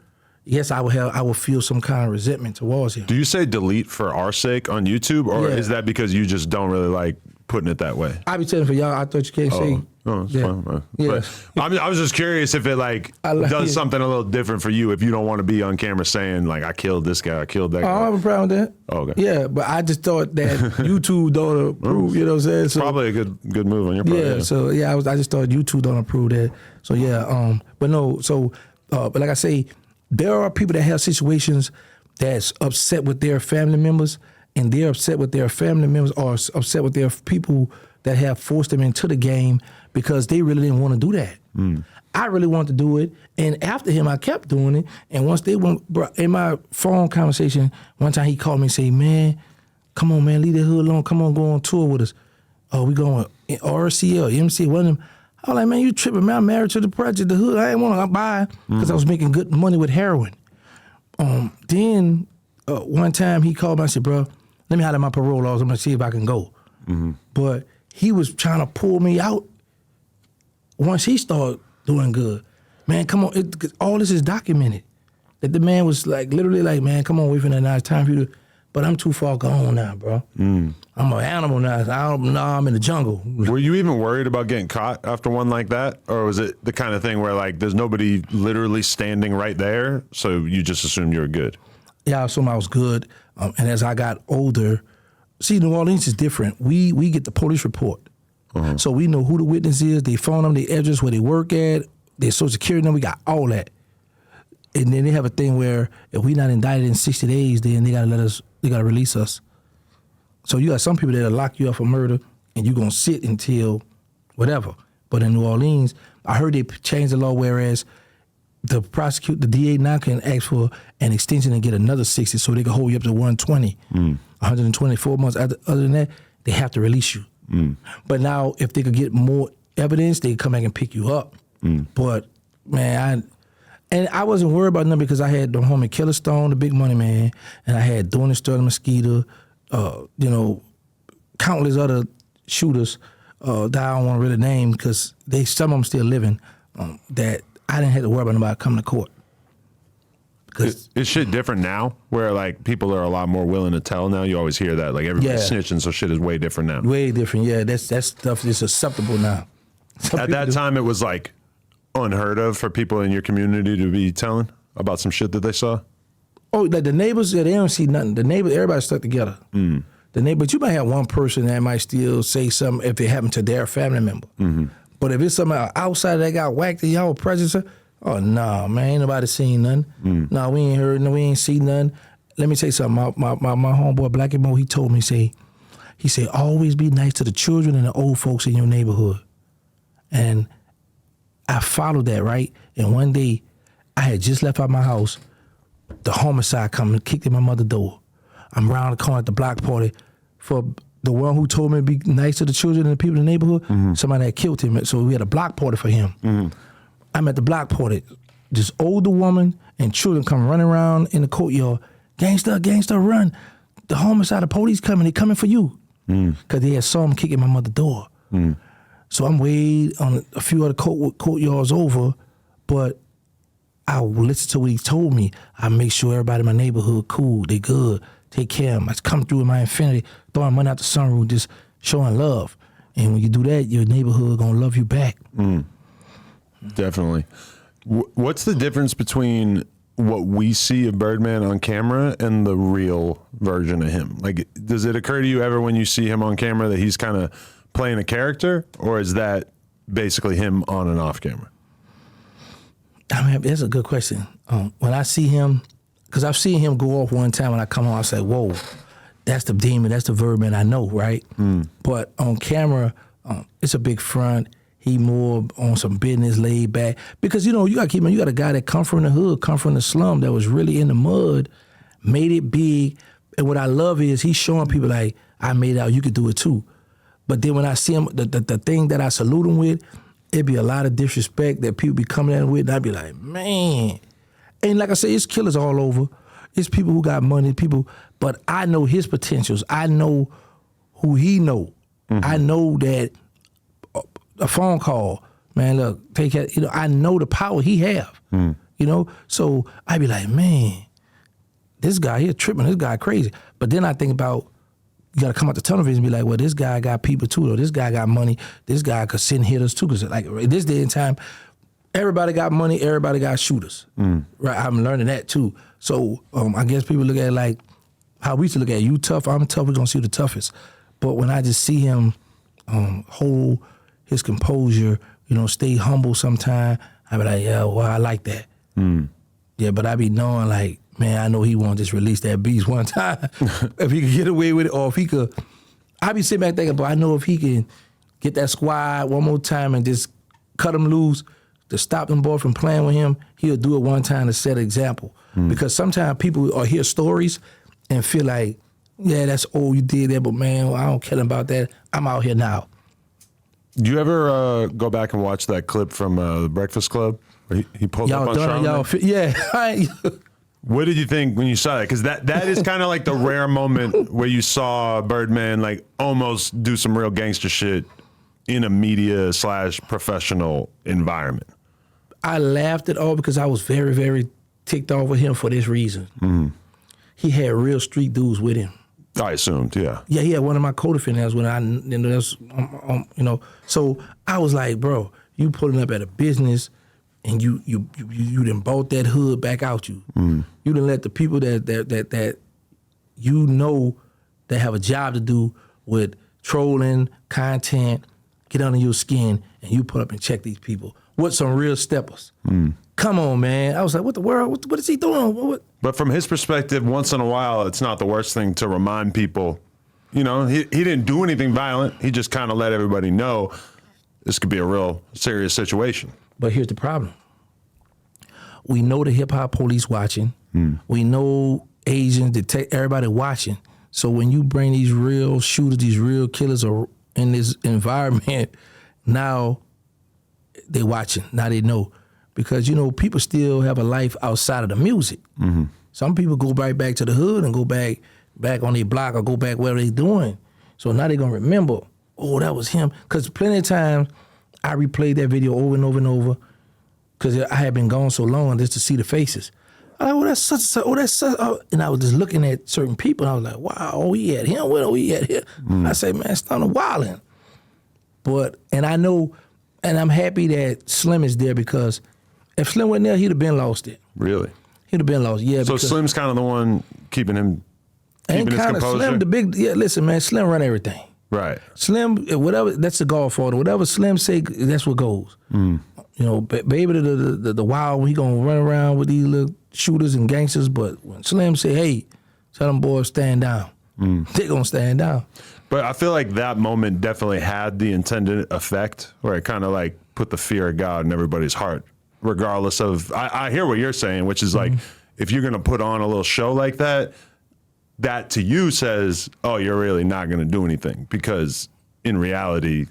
yes, I will feel some kind of resentment towards him. Do you say delete for our sake on YouTube, or is that because you just don't really like putting it that way? I be telling for y'all, I thought you can't say. Oh, it's fine. Yeah. But I was just curious if it does something a little different for you if you don't want to be on camera saying like, I killed this guy, I killed that guy. I don't have a problem with that. Oh, okay. Yeah, but I just thought that YouTube don't approve, you know what I'm saying? So, probably a good move on your part. Yeah, so yeah, I just thought YouTube don't approve that. So yeah, but no, so, but like I say, there are people that have situations that's upset with their family members, and they're upset with their family members or upset with their people that have forced them into the game because they really didn't want to do that. I really wanted to do it, and after him, I kept doing it. And once they went, bro, in my phone conversation, one time he called me and said, man, come on, man, leave the hood alone. Come on, go on tour with us. Oh, we going RCL, MC, one of them. I was like, man, you tripping, man. I'm married to the project, the hood. I didn't want to buy because I was making good money with heroin. Then one time he called me and said, bro, let me holler at my parole laws. I'm going to see if I can go. But he was trying to pull me out once he started doing good. Man, come on. All this is documented. That the man was like, literally like, man, come on, wait for that now. It's time for you to, but I'm too far gone now, bro. I'm an animal now. I'm in the jungle. Were you even worried about getting caught after one like that? Or was it the kind of thing where like there's nobody literally standing right there, so you just assumed you were good? Yeah, I assumed I was good. And as I got older, see, New Orleans is different. We get the police report. So we know who the witness is, they phone them, their address, where they work at, their social security number, we got all that. And then they have a thing where if we not indicted in 60 days, then they gotta release us. So you got some people that'll lock you up for murder and you're gonna sit until whatever. But in New Orleans, I heard they changed the law whereas the DA now can ask for an extension and get another 60 so they can hold you up to 120. 124 months. Other than that, they have to release you. But now if they could get more evidence, they can come back and pick you up. But man, I wasn't worried about nothing because I had the homie Killer Stone, the big money man, and I had Doing the Sterling Mosquito, countless other shooters that I don't want to really name because some of them still living, that I didn't have to worry about nobody coming to court. Is shit different now where like people are a lot more willing to tell now? You always hear that, like everybody's snitching, so shit is way different now. Way different, yeah. That stuff is acceptable now. At that time, it was like unheard of for people in your community to be telling about some shit that they saw? Oh, like the neighbors, they don't see nothing. The neighbors, everybody stuck together. The neighbors, you might have one person that might still say something if it happened to their family member. But if it's somebody outside that got whacked in y'all presence, oh, no, man, ain't nobody seen nothing. No, we ain't heard, no, we ain't seen nothing. Let me tell you something. My homeboy, Blackie Mo, he told me, he said, always be nice to the children and the old folks in your neighborhood. And I followed that, right? And one day, I had just left out my house. The homicide come and kicked in my mother's door. I'm around the corner at the block party for the one who told me to be nice to the children and the people in the neighborhood. Somebody had killed him, so we had a block party for him. I'm at the block party. This older woman and children come running around in the courtyard. Gangsta, run. The homicide, the police coming. They coming for you. Because they had saw him kicking my mother's door. So I'm way on a few other courtyards over, but I listen to what he told me. I make sure everybody in my neighborhood cool, they good, take care of them. I come through in my Infinity, throwing money out the sunroof, just showing love. And when you do that, your neighborhood gonna love you back. Definitely. What's the difference between what we see of Birdman on camera and the real version of him? Like, does it occur to you ever when you see him on camera that he's kind of playing a character, or is that basically him on and off camera? I mean, that's a good question. When I see him, because I've seen him go off one time when I come on, I say, whoa, that's the demon, that's the Birdman I know, right? But on camera, it's a big front. He more on some business, laid back. Because, you got to keep in, you got a guy that come from the hood, come from the slum, that was really in the mud, made it big. And what I love is he's showing people like, I made it out, you could do it too. But then when I see him, the thing that I salute him with, it'd be a lot of disrespect that people be coming at him with, and I'd be like, man. And like I say, it's killers all over. It's people who got money, but I know his potentials. I know who he know. I know that a phone call, man, look, take care, I know the power he have, So I'd be like, man, this guy here tripping, this guy crazy. But then I think about, you gotta come out the tunnel vision and be like, well, this guy got people too, though. This guy got money. This guy could send hitters too. Because like in this day and time, everybody got money, everybody got shooters. Right? I'm learning that too. So I guess people look at it like how we used to look at it. You tough, I'm tough, we're gonna see the toughest. But when I just see him hold his composure, stay humble sometime, I be like, yeah, well, I like that. Yeah, but I be knowing like, man, I know he won't just release that beast one time. If he could get away with it, or if he could, I be sitting back thinking, but I know if he can get that squad one more time and just cut him loose to stop them boy from playing with him, he'll do it one time to set an example. Because sometimes people hear stories and feel like, yeah, that's old, you did that, but man, I don't care about that. I'm out here now. Do you ever go back and watch that clip from the Breakfast Club? Where he pulled up on Charlamagne? Yeah. What did you think when you saw that? Because that is kind of like the rare moment where you saw Birdman like almost do some real gangster shit in a media / professional environment. I laughed at all because I was very, very ticked off with him for this reason. Mm-hmm. He had real street dudes with him. I assumed, yeah. Yeah, he had one of my co-defendants when So I was like, bro, you pulling up at a business and you done bought that hood back out you. Mm. You done let the people that you know that have a job to do with trolling, content, get under your skin, and you put up and check these people. What some real steppers. Mm. Come on, man. I was like, what the world? What is he doing? What? But from his perspective, once in a while, it's not the worst thing to remind people, he didn't do anything violent. He just kind of let everybody know this could be a real serious situation. But here's the problem. We know the hip-hop police watching. Mm. We know Asians, everybody watching. So when you bring these real shooters, these real killers in this environment, now they watching. Now they know. Because, people still have a life outside of the music. Mm-hmm. Some people go right back to the hood and go back on their block or go back where they doing. So now they're going to remember, oh, that was him. Because plenty of times I replayed that video over and over and over because I had been gone so long just to see the faces. I was like, that's such, oh, that's such, oh. And I was just looking at certain people and I was like, wow, oh, he had him, what, oh, he had him. Mm. I say, man, Stunner wildin'. And I know, and I'm happy that Slim is there because if Slim wasn't there, he'd have been lost it. Really? He'd have been lost, yeah. So Slim's kind of the one keeping his composure? Slim, listen, man, Slim run everything. Right. Slim, whatever, that's the Godfather. Whatever Slim say, that's what goes. Mm. Baby, the wild, he gonna run around with these little shooters and gangsters, but when Slim say, hey, tell them boys stand down, they gonna stand down. But I feel like that moment definitely had the intended effect where it kind of like put the fear of God in everybody's heart, regardless of, I hear what you're saying, which is like, if you're going to put on a little show like that, that to you says, oh, you're really not going to do anything because in reality,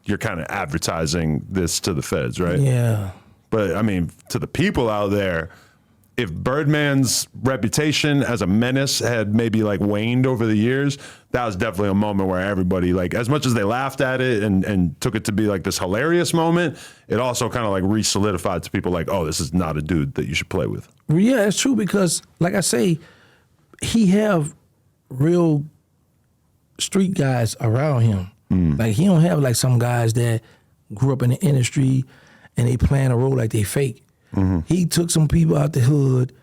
you're kind of advertising this to the feds, right? Yeah. But I mean, to the people out there, if Birdman's reputation as a menace had maybe like waned over the years, that was definitely a moment where everybody, like, as much as they laughed at it and took it to be like this hilarious moment, it also kind of like re-solidified to people like, oh, this is not a dude that you should play with. Yeah, it's true because, like I say, he have real street guys around him. Mm. Like, he don't have like some guys that grew up in the industry and they playing a role like they fake. Mm-hmm. He took some people out the hood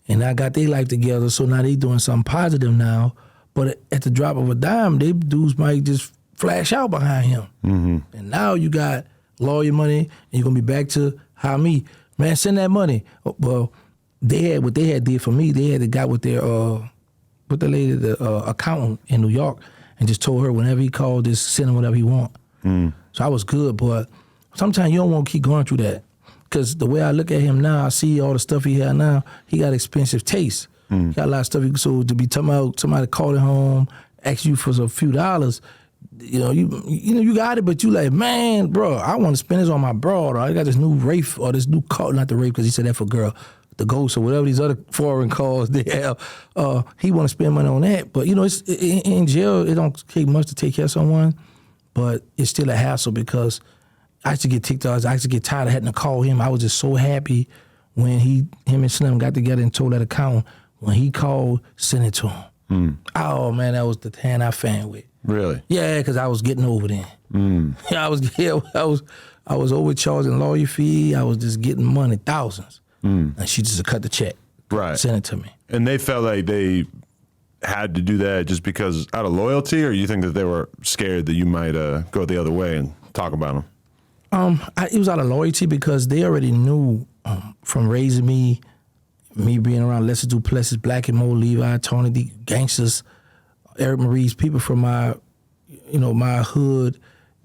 and I got their life together, so now they doing something positive now. But at the drop of a dime, they dudes might just flash out behind him. Mm-hmm. And now you got lawyer money and you're going to be back to how me. Man, send that money. Well, what they had did for me, they had the guy with their, with the lady, the accountant in New York, and just told her whenever he called, just send him whatever he want. Mm. So I was good, but sometimes you don't want to keep going through that. Because the way I look at him now, I see all the stuff he had now, he got expensive taste. He got a lot of stuff. So to be talking about somebody calling home, ask you for a few dollars, you got it, but you like, man, bro, I want to spend this on my broad, or I got this new Wraith or this new car, not the Wraith because he said that for girl, the Ghost or whatever these other foreign cars they have. He want to spend money on that, but it's in jail. It don't take much to take care of someone, but it's still a hassle because I used to get ticked off. I used to get tired of having to call him. I was just so happy when him and Slim got together and told that accountant when he called, send it to him. Mm. Oh man, that was the hand I fan with. Really? Yeah, because I was getting over then. Mm. I was overcharging lawyer fee. I was just getting money, thousands, and she just cut the check, right? Send it to me. And they felt like they had to do that just because out of loyalty, or you think that they were scared that you might go the other way and talk about them? It was out of loyalty because they already knew from raising me being around Lester Duplessis, Black and Mo, Levi, Tony, the gangsters, Eric Marie's, people from my hood,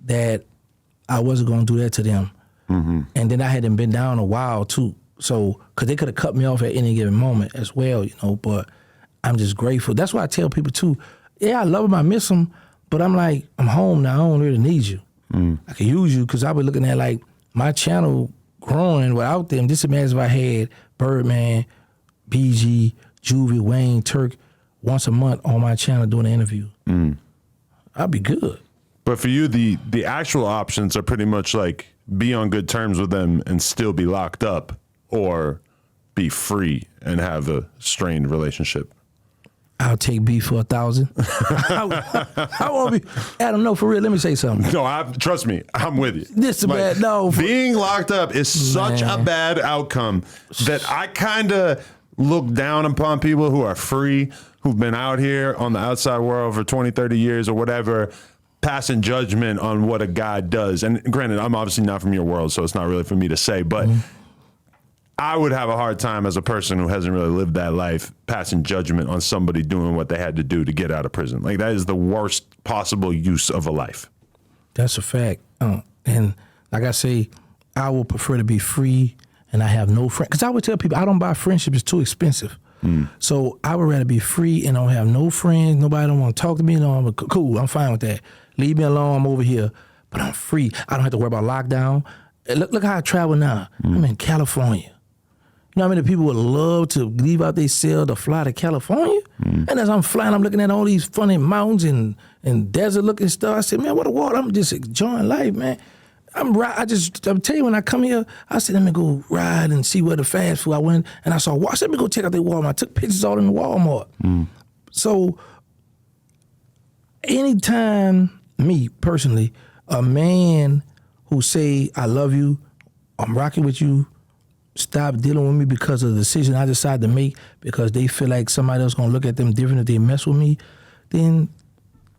that I wasn't going to do that to them. Mm-hmm. And then I hadn't been down a while too. So, because they could have cut me off at any given moment as well, but I'm just grateful. That's why I tell people too, yeah, I love them, I miss them, but I'm like, I'm home now, I don't really need you. I could use you because I was looking at like my channel growing without them. Just imagine if I had Birdman, BG, Juvie, Wayne, Turk once a month on my channel doing an interview. I'd be good. But for you, the actual options are pretty much like be on good terms with them and still be locked up, or be free and have a strained relationship. I'll take beef for 1,000. I won't be. Adam, no, for real. Let me say something. No, trust me, I'm with you. This is bad. No, being locked up is such a bad outcome that I kind of look down upon people who are free, who've been out here on the outside world for 20, 30 years or whatever, passing judgment on what a guy does. And granted, I'm obviously not from your world, so it's not really for me to say, but I would have a hard time as a person who hasn't really lived that life passing judgment on somebody doing what they had to do to get out of prison. Like, that is the worst possible use of a life. That's a fact. And like I say, I would prefer to be free and I have no friends. Because I would tell people, I don't buy friendship. It's too expensive. So I would rather be free and don't have no friends. Nobody don't want to talk to me. No, I'm cool. I'm fine with that. Leave me alone. I'm over here. But I'm free. I don't have to worry about lockdown. Look how I travel now. I'm in California. You know how many people would love to leave out their cell to fly to California? And as I'm flying, I'm looking at all these funny mountains and desert-looking stuff. I said, man, what a water. I'm just enjoying life, man. I'm tell you, when I come here, I said, let me go ride and see where the fast food. I went and I saw Walmart. Let me go check out the Walmart. I took pictures all in the Walmart. So anytime, me personally, a man who say, I love you, I'm rocking with you, stop dealing with me because of the decision I decided to make because they feel like somebody else gonna look at them different if they mess with me, then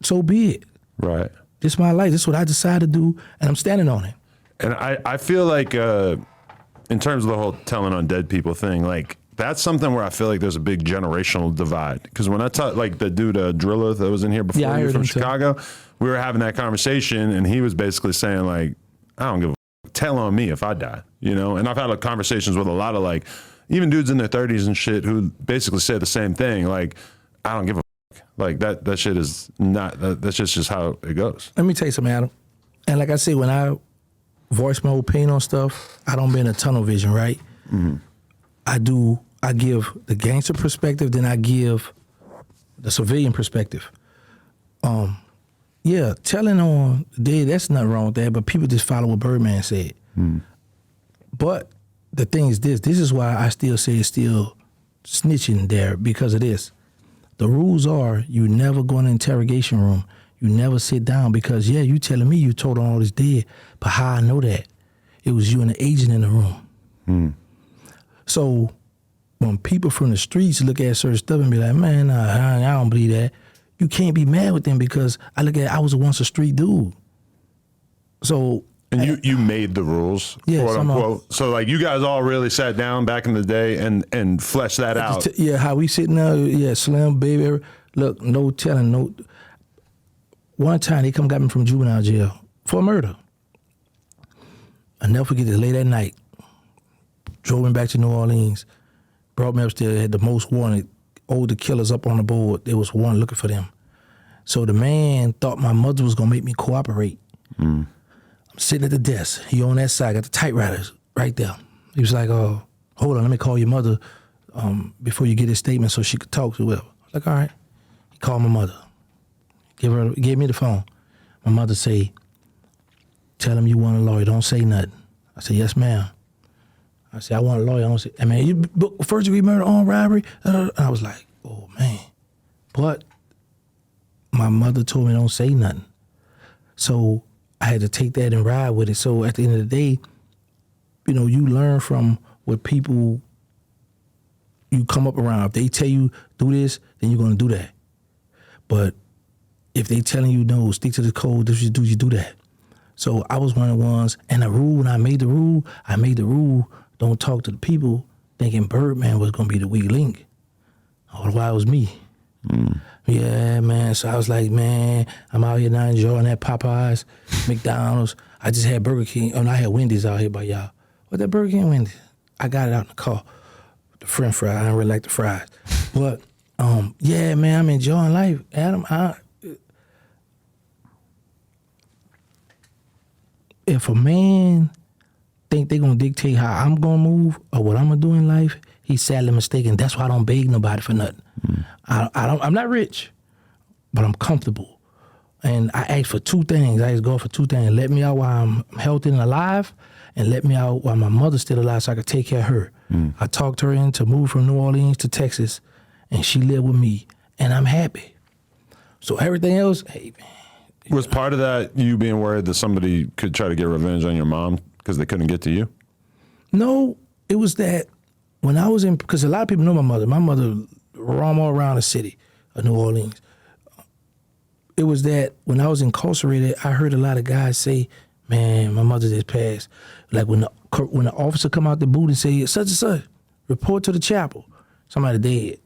so be it. Right. This is my life. This is what I decided to do, and I'm standing on it. And I feel like in terms of the whole telling on dead people thing, like, that's something where I feel like there's a big generational divide. Because when I talk, like the dude Driller that was in here before, you from Chicago, we were having that conversation, and he was basically saying, like, I don't give a tell on me if I die, you know? And I've had conversations with a lot of, like, even dudes in their 30s and shit who basically say the same thing, like, I don't give a like, that shit is not, that's just how it goes. Let me tell you something, Adam. And like I say, when I voice my opinion on stuff, I don't be in a tunnel vision, right? I give the gangster perspective, then I give the civilian perspective. Yeah, telling on dead, that's nothing wrong with that, but people just follow what Birdman said. But the thing is this is why I still say it's still snitching there, because of this. The rules are you never go in an interrogation room. You never sit down because, yeah, you telling me you told on all this dead, but how I know that? It was you and the agent in the room. So when people from the streets look at certain stuff and be like, man, I don't believe that, you can't be mad with them because I look at I was once a street dude. So and you made the rules, quote unquote. So like you guys all really sat down back in the day and fleshed that out. Yeah, how we sitting now, yeah, Slim, baby, look, no telling, no. One time they come got me from juvenile jail for murder. I'll never forget it, late at night. Drove me back to New Orleans, brought me upstairs, had the most wanted older killers up on the board. There was one looking for them. So the man thought my mother was gonna make me cooperate. I'm sitting at the desk. He on that side, got the typewriters right there. He was like, hold on, let me call your mother before you get his statement so she could talk to whoever. I was like, all right. He called my mother. Gave me the phone. My mother say, tell him you want a lawyer, don't say nothing. I said, yes, ma'am. I said, I want a lawyer. I don't say, I mean, you book first degree murder, armed robbery. And I was like, oh, man. But my mother told me don't say nothing. So I had to take that and ride with it. So at the end of the day, you know, you learn from what people you come up around. If they tell you do this, then you're going to do that. But if they telling you no, stick to the code, this you do that. So I was one of the ones, and the rule, when I made the rule, don't talk to the people, thinking Birdman was going to be the weak link. All the while it was me. Yeah, man. So I was like, man, I'm out here now enjoying that Popeyes, McDonald's. I just had Burger King. Oh, no, I had Wendy's out here by y'all. What, that Burger King Wendy's? I got it out in the car. The French fries. I don't really like the fries. But, yeah, man, I'm enjoying life. Adam, if a man think they're gonna dictate how I'm gonna move or what I'm gonna do in life, he's sadly mistaken. That's why I don't beg nobody for nothing. I'm not rich, but I'm comfortable. And I ask for two things. I ask God for two things. Let me out while I'm healthy and alive, and let me out while my mother's still alive so I can take care of her. I talked her into move from New Orleans to Texas, and she lived with me, and I'm happy. So everything else, hey, man. Was part of that you being worried that somebody could try to get revenge on your mom because they couldn't get to you? No, it was that when I was in, because a lot of people know my mother. My mother roam all around the city of New Orleans. It was that when I was incarcerated, I heard a lot of guys say, man, my mother just passed. Like when the officer come out the booth and say, such and such, report to the chapel, somebody dead.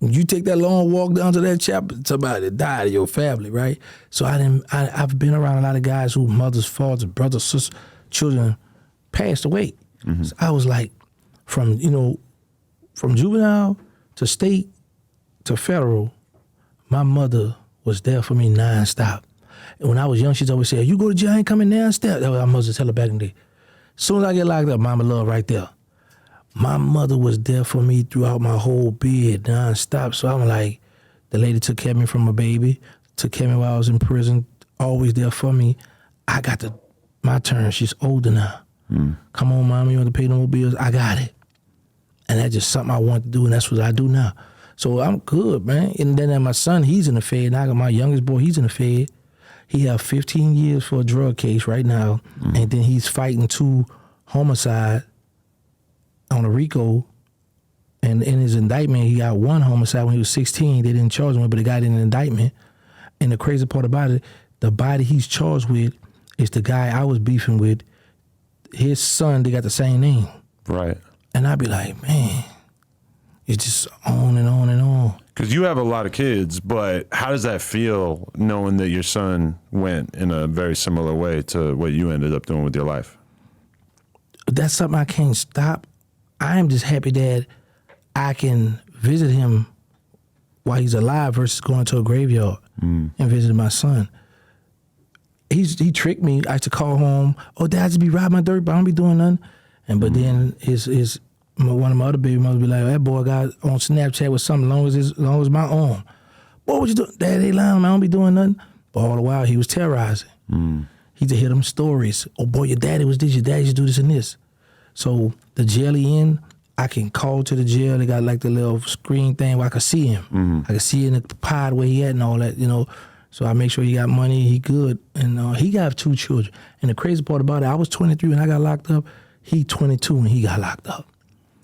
You take that long walk down to that chapel, somebody died in your family, right? So I've been around a lot of guys whose mothers, fathers, brothers, sisters, children passed away. So I was like, from juvenile to state to federal, my mother was there for me nonstop. And when I was young, she'd always say, you go to jail, I ain't coming downstairs. That was my mother tell her back in the day. As soon as I get locked up, mama love right there. My mother was there for me throughout my whole bed nonstop. So I'm like, the lady took care of me from a baby, took care of me while I was in prison, always there for me. I got my turn. She's older now. Come on, mom, you want to pay no more bills? I got it. And that's just something I want to do, and that's what I do now. So I'm good, man. And then my son, he's in the Fed. Now I got my youngest boy, he's in the Fed. He have 15 years for a drug case right now, and then he's fighting 2 homicide on a RICO. And in his indictment, he got 1 homicide when he was 16. They didn't charge him, but they got in an indictment. And the crazy part about it, the body he's charged with is the guy I was beefing with. His son, they got the same name. Right. And I'd be like, man, it's just on and on and on. Because you have a lot of kids, but how does that feel knowing that your son went in a very similar way to what you ended up doing with your life? That's something I can't stop. I am just happy that I can visit him while he's alive versus going to a graveyard and visiting my son. He tricked me. I used to call home, oh, Dad, I just be riding my dirt, but I don't be doing nothing. But then one of my other baby mothers be like, that boy got on Snapchat with something as long as my arm. Boy, what you doing? Dad, they lying, I don't be doing nothing. But all the while, he was terrorizing. He just hear them stories. Oh, boy, your daddy was this, your daddy used to do this and this. So the jail he in, I can call to the jail. They got like the little screen thing where I can see him. I can see in the pod where he at and all that, So I make sure he got money, he good. And he got 2 children. And the crazy part about it, I was 23 when I got locked up. He 22 when he got locked up.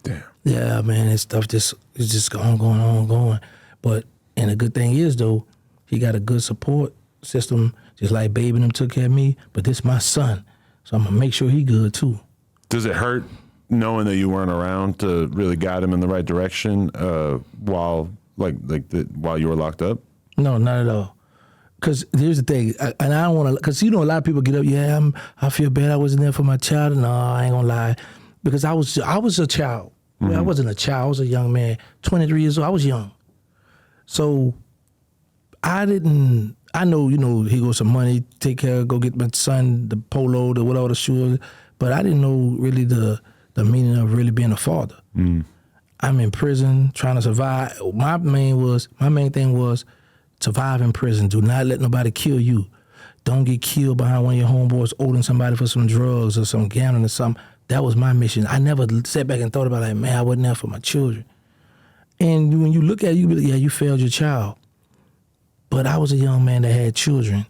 Damn. Yeah, man, it's just going. And the good thing is, though, he got a good support system, just like Baby and them took care of me. But this my son, so I'm going to make sure he good, too. Does it hurt knowing that you weren't around to really guide him in the right direction while you were locked up? No, not at all. Because here's the thing, and I don't want to, because a lot of people get up, I feel bad I wasn't there for my child. No, I ain't going to lie. Because I was a child. Well, I wasn't a child, I was a young man, 23 years old, I was young. So I know, he goes some money, take care, go get my son the polo, the whatever the shoes, but I didn't know really the meaning of really being a father. I'm in prison trying to survive. My main thing was survive in prison. Do not let nobody kill you. Don't get killed behind one of your homeboys holding somebody for some drugs or some gambling or something. That was my mission. I never sat back and thought about like, man, I wasn't there for my children. And when you look at it, you be like, yeah, you failed your child. But I was a young man that had children,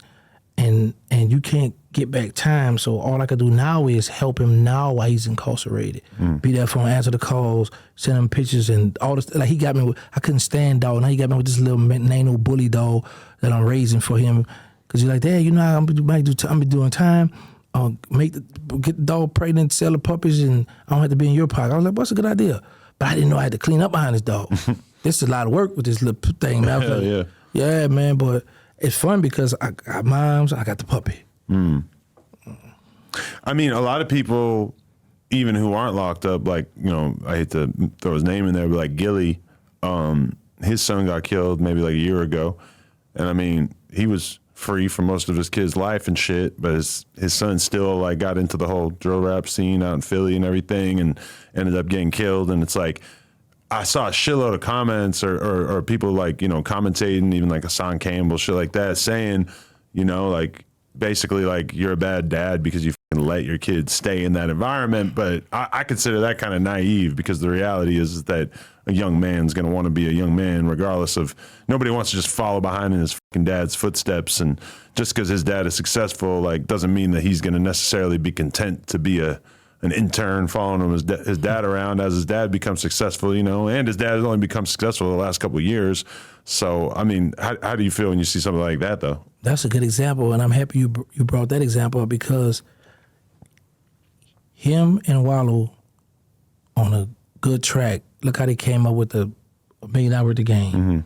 and you can't get back time. So all I could do now is help him now while he's incarcerated. Be there for him, answer the calls, send him pictures and all this. Like he got me with, I couldn't stand dog. Now he got me with this little nano bully dog that I'm raising for him. Cause he's like, Dad, I'm be doing time. Get the dog pregnant, sell the puppies, and I don't have to be in your pocket. I was like, what's a good idea? But I didn't know I had to clean up behind this dog. This is a lot of work with this little thing. Man. I was like, yeah, man, but it's fun because I got moms, I got the puppy. I mean, a lot of people, even who aren't locked up, like, I hate to throw his name in there, but like Gilly, his son got killed maybe like a year ago. And I mean, he was free for most of his kid's life and shit, but his son still like got into the whole drill rap scene out in Philly and everything and ended up getting killed. And it's like, I saw a shitload of comments or people like, you know, commentating, even like Hassan Campbell, shit like that, saying, you know, like basically like you're a bad dad because you let your kids stay in that environment. But I consider that kind of naive, because the reality is that a young man's going to want to be a young man regardless of, nobody wants to just follow behind in his fucking dad's footsteps. And just because his dad is successful, like, doesn't mean that he's going to necessarily be content to be an intern following him, his dad around as his dad becomes successful, you know, and his dad has only become successful the last couple of years. So, I mean, how do you feel when you see something like that, though? That's a good example, and I'm happy you brought that example up, because him and Wallow on a good track. Look how they came up with the $1 million worth of game. Mm-hmm.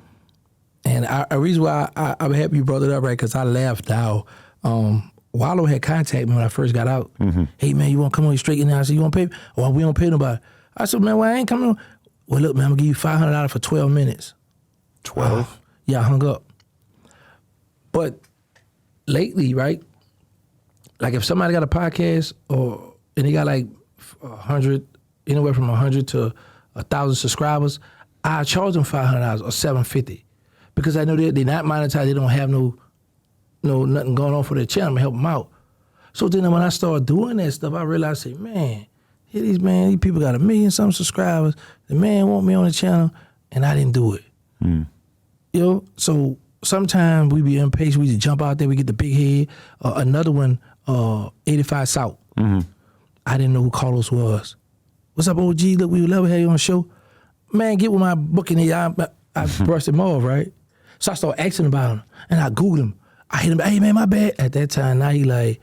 And a reason why I'm happy you brought it up, right, because I laughed now. Wallow had contacted me when I first got out. Mm-hmm. Hey, man, you want to come on straight in now? I said, you want to pay? Well, we don't pay nobody. I said, man, well, I ain't coming on. Well, look, man, I'm going to give you $500 for 12 minutes. 12? Yeah, I hung up. But lately, right, like if somebody got a podcast and they got like 100, anywhere from 100 to 1,000 subscribers, I charge them $500 or $750, because I know they're not monetized. They don't have no nothing going on for their channel. I'm gonna help them out. So then when I started doing that stuff, I realized, say, man, these people got 1 million something subscribers. The man want me on the channel, and I didn't do it. Mm. You know, so sometimes we be impatient. We just jump out there. We get the big head. Another one, 85 South. Mm-hmm. I didn't know who Carlos was. What's up, OG? Look, we would love to have you on the show. Man, get with my book in here. I brushed him off, right? So I started asking about him, and I Googled him. I hit him, hey, man, my bad. At that time, now he like,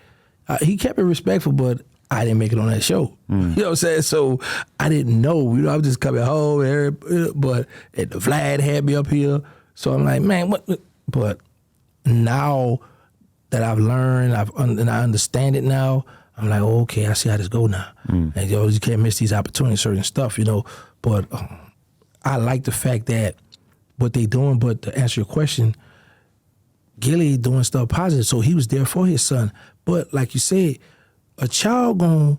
he kept it respectful, but I didn't make it on that show. Mm. You know what I'm saying? So I didn't know. You know, I was just coming home, but Vlad had me up here. So I'm like, man, what? But now that I've learned and I understand it now, I'm like, oh, okay, I see how this go now. Mm. And you can't miss these opportunities, certain stuff, you know. But I like the fact that what they doing, but to answer your question, Gilly doing stuff positive, so he was there for his son. But like you said, a child gonna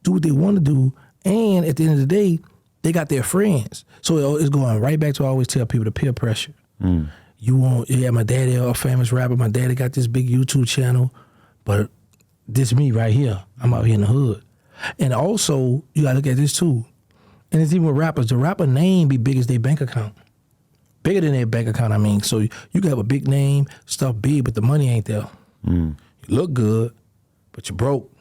do what they want to do, and at the end of the day, they got their friends. So it's going right back to what I always tell people, the peer pressure. Mm. My daddy, a famous rapper. My daddy got this big YouTube channel, but this me right here. I'm out here in the hood. And also, you gotta look at this too. And it's even with rappers. The rapper name be big as their bank account. Bigger than their bank account, I mean. So you can have a big name, stuff big, but the money ain't there. Mm. You look good, but you're broke.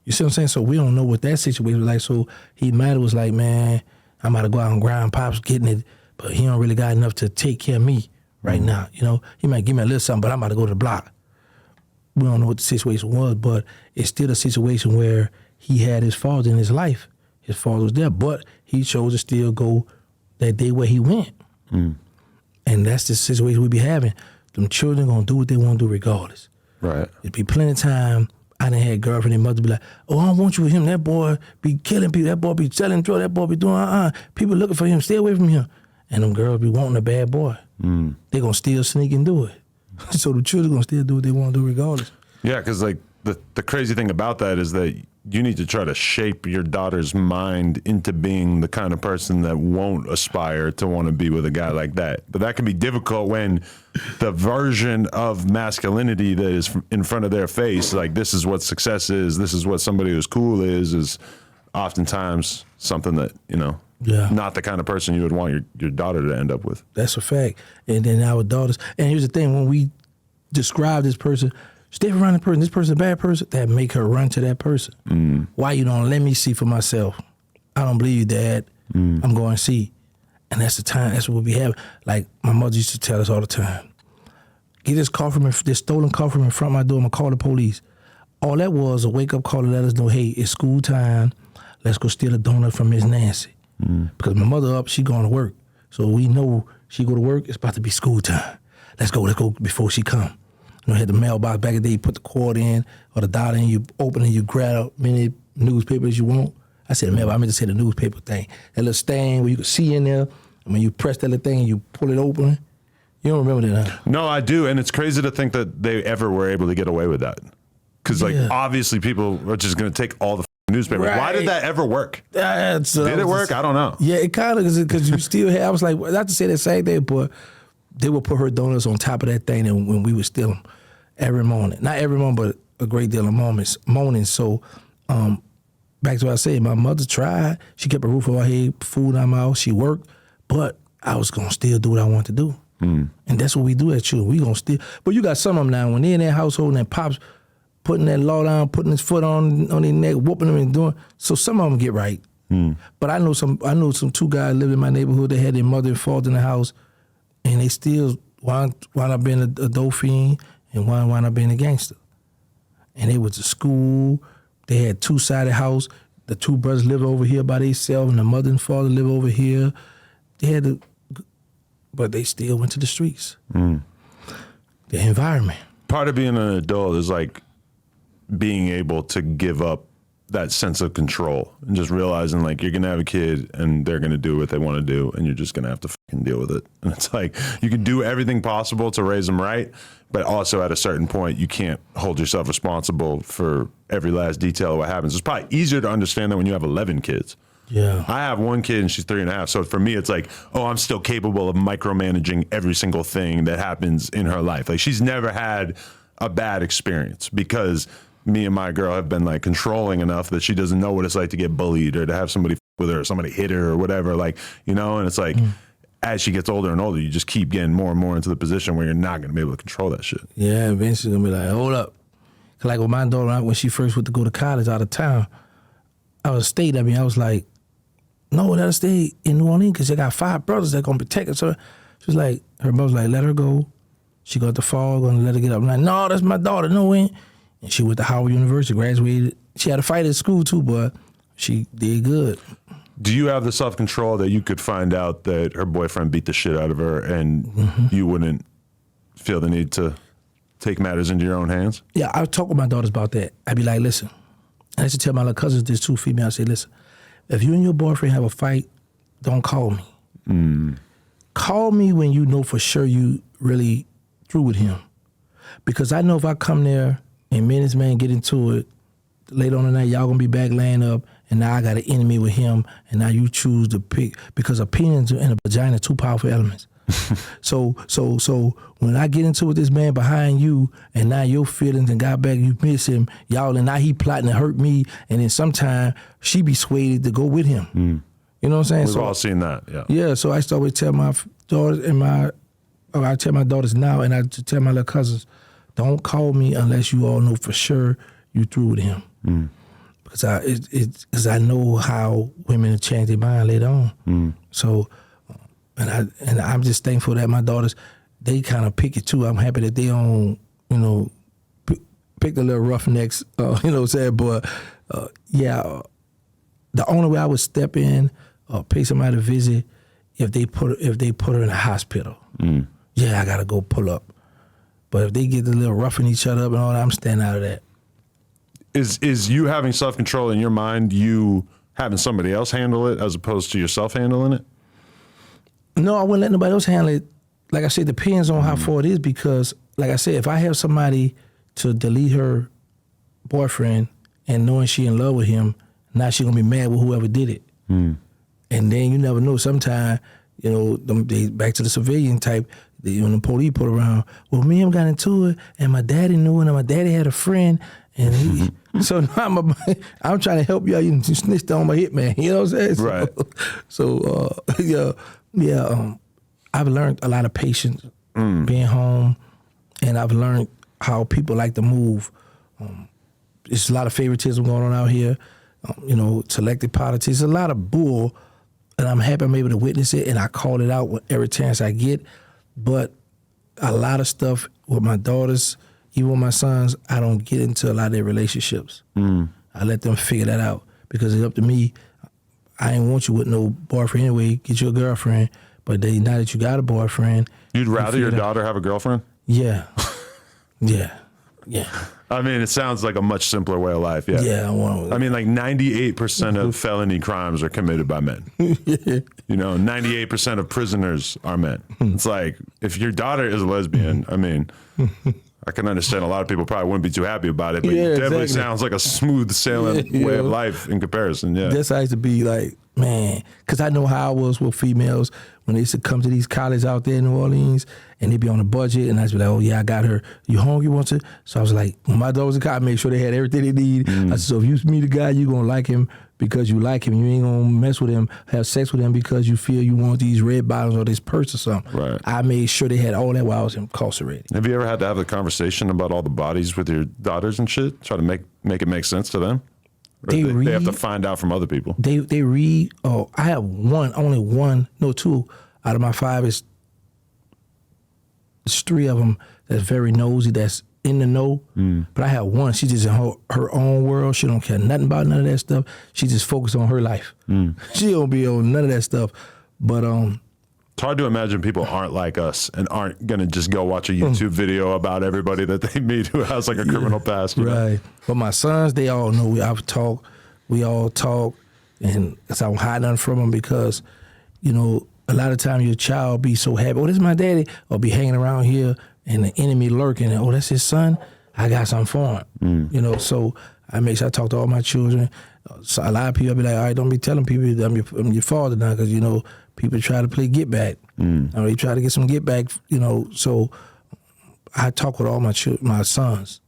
You see what I'm saying? So we don't know what that situation was like. So he might was like, man, I'm about to go out and grind. Pop's getting it, but he don't really got enough to take care of me right now. You know, he might give me a little something, but I'm about to go to the block. We don't know what the situation was, but it's still a situation where he had his father in his life. His father was there, but he chose to still go that day where he went. Mm. And that's the situation we be having. Them children gonna do what they want to do regardless. Right. It'd be plenty of time. I done had girlfriend and mother be like, oh, I don't want you with him. That boy be killing people. That boy be selling drugs. That boy be doing People looking for him. Stay away from him. And them girls be wanting a bad boy. Mm. They gonna still sneak and do it. So the children gonna still do what they want to do regardless. Yeah, because like the crazy thing about that is that you need to try to shape your daughter's mind into being the kind of person that won't aspire to want to be with a guy like that. But that can be difficult when the version of masculinity that is in front of their face, like this is what success is, this is what somebody who's cool is oftentimes something that, you know, not the kind of person you would want your daughter to end up with. That's a fact. And then our daughters, and here's the thing, when we describe this person, stay around this person's a bad person, that make her run to that person. Mm. Why you don't let me see for myself? I don't believe you, Dad. Mm. I'm going to see. And that's the time, that's what we have. Like my mother used to tell us all the time, get this stolen car from in front of my door, I'm going to call the police. All that was a wake-up call to let us know, hey, it's school time. Let's go steal a donut from Miss Nancy. Mm. Because my mother up, she going to work. So we know she go to work, it's about to be school time. Let's go before she come. You know, had the mailbox back in the day, you put the quarter in or the dollar in, you open it, you grab out many newspapers you want. I said the mailbox, I meant to say the newspaper thing. That little stand where you can see in there, and when you press that little thing, you pull it open, You don't remember that, huh? No, I do, and it's crazy to think that they ever were able to get away with that. Because like obviously people are just going to take all the newspapers. Right. Why did that ever work? Did it work? I don't know. Yeah, it kind of because you still have. I was like, not to say that same thing, but they would put her donuts on top of that thing, and when we would steal them every morning, not every morning, but a great deal of mornings. So, back to what I said, my mother tried. She kept a roof over her head, food in her mouth. She worked, but I was gonna still do what I wanted to do, and that's what we do at children. We gonna still. But you got some of them now when they're in that household and their pops putting that law down, putting his foot on their neck, whooping them and doing. So some of them get right. But I know some 2 guys lived in my neighborhood. They had their mother and father in the house, and they still wound up being a dope fiend and wound up being a gangster. And they went to school. They had 2-sided house. The 2 brothers lived over here by themselves, and the mother and father lived over here. But they still went to the streets. The environment. Part of being an adult is like being able to give up that sense of control and just realizing like you're gonna have a kid and they're gonna do what they want to do and you're just gonna have to fucking deal with it. And it's like you can do everything possible to raise them right, but also at a certain point you can't hold yourself responsible for every last detail of what happens. It's probably easier to understand that when you have 11 kids. Yeah. I have 1 kid and she's 3.5. So for me, it's like, oh, I'm still capable of micromanaging every single thing that happens in her life. Like she's never had a bad experience because me and my girl have been like controlling enough that she doesn't know what it's like to get bullied or to have somebody with her or somebody hit her or whatever. Like, you know, and it's like, as she gets older and older, you just keep getting more and more into the position where you're not going to be able to control that shit. Yeah, eventually going to be like, hold up. Like with my daughter, when she first went to go to college out of town, I was like, no, let her stay in New Orleans because they got 5 brothers that going to protect her. So she was like, her mother was like, let her go. She got the fall, going to let her get up. I'm like, no, that's my daughter. No, we ain't. And she went to Howard University, graduated. She had a fight at school too, but she did good. Do you have the self-control that you could find out that her boyfriend beat the shit out of her and you wouldn't feel the need to take matters into your own hands? Yeah, I talk with my daughters about that. I'd be like, listen, and I used to tell my little cousins, there's 2 females, I say, listen, if you and your boyfriend have a fight, don't call me. Call me when you know for sure you really through with him. Because I know if I come there and me and this man get into it, later on tonight, y'all gonna be back laying up, and now I got an enemy with him, and now you choose to pick, because a penis and a vagina are 2 powerful elements. So when I get into it with this man behind you, and now your feelings and got back, you miss him, y'all, and now he plotting to hurt me, and then sometime she be swayed to go with him. You know what I'm saying? We've all seen that, yeah. Yeah, so I always tell my daughters I tell my daughters now, and I tell my little cousins, don't call me unless you all know for sure you through with him. Because I know how women change their mind later on. So, and I'm just thankful that my daughters, they kind of pick it too. I'm happy that they don't, pick the little roughnecks, you know what I'm saying? But the only way I would step in or pay somebody to visit if they put her in a hospital. Yeah, I gotta go pull up. But if they get a little roughing each other up and all that, I'm staying out of that. Is you having self-control in your mind, you having somebody else handle it as opposed to yourself handling it? No, I wouldn't let nobody else handle it. Like I said, it depends on how far it is because, like I said, if I have somebody to delete her boyfriend and knowing she in love with him, now she gonna be mad with whoever did it. And then you never know. Sometimes, they back to the civilian type, when the police put around, well, me and him got into it, and my daddy knew it, and my daddy had a friend, and he, so now I'm trying to help y'all. You snitched on my hitman. You know what I'm saying? Right. So I've learned a lot of patience being home, and I've learned how people like to move. There's a lot of favoritism going on out here. Selective politics. A lot of bull, and I'm happy I'm able to witness it, and I call it out every chance I get. But a lot of stuff with my daughters, even with my sons, I don't get into a lot of their relationships. I let them figure that out because it's up to me. I ain't want you with no boyfriend anyway. Get you a girlfriend. But now that you got a boyfriend, you'd rather your daughter have a girlfriend? Yeah, yeah. I mean, it sounds like a much simpler way of life. Yeah. Yeah. I mean, like 98% of felony crimes are committed by men. 98% of prisoners are men. It's like, if your daughter is a lesbian, I mean, I can understand a lot of people probably wouldn't be too happy about it, but it definitely sounds like a smooth sailing way of life in comparison. Yeah. That's how I used to be like, man, because I know how I was with females when they used to come to these colleges out there in New Orleans and they'd be on a budget and I'd be like, oh yeah, I got her. You hungry? Want to? So I was like, when my daughter was in college, I made sure they had everything they need. I said, so if you meet a guy, you're going to like him because you like him. You ain't going to mess with him, have sex with him because you feel you want these red bottoms or this purse or something. Right. I made sure they had all that while I was incarcerated. Have you ever had to have a conversation about all the bodies with your daughters and shit? Try to make it make sense to them? Or they have to find out from other people? They read, I have only one, no, two out of my 5 is 3 of them that's very nosy, that's in the know. But I have one, she just in her own world. She don't care nothing about none of that stuff. She just focused on her life. She don't be on none of that stuff. But it's hard to imagine people aren't like us and aren't going to just go watch a YouTube video about everybody that they meet who has like a criminal past. You know? But my sons, they all know we all talk, and I don't hide nothing from them because, you know, a lot of times your child be so happy, oh, this is my daddy, or be hanging around here and the enemy lurking, and oh, that's his son, I got something for him. You know, so I make sure I talk to all my children. So a lot of people be like, all right, don't be telling people I'm your father now, because, you know, people try to play get back. Or they try to get some get back, you know. So I talk with all my sons.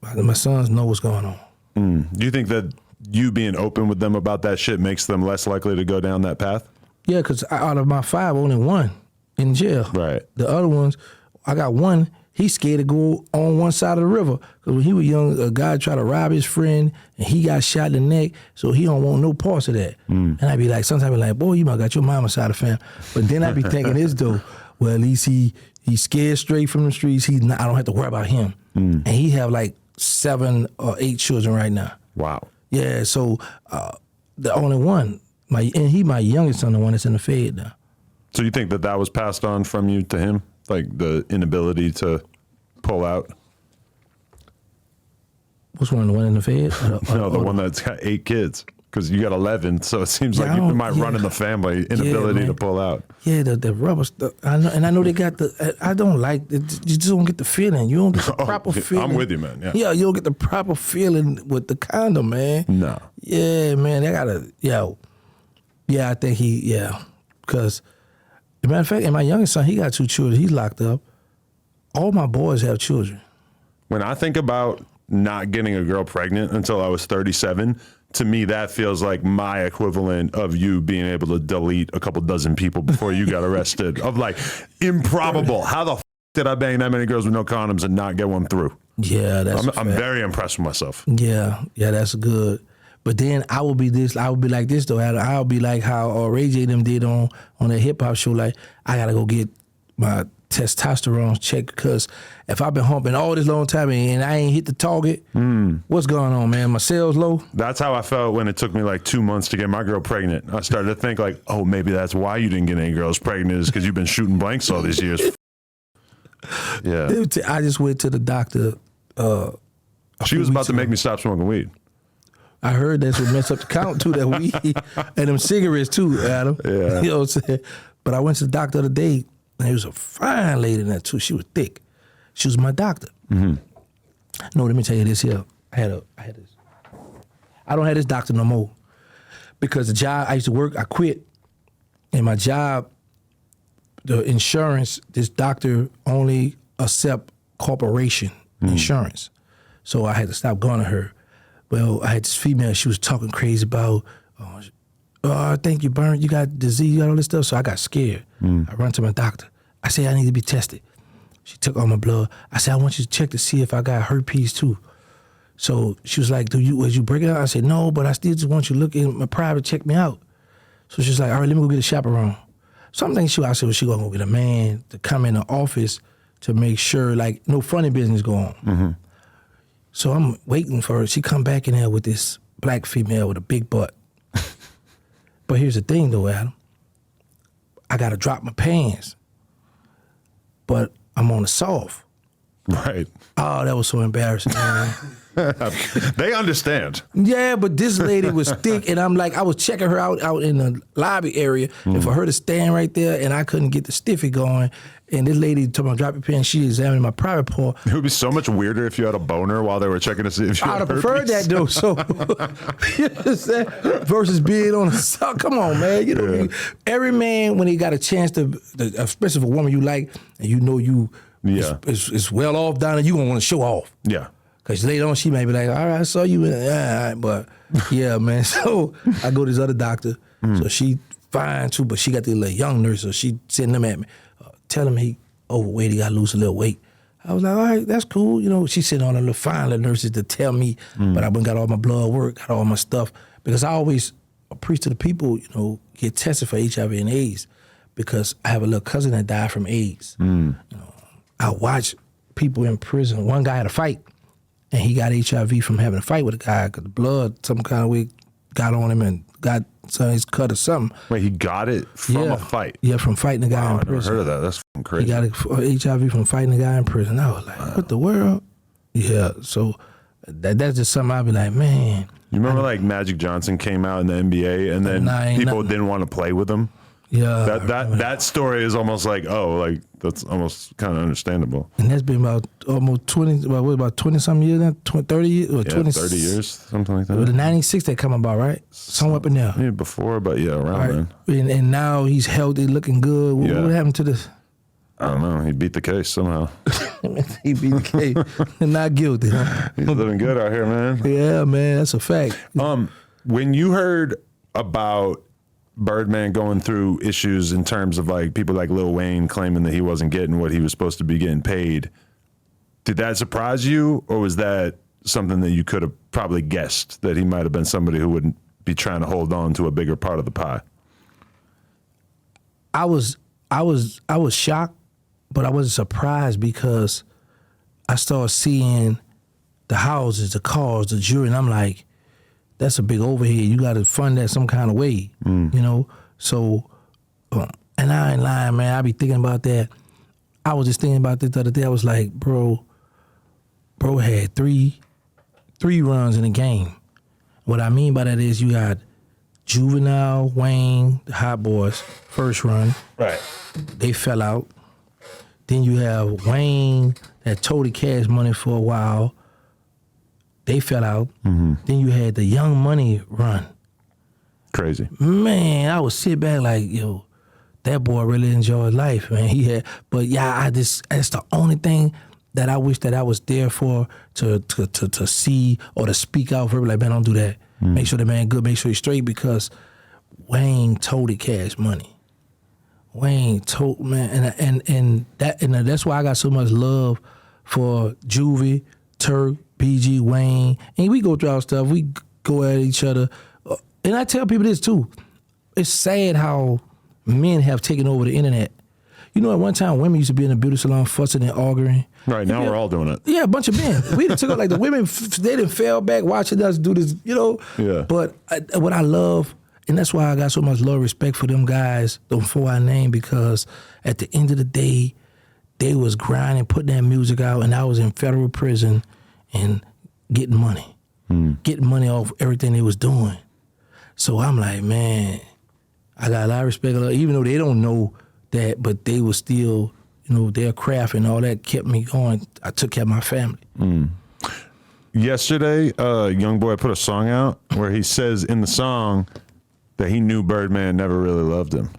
My sons know what's going on. Do you think that you being open with them about that shit makes them less likely to go down that path? Yeah, because out of my 5, only 1 in jail. Right. The other ones, I got 1, he's scared to go on one side of the river. Because when he was young, a guy tried to rob his friend, and he got shot in the neck, so he don't want no parts of that. And I be like, sometimes I be like, boy, you might got your mama's side of the family. But then I be thinking this, though, well, at least he's scared straight from the streets. I don't have to worry about him. And he have like 7 or 8 children right now. Wow. Yeah, so the only one, he my youngest son, the one that's in the Fed now. So you think that was passed on from you to him? Like the inability to pull out? Which one, the one in the Fed? No, the one that's got 8 kids. Because you got 11, so it seems like you might run in the family, inability to pull out. Yeah, the rubber stuff. I know they got I don't like it. You just don't get the feeling. You don't get the proper feeling. I'm with you, man. Yeah, you don't get the proper feeling with the condom, man. No. Yeah, man, they gotta, Yeah, I think because, as a matter of fact, and my youngest son, he got 2 children. He's locked up. All my boys have children. When I think about not getting a girl pregnant until I was 37, to me, that feels like my equivalent of you being able to delete a couple dozen people before you got arrested. Of like, improbable. How the did I bang that many girls with no condoms and not get one through? Yeah, I'm very impressed with myself. Yeah, that's good. But then I would be like this though. I'll be like how Ray J them did on that hip hop show. Like, I gotta go get my testosterone checked, because if I've been humping all this long time and I ain't hit the target, what's going on, man? My cells low? That's how I felt when it took me like 2 months to get my girl pregnant. I started to think like, oh, maybe that's why you didn't get any girls pregnant, is because you've been shooting blanks all these years. Yeah. I just went to the doctor. She was about to make me stop smoking weed. I heard that's what messed up the count too, that weed and them cigarettes too, Adam. Yeah. You know what I'm saying? But I went to the doctor the other day, and there was a fine lady in there too. She was thick. She was my doctor. No, let me tell you this here. I had this. I don't have this doctor no more, because the job I used to work, I quit, and my job, the insurance, this doctor only accept corporation insurance, so I had to stop going to her. Well, I had this female. She was talking crazy about, I think you burned, you got disease, you got all this stuff. So I got scared. I run to my doctor. I said, I need to be tested. She took all my blood. I said, I want you to check to see if I got herpes too. So she was like, was you breaking out? I said, no, but I still just want you to look in my private, check me out. So she's like, all right, let me go get a chaperone. So I'm thinking, I said, well, she gonna go get a man to come in the office to make sure, like, no funny business go on. So I'm waiting for her. She come back in there with this black female with a big butt. But here's the thing though, Adam. I gotta drop my pants, but I'm on the soft. Right. Oh, that was so embarrassing, man. They understand. Yeah, but this lady was thick, and I'm like, I was checking her out in the lobby area, and for her to stand right there, and I couldn't get the stiffy going, and this lady told me, drop your pen, she examined my private part. It would be so much weirder if you had a boner while they were checking to see if you I'd had have preferred herpes. that, though, so, you know what I'm saying? Versus being on the side. Come on, man. You know, every man, when he got a chance to, especially if a woman you like, and you know you is well off down there, you going to want to show off. Yeah. Because later on, she may be like, all right, I saw you. All right, but yeah, man. So I go to this other doctor. So she fine too, but she got the little young nurse. So she sending them at me. Tell him he overweight, he got to lose a little weight. I was like, all right, that's cool. You know, she sitting on the little fine little nurses to tell me, but I got all my blood work, got all my stuff. Because I always preach to the people, you know, get tested for HIV and AIDS. Because I have a little cousin that died from AIDS. You know, I watch people in prison. One guy had a fight. And he got HIV from having a fight with a guy because the blood some kind of way got on him and got his cut or something. Wait, he got it from a fight? Yeah, from fighting a guy in I never prison. heard of that. That's fucking crazy. He got HIV from fighting a guy in prison. I was like, what the world? Yeah, so that's just something I'd be like, man. You remember like Magic Johnson came out in the NBA and then people didn't want to play with him? Yeah. That story is almost like, that's almost kind of understandable. And that's been about almost 20, about 20-something years now? 30 years? Or 30 years, something like that. The 96 that come about, right? Somewhere up in there. Yeah, before, but yeah, around then. And now he's healthy, looking good. What happened to this? I don't know. He beat the case somehow. He beat the case. Not guilty, huh? He's living good out here, man. Yeah, man, that's a fact. When you heard about Birdman going through issues in terms of like people like Lil Wayne claiming that he wasn't getting what he was supposed to be getting paid, did that surprise you, or was that something that you could have probably guessed that he might have been somebody who wouldn't be trying to hold on to a bigger part of the pie? I was shocked, but I wasn't surprised because I started seeing the houses, the cars, the jewelry, and I'm like, that's a big overhead. You got to fund that some kind of way, you know? So, and I ain't lying, man. I be thinking about that. I was just thinking about this the other day. I was like, bro had three runs in a game. What I mean by that is you got Juvenile, Wayne, the Hot Boys, first run. Right. They fell out. Then you have Wayne that toted Cash Money for a while. They fell out. Then you had the Young Money run. Crazy. Man, I would sit back like, yo, that boy really enjoyed life, man. But yeah, that's the only thing that I wish that I was there for to see or to speak out for. Like, man, don't do that. Make sure the man good, make sure he's straight, because Wayne toted Cash Money. Wayne told, man, and that's why I got so much love for Juvie, Turk, BG, Wayne, and we go through our stuff. We go at each other. And I tell people this too. It's sad how men have taken over the internet. You know, at one time, women used to be in the beauty salon fussing and arguing. Right, now we're all doing it. Yeah, a bunch of men. We took it like the women, they didn't fell back watching us do this, you know? Yeah. But what I love, and that's why I got so much love, respect for them guys, them four I named, because at the end of the day, they was grinding, putting that music out, and I was in federal prison and getting money. Getting money off everything they was doing. So I'm like, man, I got a lot of respect, even though they don't know that, but they was still, you know, their craft and all that kept me going. I took care of my family. Yesterday, Young Boy put a song out where he says in the song that he knew Birdman never really loved him.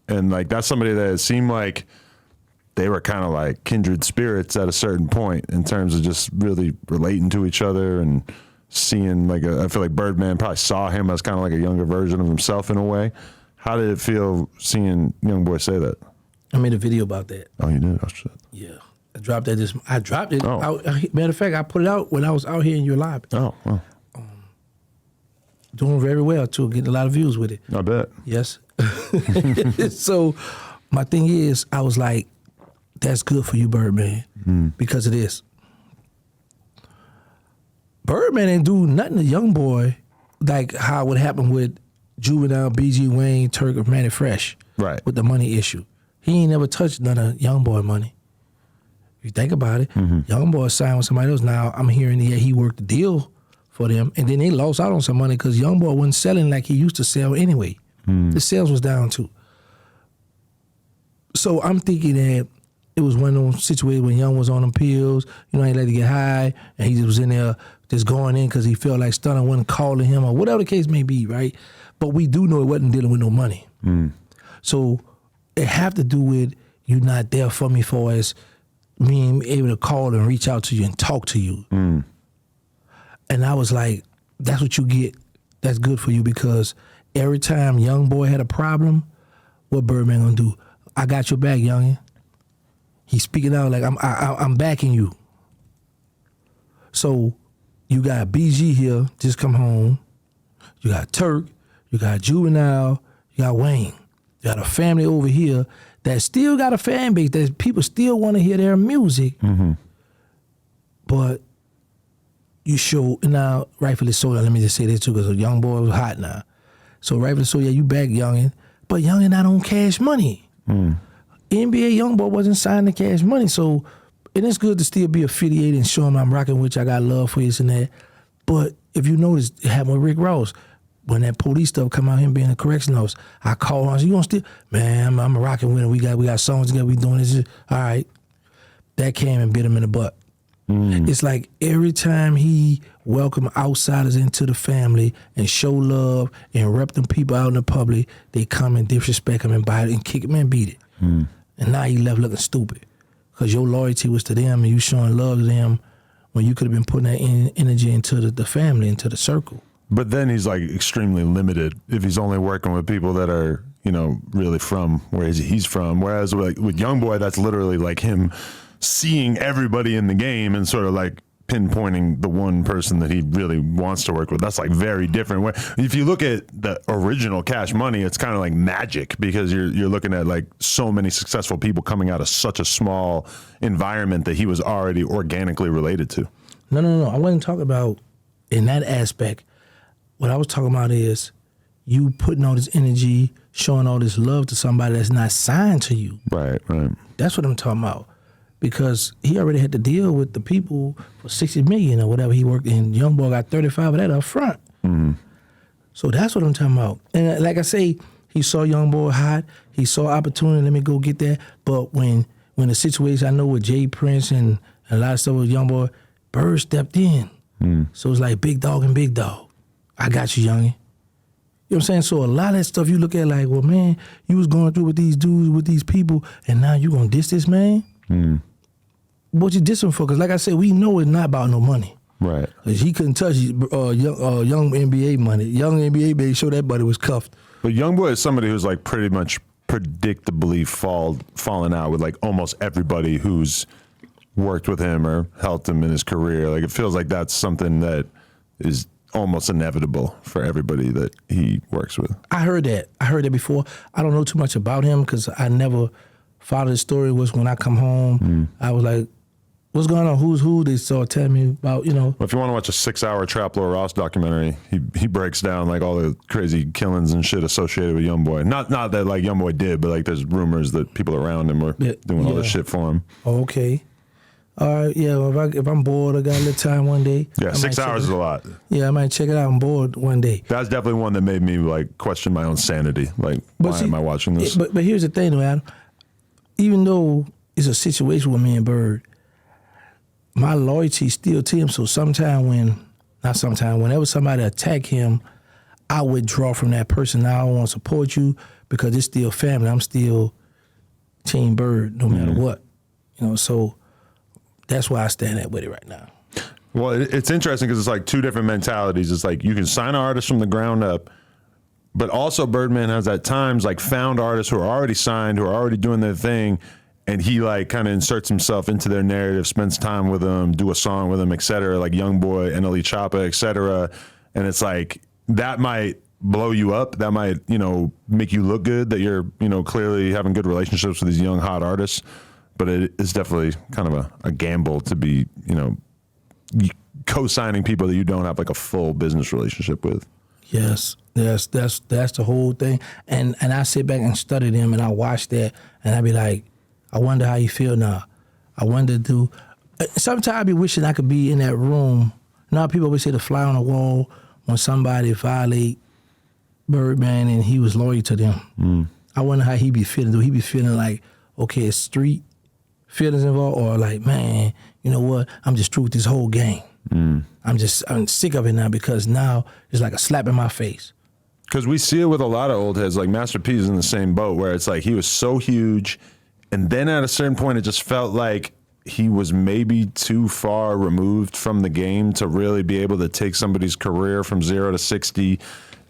And like, that's somebody that it seemed like they were kind of like kindred spirits at a certain point in terms of just really relating to each other and seeing like I feel like Birdman probably saw him as kind of like a younger version of himself in a way. How did it feel seeing Young Boy say that? I made a video about that. Oh, you did? Oh, shit. Yeah. I dropped that. I dropped it. Oh. Matter of fact, I put it out when I was out here in your lobby. Oh, well. Doing very well, too. Getting a lot of views with it. I bet. Yes. So my thing is, I was like, that's good for you, Birdman, because of this. Birdman didn't do nothing to Young Boy like how it happened with Juvenile, BG, Wayne, Turk, or Manny Fresh. Right. With the money issue. He ain't never touched none of Young Boy money. If you think about it, Young Boy signed with somebody else. Now I'm hearing that he worked the deal for them, and then they lost out on some money because Young Boy wasn't selling like he used to sell anyway. The sales was down too. So I'm thinking that it was one of those situations when Young was on them pills, he like to get high, and he just was in there just going in because he felt like Stunner wasn't calling him or whatever the case may be, right? But we do know it wasn't dealing with no money. So it have to do with you not there for me for as being able to call and reach out to you and talk to you. And I was like, that's what you get. That's good for you because every time Young Boy had a problem, what Birdman gonna do? I got your back, youngin'. He's speaking out like I'm backing you. So you got BG here, just come home. You got Turk, you got Juvenile, you got Wayne. You got a family over here that still got a fan base, that people still want to hear their music. But you show, now rightfully so, let me just say this too, because Young Boy was hot now. So rightfully so, yeah, you back Youngin, but Youngin not on Cash Money. NBA Young Boy wasn't signed to Cash Money, so, and it's good to still be affiliated and show him I'm rocking with you, I got love for you and that. But if you notice, it happened with Rick Ross. When that police stuff come out, him being a correction officer, I called him, I said, you gonna still, man, I'm rocking with him, we got songs together, we doing this, all right. That came and bit him in the butt. It's like every time he welcome outsiders into the family and show love and rep them people out in the public, they come and disrespect him and bite it and kick him and beat it. And now he left looking stupid because your loyalty was to them and you showing love to them when you could have been putting that energy into the family, into the circle. But then he's like extremely limited if he's only working with people that are, really from where he's from. Whereas with Young Boy, that's literally like him seeing everybody in the game and sort of like pinpointing the one person that he really wants to work with. That's like very different. If you look at the original Cash Money, it's kind of like magic because you're looking at like so many successful people coming out of such a small environment that he was already organically related to. No. I wasn't talking about in that aspect. What I was talking about is you putting all this energy, showing all this love to somebody that's not signed to you. Right. That's what I'm talking about. Because he already had to deal with the people for $60 million or whatever he worked in. Young Boy got 35 of that up front. So that's what I'm talking about. And like I say, he saw Young Boy hot. He saw opportunity. Let me go get that. But when the situation I know with Jay Prince and a lot of stuff with Young Boy, Bird stepped in. So it's like big dog and big dog. I got you, youngin'. You know what I'm saying? So a lot of that stuff you look at like, well, man, you was going through with these dudes, with these people, and now you gonna diss this man? What you diss him for? Because like I said, we know it's not about no money. Right. Because he couldn't touch young NBA money. Young NBA baby show that buddy was cuffed. But Young Boy is somebody who's like pretty much predictably fallen out with like almost everybody who's worked with him or helped him in his career. Like it feels like that's something that is almost inevitable for everybody that he works with. I heard that before. I don't know too much about him because I never followed his story. Was when I come home, I was like, what's going on? Who's who? They started telling me about, Well, if you want to watch a 6-hour Trap Lord Ross documentary, he breaks down like all the crazy killings and shit associated with Young Boy. Not that like Young Boy did, but like there's rumors that people around him were doing all this shit for him. Okay. All right, yeah, well, if I'm bored, I got a little time one day. Yeah, 6 hours is a lot. Yeah, I might check it out. I'm bored one day. That's definitely one that made me like question my own sanity. Like, why am I watching this? But here's the thing, though, Adam. Even though it's a situation with me and Bird, my loyalty is still to him. So whenever somebody attack him, I withdraw from that person. Now I don't want to support you because it's still family. I'm still Team Bird no matter what. So that's why I stand that with it right now. Well, it's interesting because it's like two different mentalities. It's like you can sign an artist from the ground up, but also Birdman has at times like found artists who are already signed, who are already doing their thing, and he like kind of inserts himself into their narrative, spends time with them, do a song with them, et cetera, like Young Boy, NLE Choppa, et cetera. And it's like that might blow you up. That might, make you look good that you're, clearly having good relationships with these young, hot artists. But it is definitely kind of a gamble to be, co-signing people that you don't have like a full business relationship with. Yes, that's the whole thing. And I sit back and study them and I watch that and I be like, I wonder how you feel now. I wanted to do. Sometimes I be wishing I could be in that room. Now people always say the fly on the wall when somebody violate Birdman and he was loyal to them. I wonder how he be feeling. Do he be feeling like, okay, it's street feelings involved, or like, man, you know what? I'm just true with this whole game. I'm sick of it now because now it's like a slap in my face. Because we see it with a lot of old heads, like Master P is in the same boat where it's like he was so huge, and then at a certain point it just felt like he was maybe too far removed from the game to really be able to take somebody's career from 0 to 60.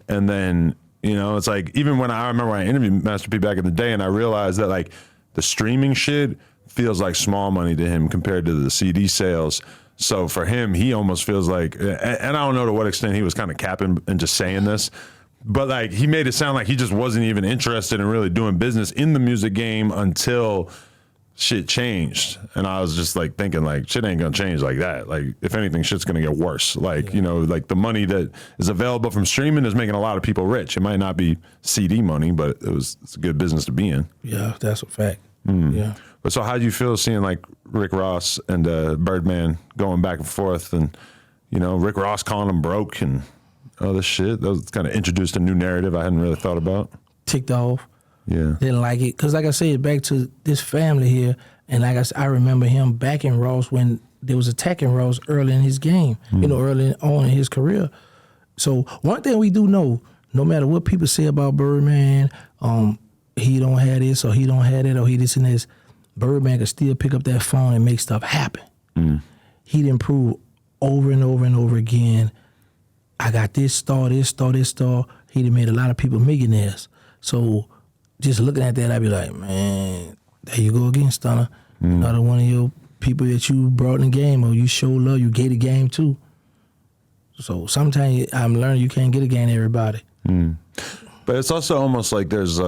And then, you know, it's like, even when I remember when I interviewed Master P back in the day and I realized that like the streaming shit feels like small money to him compared to the CD sales. So for him, he almost feels like, and I don't know to what extent he was kind of capping and just saying this, but like he made it sound like he just wasn't even interested in really doing business in the music game until shit changed. And I was just like thinking like, shit ain't gonna change like that. Like if anything, shit's gonna get worse. Like, you know, like the money that is available from streaming is making a lot of people rich. It might not be CD money, but it's a good business to be in. Yeah, that's a fact. Yeah. But so how do you feel seeing like Rick Ross and Birdman going back and forth, and, you know, Rick Ross calling him broke and all this shit? That was kind of introduced a new narrative I hadn't really thought about. Ticked off. Yeah. Didn't like it. Because like I said, back to this family here, and like I remember him backing Ross when they was attacking Ross early in his game, you know, early on in his career. So one thing we do know, no matter what people say about Birdman, he don't have this or he don't have that or he this and this, Birdman could still pick up that phone and make stuff happen. He'd improve over and over and over again. I got this star. He'd have made a lot of people millionaires. So just looking at that, I'd be like, man, there you go again, Stunner. Another one of your people that you brought in the game or you show love, you gave the game to. So sometimes I'm learning you can't get a game to everybody. But it's also almost like there's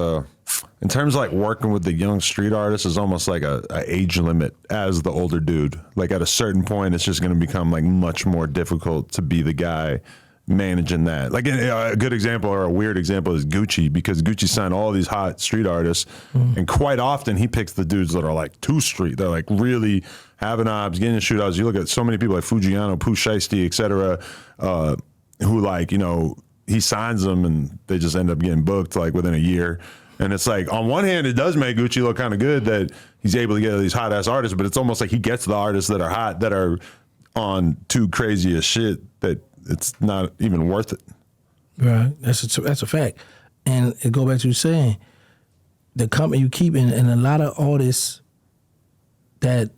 in terms of like working with the young street artists, is almost like a age limit as the older dude. Like at a certain point, it's just going to become like much more difficult to be the guy managing that. Like a good example or a weird example is Gucci, because Gucci signed all these hot street artists, and quite often he picks the dudes that are like too street. They're like really having obs, getting in shootouts. You look at so many people like Fujiano, Pooh Shiesty, et cetera, who like, you know, he signs them and they just end up getting booked like within a year. And it's like, on one hand, it does make Gucci look kind of good that he's able to get these hot ass artists, but it's almost like he gets the artists that are hot, that are on too crazy as shit, that it's not even worth it. Right, that's a fact. And it go back to you saying, the company you keep in, and a lot of artists that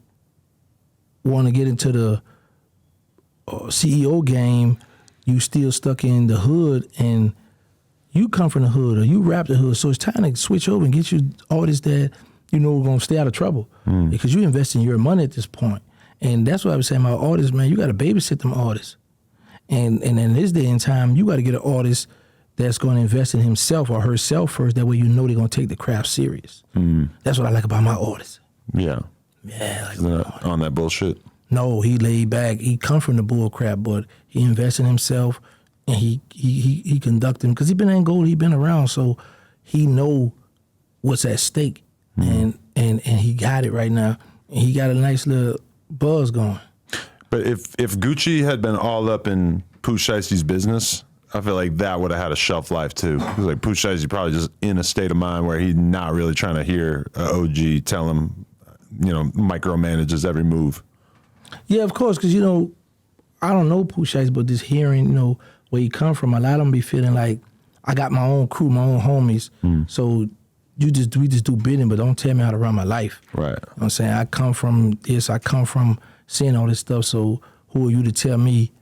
want to get into the CEO game, you still stuck in the hood, and you come from the hood or you rap the hood, so it's time to switch over and get you artists that you know are gonna stay out of trouble, because you invest in your money at this point. And that's what I was saying about artists, man. You got to babysit them artists, and in this day and time, you got to get an artist that's going to invest in himself or herself first. That way, you know they're gonna take the craft serious. That's what I like about my artists. Yeah, like on that bullshit. No, he laid back. He come from the bull crap, but he invested in himself, and he conducted him, because he been in gold, he been around, so he know what's at stake, and he got it right now, and he got a nice little buzz going. But if Gucci had been all up in Pooh Shiesty's business, I feel like that would have had a shelf life too. Because like Pooh Shiesty probably just in a state of mind where he's not really trying to hear an OG tell him, you know, micromanages every move. Yeah, of course, because, you know, I don't know Pooh Shiesty, but just hearing, you know, where he come from, a lot of them be feeling like, I got my own crew, my own homies, so we just do bidding, but don't tell me how to run my life. Right. You know what I'm saying? I come from this, I come from seeing all this stuff, so who are you to tell me,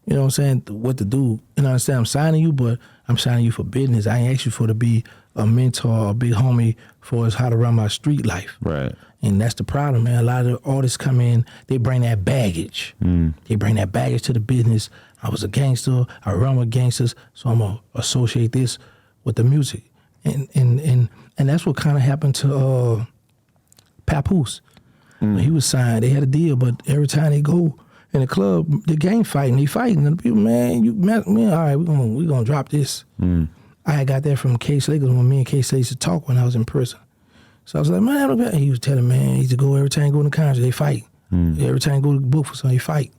you know what I'm saying, what to do? You know what I'm saying? I'm signing you, but I'm signing you for business. I ain't asked you for to be a mentor, a big homie for us how to run my street life. Right. And that's the problem, man. A lot of the artists come in, they bring that baggage. They bring that baggage to the business. I was a gangster, I run with gangsters, so I'm going to associate this with the music. And that's what kind of happened to Papoose. He was signed, they had a deal, but every time they go in the club, the gang fighting, they fighting. And the people, man, you met me, all right, we're gonna drop this. I got that from K. Slakers when me and K. Slakers used to talk when I was in prison. So I was like, man, he was telling me, man, he used to go every time you go to the concert, they fight. Every time you go to the book for something, they fight.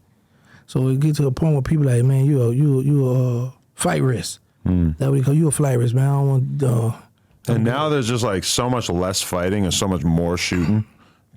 So it get to a point where people like, man, you a fight risk. That what they call you a flight risk, man. I don't want. And now there's just like so much less fighting and so much more shooting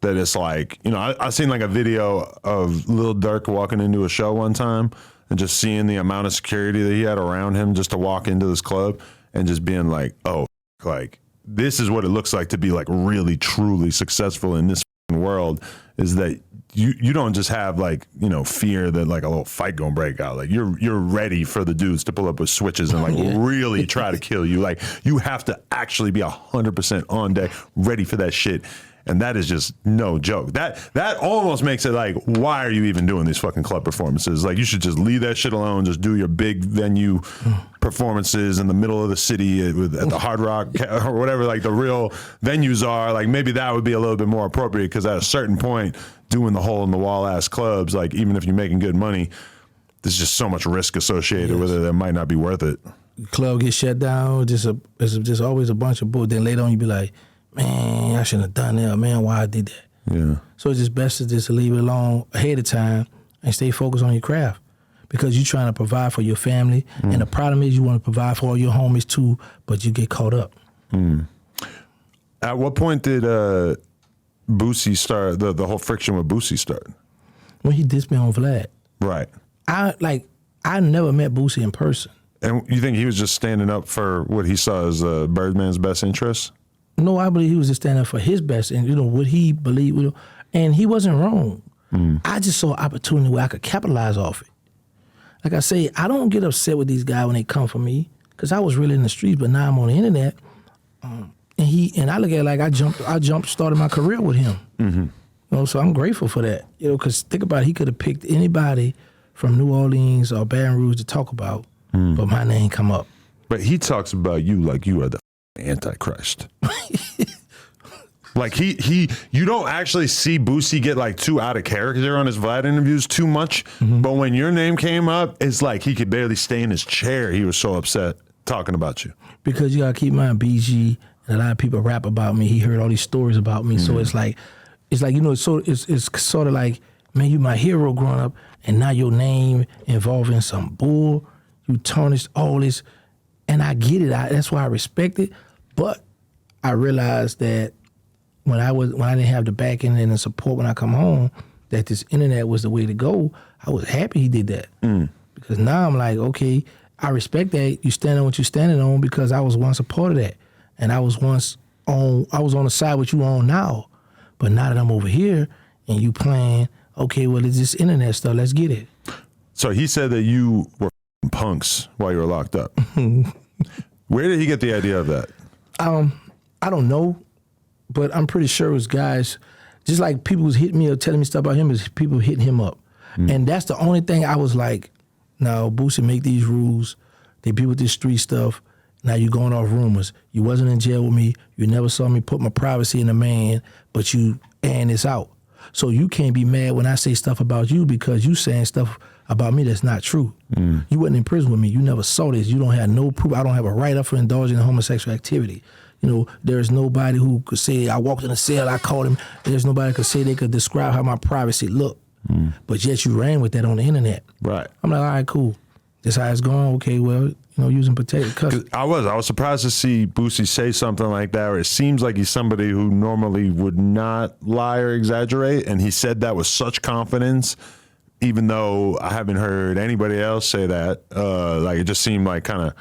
that it's like, you know, I seen like a video of Lil Durk walking into a show one time and just seeing the amount of security that he had around him just to walk into this club and just being like, oh, like this is what it looks like to be like really truly successful in this world, is that you don't just have like, you know, fear that like a little fight gonna break out. Like you're ready for the dudes to pull up with switches and like really try to kill you. Like you have to actually be 100% on deck, ready for that shit. And that is just no joke. That almost makes it like, why are you even doing these fucking club performances? Like you should just leave that shit alone. Just do your big venue performances in the middle of the city at the Hard Rock or whatever like the real venues are. Like maybe that would be a little bit more appropriate, because at a certain point, doing the hole in the wall ass clubs, like even if you're making good money, there's just so much risk associated with it that might not be worth it. Club gets shut down. It's just always a bunch of bull. Then later on you be like, man, I shouldn't have done that. Man, why I did that? Yeah. So it's just best to just leave it alone ahead of time and stay focused on your craft, because you're trying to provide for your family. And the problem is you want to provide for all your homies too, but you get caught up. At what point did Boosie start, the whole friction with Boosie start? When he dissed me on Vlad. Right. I never met Boosie in person. And you think he was just standing up for what he saw as Birdman's best interests? No, I believe he was just standing up for his best and, you know, what he believed. And he wasn't wrong. I just saw an opportunity where I could capitalize off it. Like I say, I don't get upset with these guys when they come for me, because I was really in the streets, but now I'm on the internet. And I look at it like I started my career with him. You know, so I'm grateful for that. You know, because think about it, he could have picked anybody from New Orleans or Baton Rouge to talk about, but my name come up. But he talks about you like you are the Antichrist. Like you don't actually see Boosie get like too out of character on his Vlad interviews too much. But when your name came up, it's like he could barely stay in his chair. He was so upset talking about you. Because you gotta keep in mind, BG and a lot of people rap about me. He heard all these stories about me. So it's like, you know, it's sort of like, man, you my hero growing up, and now your name involving some bull. You tarnished all this, and I get it. That's why I respect it. But I realized that when I didn't have the backing and the support when I come home, that this internet was the way to go. I was happy he did that. Because now I'm like, okay, I respect that you stand on what you're standing on, because I was once a part of that. And I was on the side what you on now. But now that I'm over here and you playing, okay, well, it's this internet stuff, let's get it. So he said that you were punks while you were locked up. Where did he get the idea of that? I don't know, but I'm pretty sure it was guys, just like people was hitting me or telling me stuff about him, is people hitting him up. And that's the only thing I was like, now Boosie make these rules, they be with this street stuff, now you going off rumors. You wasn't in jail with me, you never saw me put my privacy in a man, but you airing this out. So you can't be mad when I say stuff about you, because you saying stuff about me that's not true. You wasn't in prison with me. You never saw this. You don't have no proof. I don't have a write-up for indulging in homosexual activity. You know, there's nobody who could say, I walked in a cell, I called him. There's nobody could say they could describe how my privacy looked. But yet you ran with that on the internet. Right. I'm like, all right, cool. This how it's going. Okay, well, you know, using protected custody. I was surprised to see Boosie say something like that, where it seems like he's somebody who normally would not lie or exaggerate, and he said that with such confidence, even though I haven't heard anybody else say that. Like it just seemed like kind of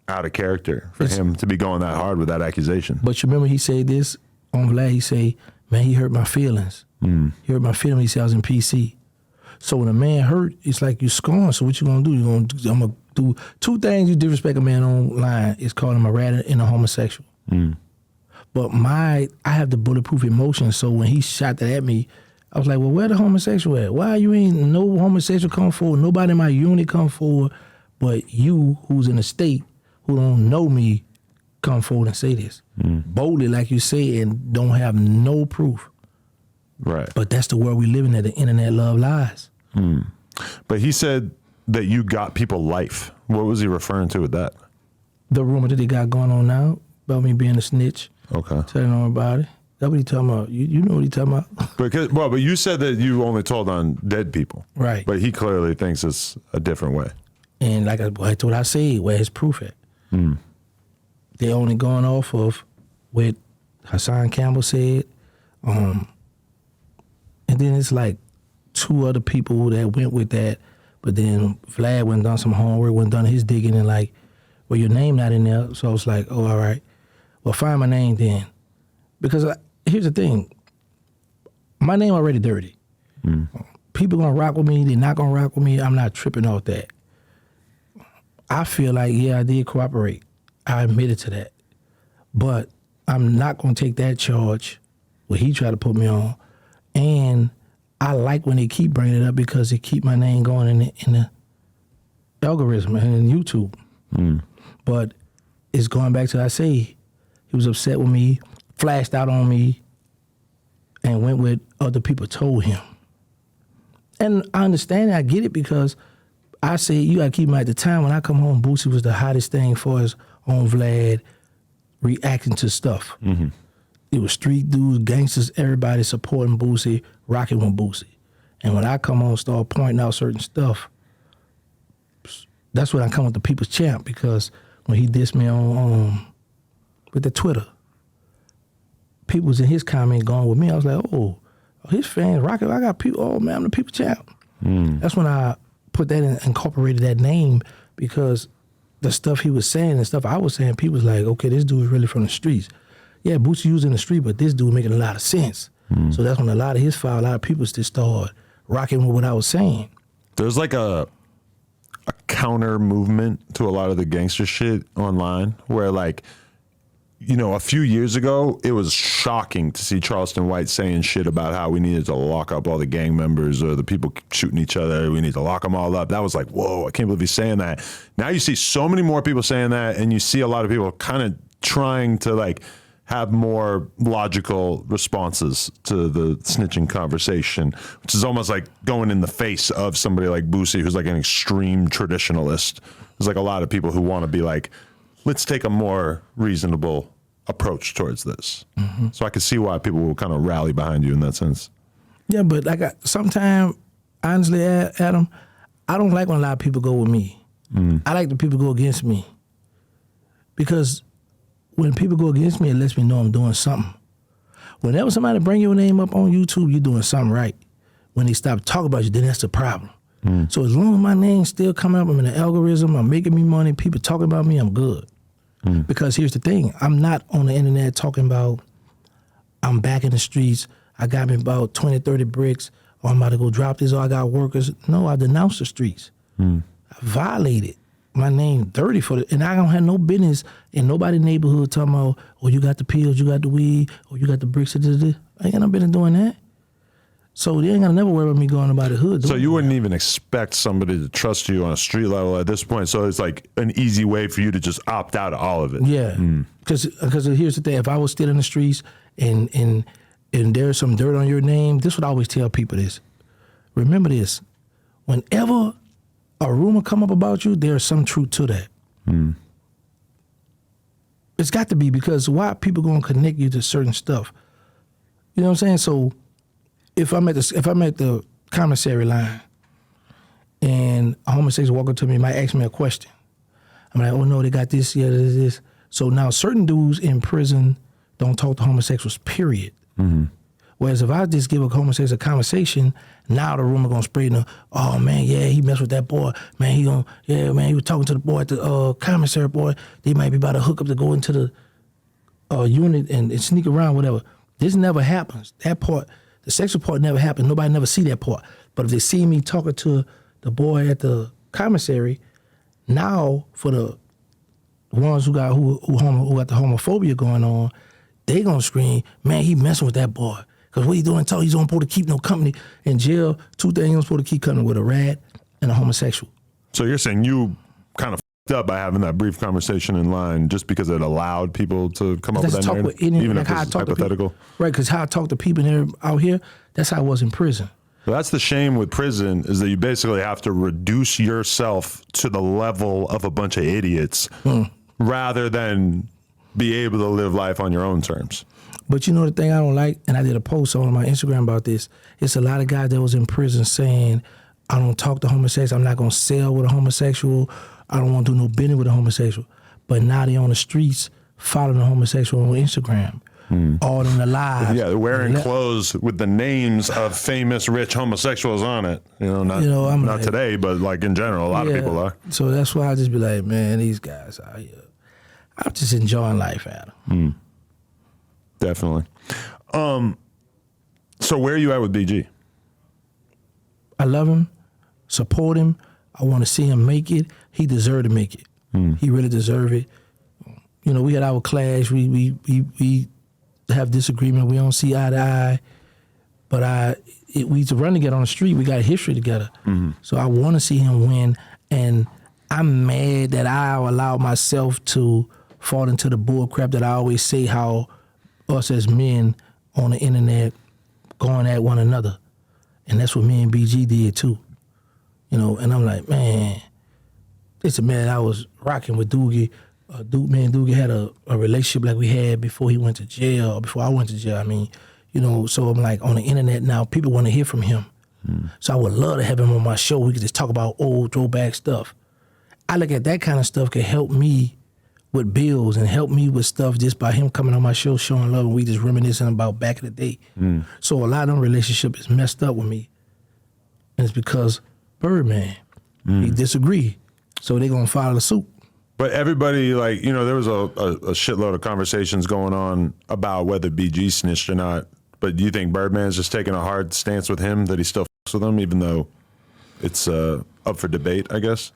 out of character for him to be going that hard with that accusation. But you remember he said this on Vlad, he say, man, he hurt my feelings. He hurt my feelings. He said I was in PC. So when a man hurt, it's like you scorn. So what you gonna do? I'm gonna do two things you disrespect a man online. It's called him a rat and a homosexual. But I have the bulletproof emotion. So when he shot that at me, I was like, well, where the homosexual at? Why you ain't no homosexual come forward? Nobody in my unit come forward, but you, who's in the state, who don't know me, come forward and say this boldly, like you say, and don't have no proof. Right. But that's the world we live in, that the internet love lies. But he said that you got people life. What was he referring to with that? The rumor that they got going on now about me being a snitch. Okay. Telling them about it. That's what he talking about. You know what he talking about. But you said that you only told on dead people. Right. But he clearly thinks it's a different way. And that's what I say, where his proof at. They only going off of what Hassan Campbell said. And then it's like 2 other people that went with that. But then Vlad went and done some homework, went and done his digging, and like, well, your name not in there. So I was like, oh, all right. Well, find my name then. Because here's the thing. My name already dirty. People gonna rock with me. They're not gonna rock with me. I'm not tripping off that. I feel like, yeah, I did cooperate. I admitted to that. But I'm not gonna take that charge, what he tried to put me on. And I like when they keep bringing it up because it keep my name going in the algorithm and in YouTube. But it's going back to, I say, he was upset with me, flashed out on me, and went with other people told him. And I understand it, I get it, because I say you gotta keep him at the time when I come home, Boosie was the hottest thing for us on Vlad reacting to stuff. It was street dudes, gangsters, everybody supporting Boosie, rocking with Boosie. And when I come on, start pointing out certain stuff, that's when I come with the People's Champ, because when he dissed me on with the Twitter, people was in his comment going with me. I was like, oh, his fans rocking. I got people. Oh man, I'm the People's Champ. That's when I put that in, incorporated that name, because the stuff he was saying and stuff I was saying, people was like, okay, this dude is really from the streets. Yeah, Boosie using the street, but this dude making a lot of sense. So that's when a lot of his file, a lot of people just started rocking with what I was saying. There's like a counter movement to a lot of the gangster shit online where, like, you know, a few years ago, it was shocking to see Charleston White saying shit about how we needed to lock up all the gang members or the people shooting each other. We need to lock them all up. That was like, whoa, I can't believe he's saying that. Now you see so many more people saying that, and you see a lot of people kind of trying to, like, have more logical responses to the snitching conversation, which is almost like going in the face of somebody like Boosie, who's like an extreme traditionalist. There's like a lot of people who want to be like, let's take a more reasonable approach towards this. So I can see why people will kind of rally behind you in that sense. Yeah, but like sometimes, honestly, Adam, I don't like when a lot of people go with me. I like the people go against me, because when people go against me, it lets me know I'm doing something. Whenever somebody bring your name up on YouTube, you're doing something right. When they stop talking about you, then that's the problem. So as long as my name's still coming up, I'm in the algorithm, I'm making me money, people talking about me, I'm good. Because here's the thing, I'm not on the internet talking about I'm back in the streets, I got me about 20, 30 bricks, or I'm about to go drop this, or I got workers. No, I denounced the streets. I violated my name dirty for it, and I don't have no business in nobody's neighborhood talking about, oh, you got the pills, you got the weed, or you got the bricks. I ain't got no business doing that. So they ain't gonna never worry about me going about the hood. So you wouldn't even expect somebody to trust you on a street level at this point. So it's like an easy way for you to just opt out of all of it. Yeah, because here's the thing: if I was still in the streets and there's some dirt on your name, this would always tell people this. Remember this: whenever a rumor come up about you, there's some truth to that. It's got to be, because why people gonna connect you to certain stuff? You know what I'm saying? So if I'm at the commissary line and a homosexual walk up to me, might ask me a question, I'm like, oh no, they got this, yeah, this. So now certain dudes in prison don't talk to homosexuals, period. Whereas if I just give a homosexual conversation, now the rumor gonna spread. Oh man, yeah, he messed with that boy. Man, he was talking to the boy at the commissary. Boy, they might be about to hook up to go into the unit and sneak around, whatever. This never happens. That part, the sexual part, never happens. Nobody never see that part. But if they see me talking to the boy at the commissary, now for the ones who got the homophobia going on, they gonna scream, man, he messing with that boy. Because what he doing, he's not supposed to keep no company in jail. 2 things, he's not supposed to keep company with a rat and a homosexual. So you're saying you kind of f***ed up by having that brief conversation in line just because it allowed people to come up with that narrative, even if it's hypothetical? Right, because how I talk to people out here, that's how I was in prison. Well, that's the shame with prison, is that you basically have to reduce yourself to the level of a bunch of idiots rather than be able to live life on your own terms. But you know the thing I don't like, and I did a post on my Instagram about this, it's a lot of guys that was in prison saying, I don't talk to homosexuals, I'm not going to sell with a homosexual, I don't want to do no business with a homosexual. But now they on the streets following a homosexual on Instagram. All in the lives. Yeah, they're wearing clothes with the names of famous rich homosexuals on it. Not like, today, but like in general, a lot of people are. So that's why I just be like, man, these guys out here. I'm just enjoying life, Adam. Definitely. So where are you at with BG? I love him, support him. I want to see him make it. He deserved to make it. He really deserved it. We had our clash. We have disagreement. We don't see eye to eye. But we used to run together on the street. We got a history together. So I want to see him win. And I'm mad that I allowed myself to fall into the bull crap that I always say how us as men on the internet going at one another. And that's what me and BG did too. And I'm like, man, it's a man I was rocking with Doogie. Me and Doogie had a relationship like we had before he went to jail, or before I went to jail. I mean, so I'm like on the internet now, people want to hear from him. So I would love to have him on my show. We could just talk about old throwback stuff. I look at that kind of stuff could help me with bills and help me with stuff just by him coming on my show, showing love, and we just reminiscing about back in the day. So a lot of them relationship is messed up with me. And it's because Birdman, he disagree. So they're going to follow the suit. But everybody, there was a shitload of conversations going on about whether BG snitched or not. But do you think Birdman's just taking a hard stance with him, that he still fucks with him, even though it's up for debate, I guess?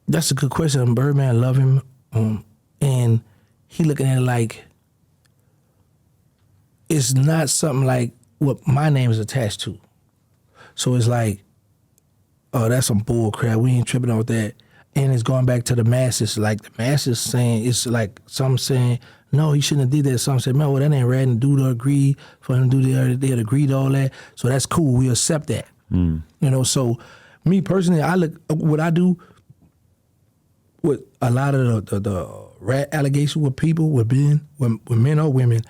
That's a good question. Birdman love him. And he looking at it like it's not something like what my name is attached to. So it's like, oh, that's some bull crap. We ain't tripping on that. And it's going back to the masses. Like the masses saying, it's like some saying, no, he shouldn't have did that. Some say, no, well, that ain't right. And dude agreed for him to do that. They had agreed to all that. So that's cool. We accept that. So me personally, what I do with a lot of the rat allegations with people, with men or women,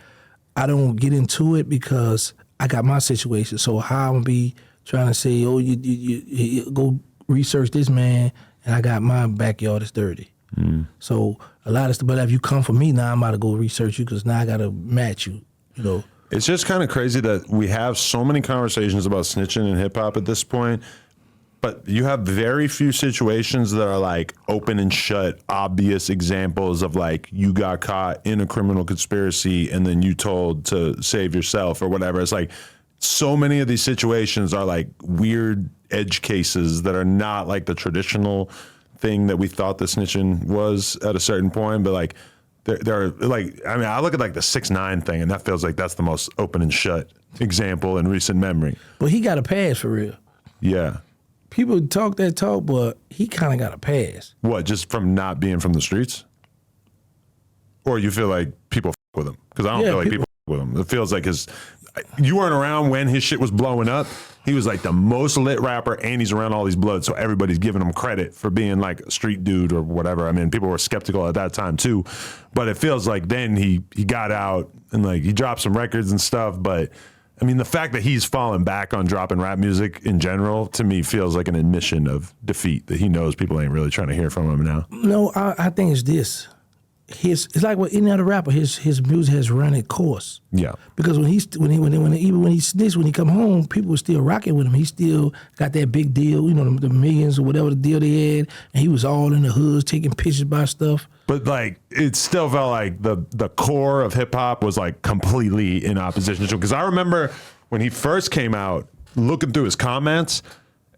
I don't get into it because I got my situation. So how I'm going to be trying to say, oh, you go research this man, and I got my backyard is dirty. So a lot of stuff, but if you come for me now, I'm about to go research you because now I got to match you, It's just kind of crazy that we have so many conversations about snitching in hip hop at this point, but you have very few situations that are like open and shut, obvious examples of like you got caught in a criminal conspiracy and then you told to save yourself or whatever. It's like so many of these situations are like weird edge cases that are not like the traditional thing that we thought the snitching was at a certain point, but like they're like, I mean, I look at like the 6ix9ine thing and that feels like that's the most open and shut example in recent memory. But he got a pass for real. Yeah. People talk that talk, but he kind of got a pass. What, just from not being from the streets? Or you feel like people f with him? Because I don't feel like people f with him. It feels like you weren't around when his shit was blowing up. He was like the most lit rapper and he's around all these bloods. So everybody's giving him credit for being like a street dude or whatever. I mean, people were skeptical at that time too. But it feels like then he got out and like he dropped some records and stuff. But I mean, the fact that he's fallen back on dropping rap music in general, to me, feels like an admission of defeat, that he knows people ain't really trying to hear from him now. No, I think it's this. It's like with any other rapper, his music has run its course. Yeah. Because when he snitched, when he come home, people were still rocking with him. He still got that big deal, the millions or whatever the deal they had, and he was all in the hoods taking pictures by stuff. But like, it still felt like the core of hip hop was like completely in opposition to him. Because I remember when he first came out, looking through his comments.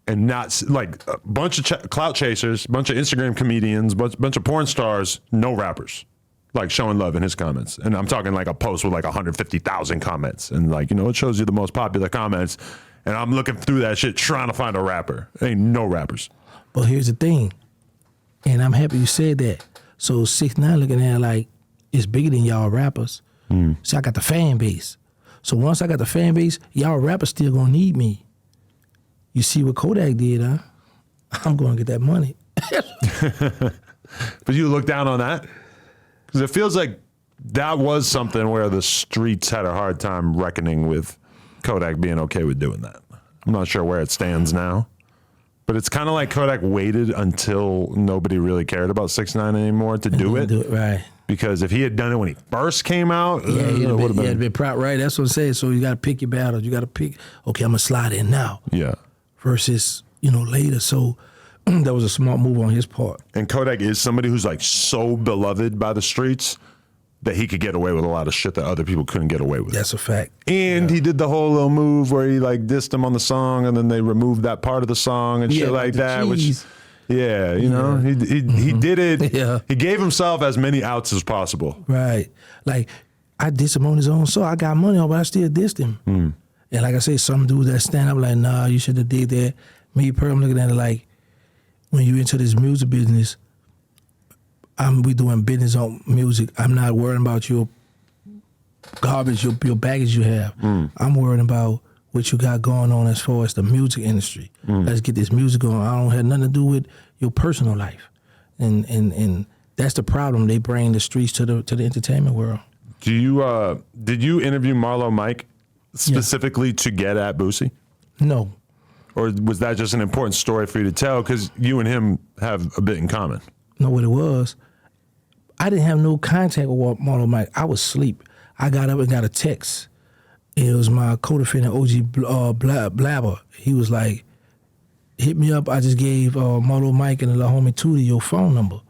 And not like a bunch of clout chasers, bunch of Instagram comedians, bunch of porn stars, no rappers, like showing love in his comments. And I'm talking like a post with like 150,000 comments. And like, it shows you the most popular comments. And I'm looking through that shit trying to find a rapper. Ain't no rappers. But here's the thing. And I'm happy you said that. So 6ix9ine looking at it like it's bigger than y'all rappers. So I got the fan base. So once I got the fan base, y'all rappers still gonna need me. You see what Kodak did, huh? I'm going to get that money. But you look down on that? Because it feels like that was something where the streets had a hard time reckoning with Kodak being okay with doing that. I'm not sure where it stands now, but it's kind of like Kodak waited until nobody really cared about 6ix9ine anymore to do it. Right. Because if he had done it when he first came out, it would have been proud. Right. That's what I'm saying. So you got to pick your battles. You got to pick. Okay, I'm gonna slide in now. Yeah. Versus later. So that was a smart move on his part. And Kodak is somebody who's like so beloved by the streets that he could get away with a lot of shit that other people couldn't get away with. That's a fact. And he did the whole little move where he like dissed him on the song, and then they removed that part of the song and shit like that. Cheese. Which, you know, he did it. Yeah. He gave himself as many outs as possible. Right. Like I dissed him on his own song. I got money on, but I still dissed him. And like I say, some dudes that stand up like, nah, you should have did that. Me, I'm looking at it like, when you into this music business, we doing business on music. I'm not worrying about your garbage, your baggage you have. I'm worrying about what you got going on as far as the music industry. Let's get this music going. I don't have nothing to do with your personal life. And that's the problem. They bring the streets to the entertainment world. Did you interview Marlo Mike specifically to get at Boosie? No. Or was that just an important story for you to tell? Because you and him have a bit in common. No, what it was, I didn't have no contact with Marlo Mike. I was asleep. I got up and got a text. It was my co-defendant, OG Blabber. He was like, hit me up. I just gave Marlo Mike and the little homie Tootie your phone number.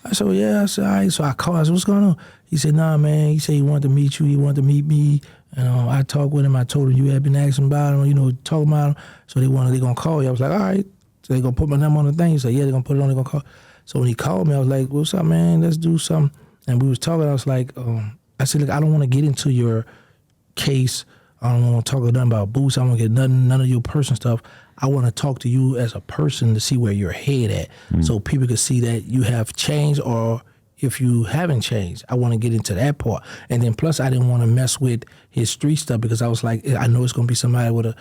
I said, well, yeah. I said, all right. So I called. I said, what's going on? He said, nah, man. He said he wanted to meet you. He wanted to meet me. And I talked with him. I told him you had been asking about him, talking about him. So they going to call you. I was like, all right. So they going to put my number on the thing. He said, yeah, they're going to put it on. They're going to call. So when he called me, I was like, what's up, man? Let's do something. And we was talking. I was like, I said, look, I don't want to get into your case. I don't want to talk nothing about Boosie. I don't want to get none of your personal stuff. I want to talk to you as a person to see where your head at, so people can see that you have changed, or if you haven't changed. I want to get into that part. And then plus, I didn't want to mess with his street stuff because I was like, I know it's going to be somebody want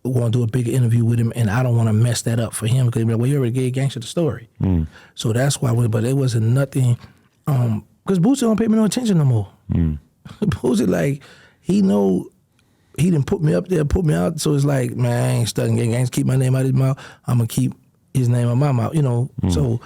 to do a bigger interview with him, and I don't want to mess that up for him because he'll be like, well, you already gave Gangsta the story. So that's why but it wasn't nothing, because Boosie don't pay me no attention no more. Boosie, like, he know he didn't put me up there, put me out, so it's like, man, I ain't stuck in Gangsta, keep my name out of his mouth, I'm going to keep his name out of my mouth, So,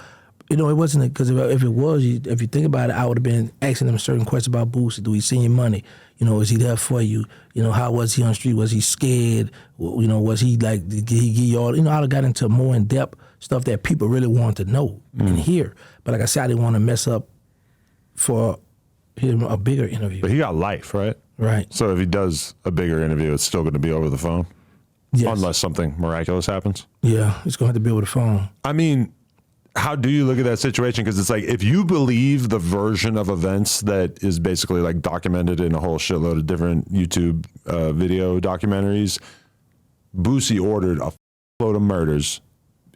it wasn't, because if it was, if you think about it, I would have been asking him certain questions about Boosie. Do he send you money? Is he there for you? How was he on the street? Was he scared? Was he like, did he give you all, I'd have got into more in-depth stuff that people really wanted to know and hear. But like I said, I didn't want to mess up for him a bigger interview. But he got life, right? Right. So if he does a bigger interview, it's still going to be over the phone? Yes. Unless something miraculous happens? Yeah, it's going to have to be over the phone. I mean, how do you look at that situation? Because it's like, if you believe the version of events that is basically like documented in a whole shitload of different YouTube video documentaries, Boosie ordered a load of murders,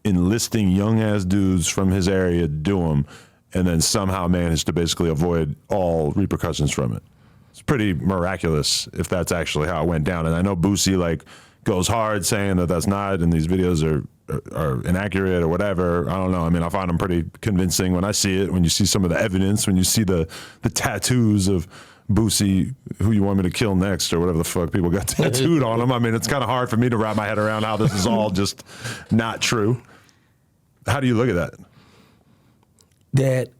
enlisting young ass dudes from his area to do them, and then somehow managed to basically avoid all repercussions from it. It's pretty miraculous if that's actually how it went down. And I know Boosie like goes hard saying that that's not, and these videos are inaccurate or whatever. I don't know. I mean, I find them pretty convincing when I see it, when you see some of the evidence, when you see the tattoos of Boosie, who you want me to kill next, or whatever the fuck people got tattooed on them. I mean, it's kind of hard for me to wrap my head around how this is all just not true. How do you look at that? That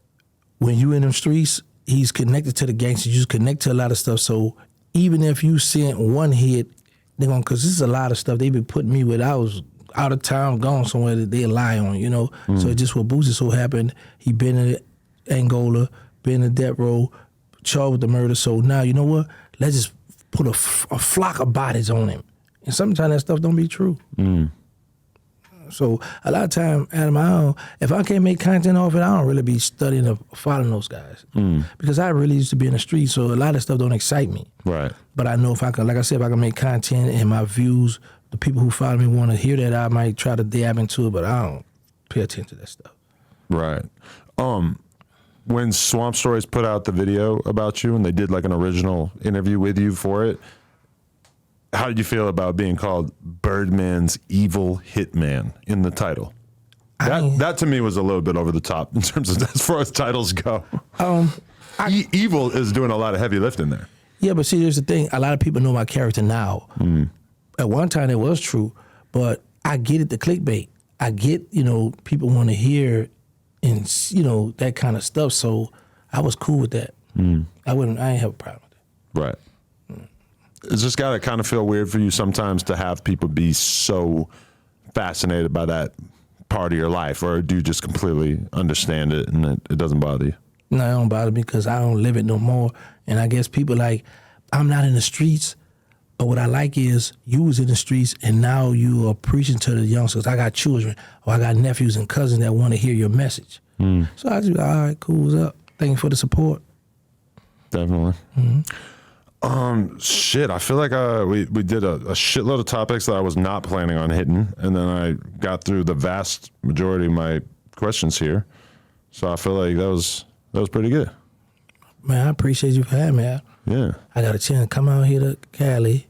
when you in them streets, he's connected to the gangsters. You just connect to a lot of stuff. So even if you sent one hit, they're going, because this is a lot of stuff they been putting me with. I was out of town, gone somewhere that they lie on, So it just what Boosie so happened. He been in Angola, been in death row, charged with the murder. So now, you know what? Let's just put a flock of bodies on him. And sometimes that stuff don't be true. So a lot of time, Adam, if I can't make content off it, I don't really be studying or following those guys. Because I really used to be in the street, so a lot of stuff don't excite me. Right. But I know if I can, like I said, if I can make content and my views, the people who follow me want to hear that, I might try to dab into it, but I don't pay attention to that stuff. Right. When Swamp Stories put out the video about you and they did like an original interview with you for it, how did you feel about being called Birdman's evil hitman in the title? That to me was a little bit over the top in terms of as far as titles go. Evil is doing a lot of heavy lifting there. Yeah, but see, here's the thing. A lot of people know my character now. At one time, it was true, but I get it, the clickbait. I get, people want to hear and, that kind of stuff. So I was cool with that. I ain't have a problem with that. Right. It's just got to kind of feel weird for you sometimes to have people be so fascinated by that part of your life, or do you just completely understand it and it doesn't bother you? No, it don't bother me because I don't live it no more. And I guess people I'm not in the streets, but what I like is you was in the streets and now you are preaching to the youngsters. I got children or I got nephews and cousins that want to hear your message. So I just, all right, cool, what's up? Thank you for the support. Definitely. Shit, I feel like we did a shitload of topics that I was not planning on hitting, and then I got through the vast majority of my questions here. So I feel like that was pretty good. Man, I appreciate you for having me. Yeah. I got a chance to come out here to Cali.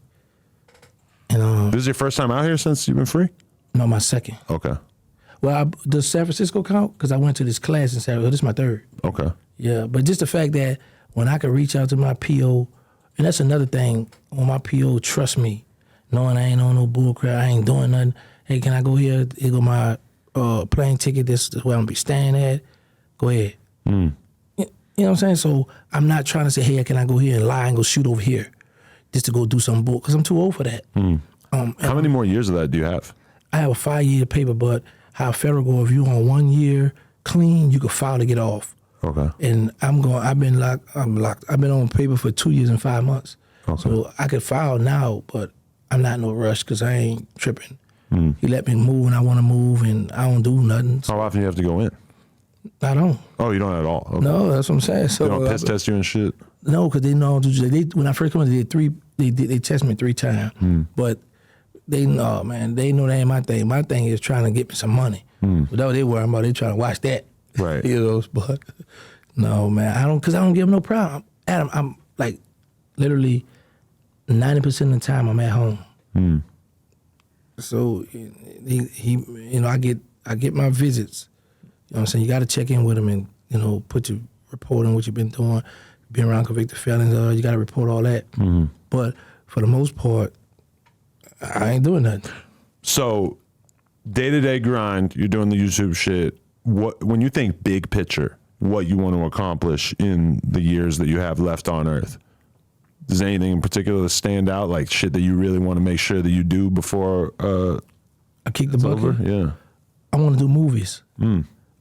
And This is your first time out here since you've been free? No, my second. Okay. Well, does San Francisco count? Because I went to this class in San Francisco. This is my third. Okay. Yeah, but just the fact that when I could reach out to my PO, and that's another thing, when my PO trust me, knowing I ain't on no bullcrap, I ain't doing nothing. Hey, can I go here? Here go my plane ticket. This is where I'm gonna be staying at. Go ahead. You know what I'm saying? So I'm not trying to say, hey, can I go here and lie and go shoot over here just to go do some bull, because I'm too old for that. How many more years of that do you have? I have a 5-year paper, but how federal go, if you on 1 year clean, you can file to get off. Okay. And I've been locked. I've been on paper for 2 years and 5 months. Okay. So I could file now, but I'm not in no rush because I ain't tripping. He let me move when I want to move, and I don't do nothing. So How often do you have to go in? I don't. Oh, you don't at all? Okay. No, that's what I'm saying. So They don't piss test you and shit? No, because they know when I first come in, they test me 3 times. But they know, man, they know that ain't my thing. My thing is trying to get me some money. So that's what they worry about. They trying to watch that. Right. But no, man, I don't give them no problem. Adam, I'm like literally 90% of the time I'm at home. So I get my visits. You know what I'm saying? You got to check in with them and, put your report on what you've been doing, being around convicted felons. You got to report all that. But for the most part, I ain't doing nothing. So day-to-day grind, you're doing the YouTube shit. When you think big picture, what you want to accomplish in the years that you have left on Earth, does anything in particular stand out, like shit that you really want to make sure that you do before I kick the bucket? Yeah. I want to do movies.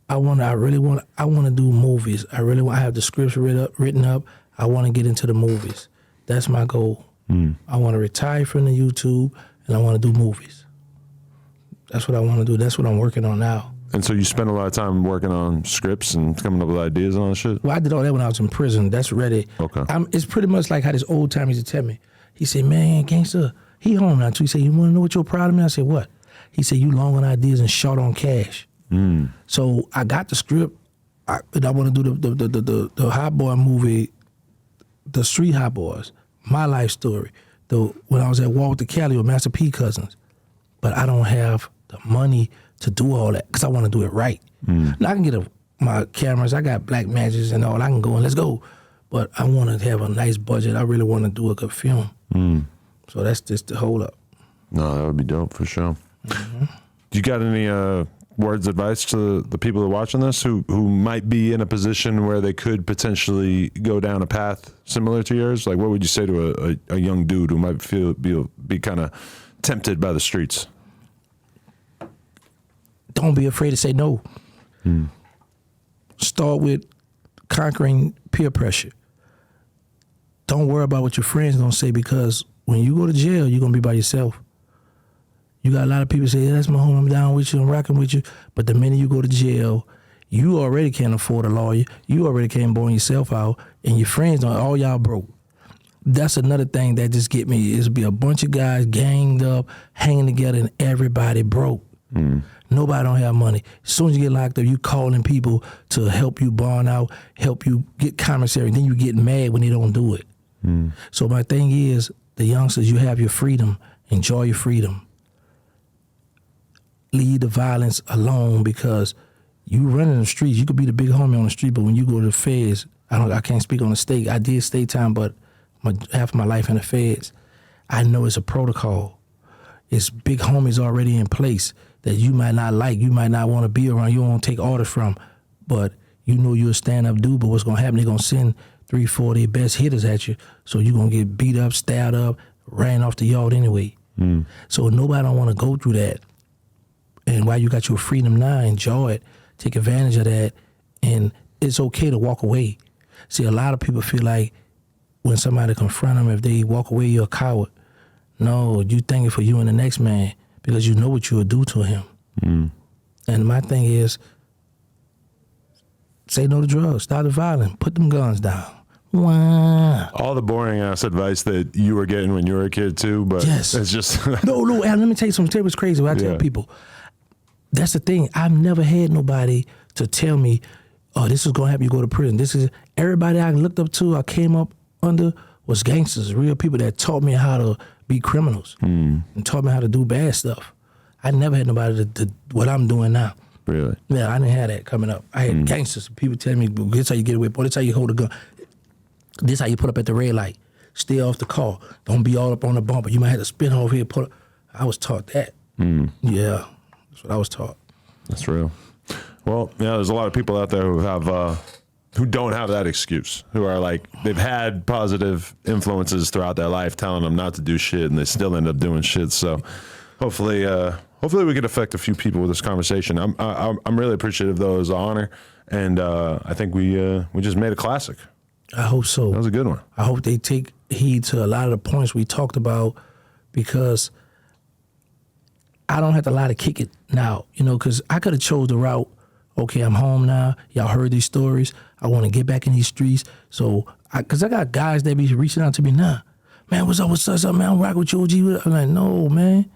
I want to do movies. I have the scripts written up. I want to get into the movies. That's my goal. I want to retire from the YouTube, and I want to do movies. That's what I want to do. That's what I'm working on now. And so you spend a lot of time working on scripts and coming up with ideas and all that shit? Well, I did all that when I was in prison. That's ready. Okay. It's pretty much like how this old time used to tell me. He said, man, Gangsta, he home now too. He said, you want to know what you're proud of me? I said, what? He said, you long on ideas and short on cash. So I got the script. I want to do the Hot Boy movie, the Street Hot Boys, my life story. When I was at war with the Cali with Master P cousins. But I don't have the money to do all that because I want to do it right. Now I can get my cameras. I got Black Magics and all. I can go and let's go. But I want to have a nice budget. I really want to do a good film. So that's just the hold up. No, that would be dope for sure. Do you got any words of advice to the people that are watching this who might be in a position where they could potentially go down a path similar to yours? Like, what would you say to a young dude who might be kind of tempted by the streets? Don't be afraid to say no. Start with conquering peer pressure. Don't worry about what your friends gonna say, because when you go to jail, you're gonna be by yourself. You got a lot of people say, yeah, that's my home, I'm down with you, I'm rocking with you. But the minute you go to jail, you already can't afford a lawyer. You already can't burn yourself out, and your friends, all y'all broke. That's another thing that just get me, is be a bunch of guys ganged up, hanging together, and everybody broke. Nobody don't have money. As soon as you get locked up, you calling people to help you bond out, help you get commissary, then you get mad when they don't do it. So my thing is, the youngsters, you have your freedom, enjoy your freedom. Leave the violence alone, because you run in the streets, you could be the big homie on the street, but when you go to the feds, I can't speak on the state. I did state time, but half of my life in the feds. I know it's a protocol. It's big homies already in place that you might not like, you might not want to be around, you don't want to take orders from, but you know you're a stand-up dude, but what's going to happen, they're going to send 3-4 of their best hitters at you, so you're going to get beat up, stabbed up, ran off the yard anyway. So nobody don't want to go through that. And while you got your freedom now, enjoy it, take advantage of that, and it's okay to walk away. See, a lot of people feel like when somebody confront them, if they walk away, you're a coward. No, you thinking for you and the next man because you know what you will do to him. And my thing is, say no to drugs, stop the violence, put them guns down. Wow. All the boring ass advice that you were getting when you were a kid too, but yes. It's just no. And let me tell you something. It was crazy. What I tell people, that's the thing. I've never had nobody to tell me, "Oh, this is gonna happen. You go to prison." This is everybody I looked up to. I came up under was gangsters, real people that taught me how to be criminals and taught me how to do bad stuff. I never had nobody to what I'm doing now. Really? Yeah, I didn't have that coming up. I had gangsters. People telling me, "This how you get away, boy. This how you hold a gun. This how you put up at the red light. Stay off the car. Don't be all up on the bumper. You might have to spin over here. Put." I was taught that. Yeah, that's what I was taught. That's real. Well, yeah, there's a lot of people out there who have who don't have that excuse, who are like they've had positive influences throughout their life telling them not to do shit, and they still end up doing shit. So hopefully we could affect a few people with this conversation. I'm really appreciative though. It was an honor, and I think we just made a classic. I hope so. That was a good one. I hope they take heed to a lot of the points we talked about, because I don't have to lie to kick it now, because I could have chose the route. Okay, I'm home now. Y'all heard these stories. I want to get back in these streets. So, because I got guys that be reaching out to me now. Man, what's up, man? I'm rocking with you, OG. I'm like, no, man.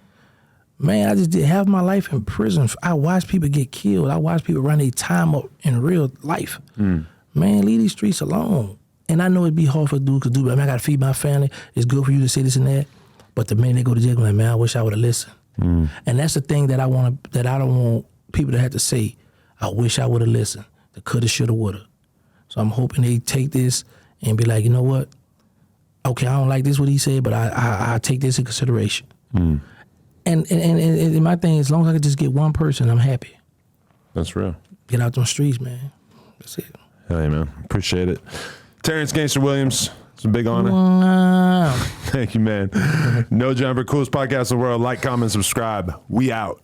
Man, I just did half my life in prison. I watched people get killed. I watched people run their time up in real life. Man, leave these streets alone. And I know it'd be hard for a dude to do, but I mean, I got to feed my family. It's good for you to say this and that. But the minute they go to jail, I'm like, man, I wish I would have listened. And that's the thing that I don't want people to have to say. I wish I would have listened. The coulda, shoulda, woulda. So I'm hoping they take this and be like, you know what? Okay, I don't like this what he said, but I take this in consideration. And my thing is, as long as I can just get one person, I'm happy. That's real. Get out them streets, man. That's it. Hell yeah, man. Appreciate it. Terrance Gangsta Williams, it's a big honor. Wow. Thank you, man. No Jumper, coolest podcast in the world. Like, comment, subscribe. We out.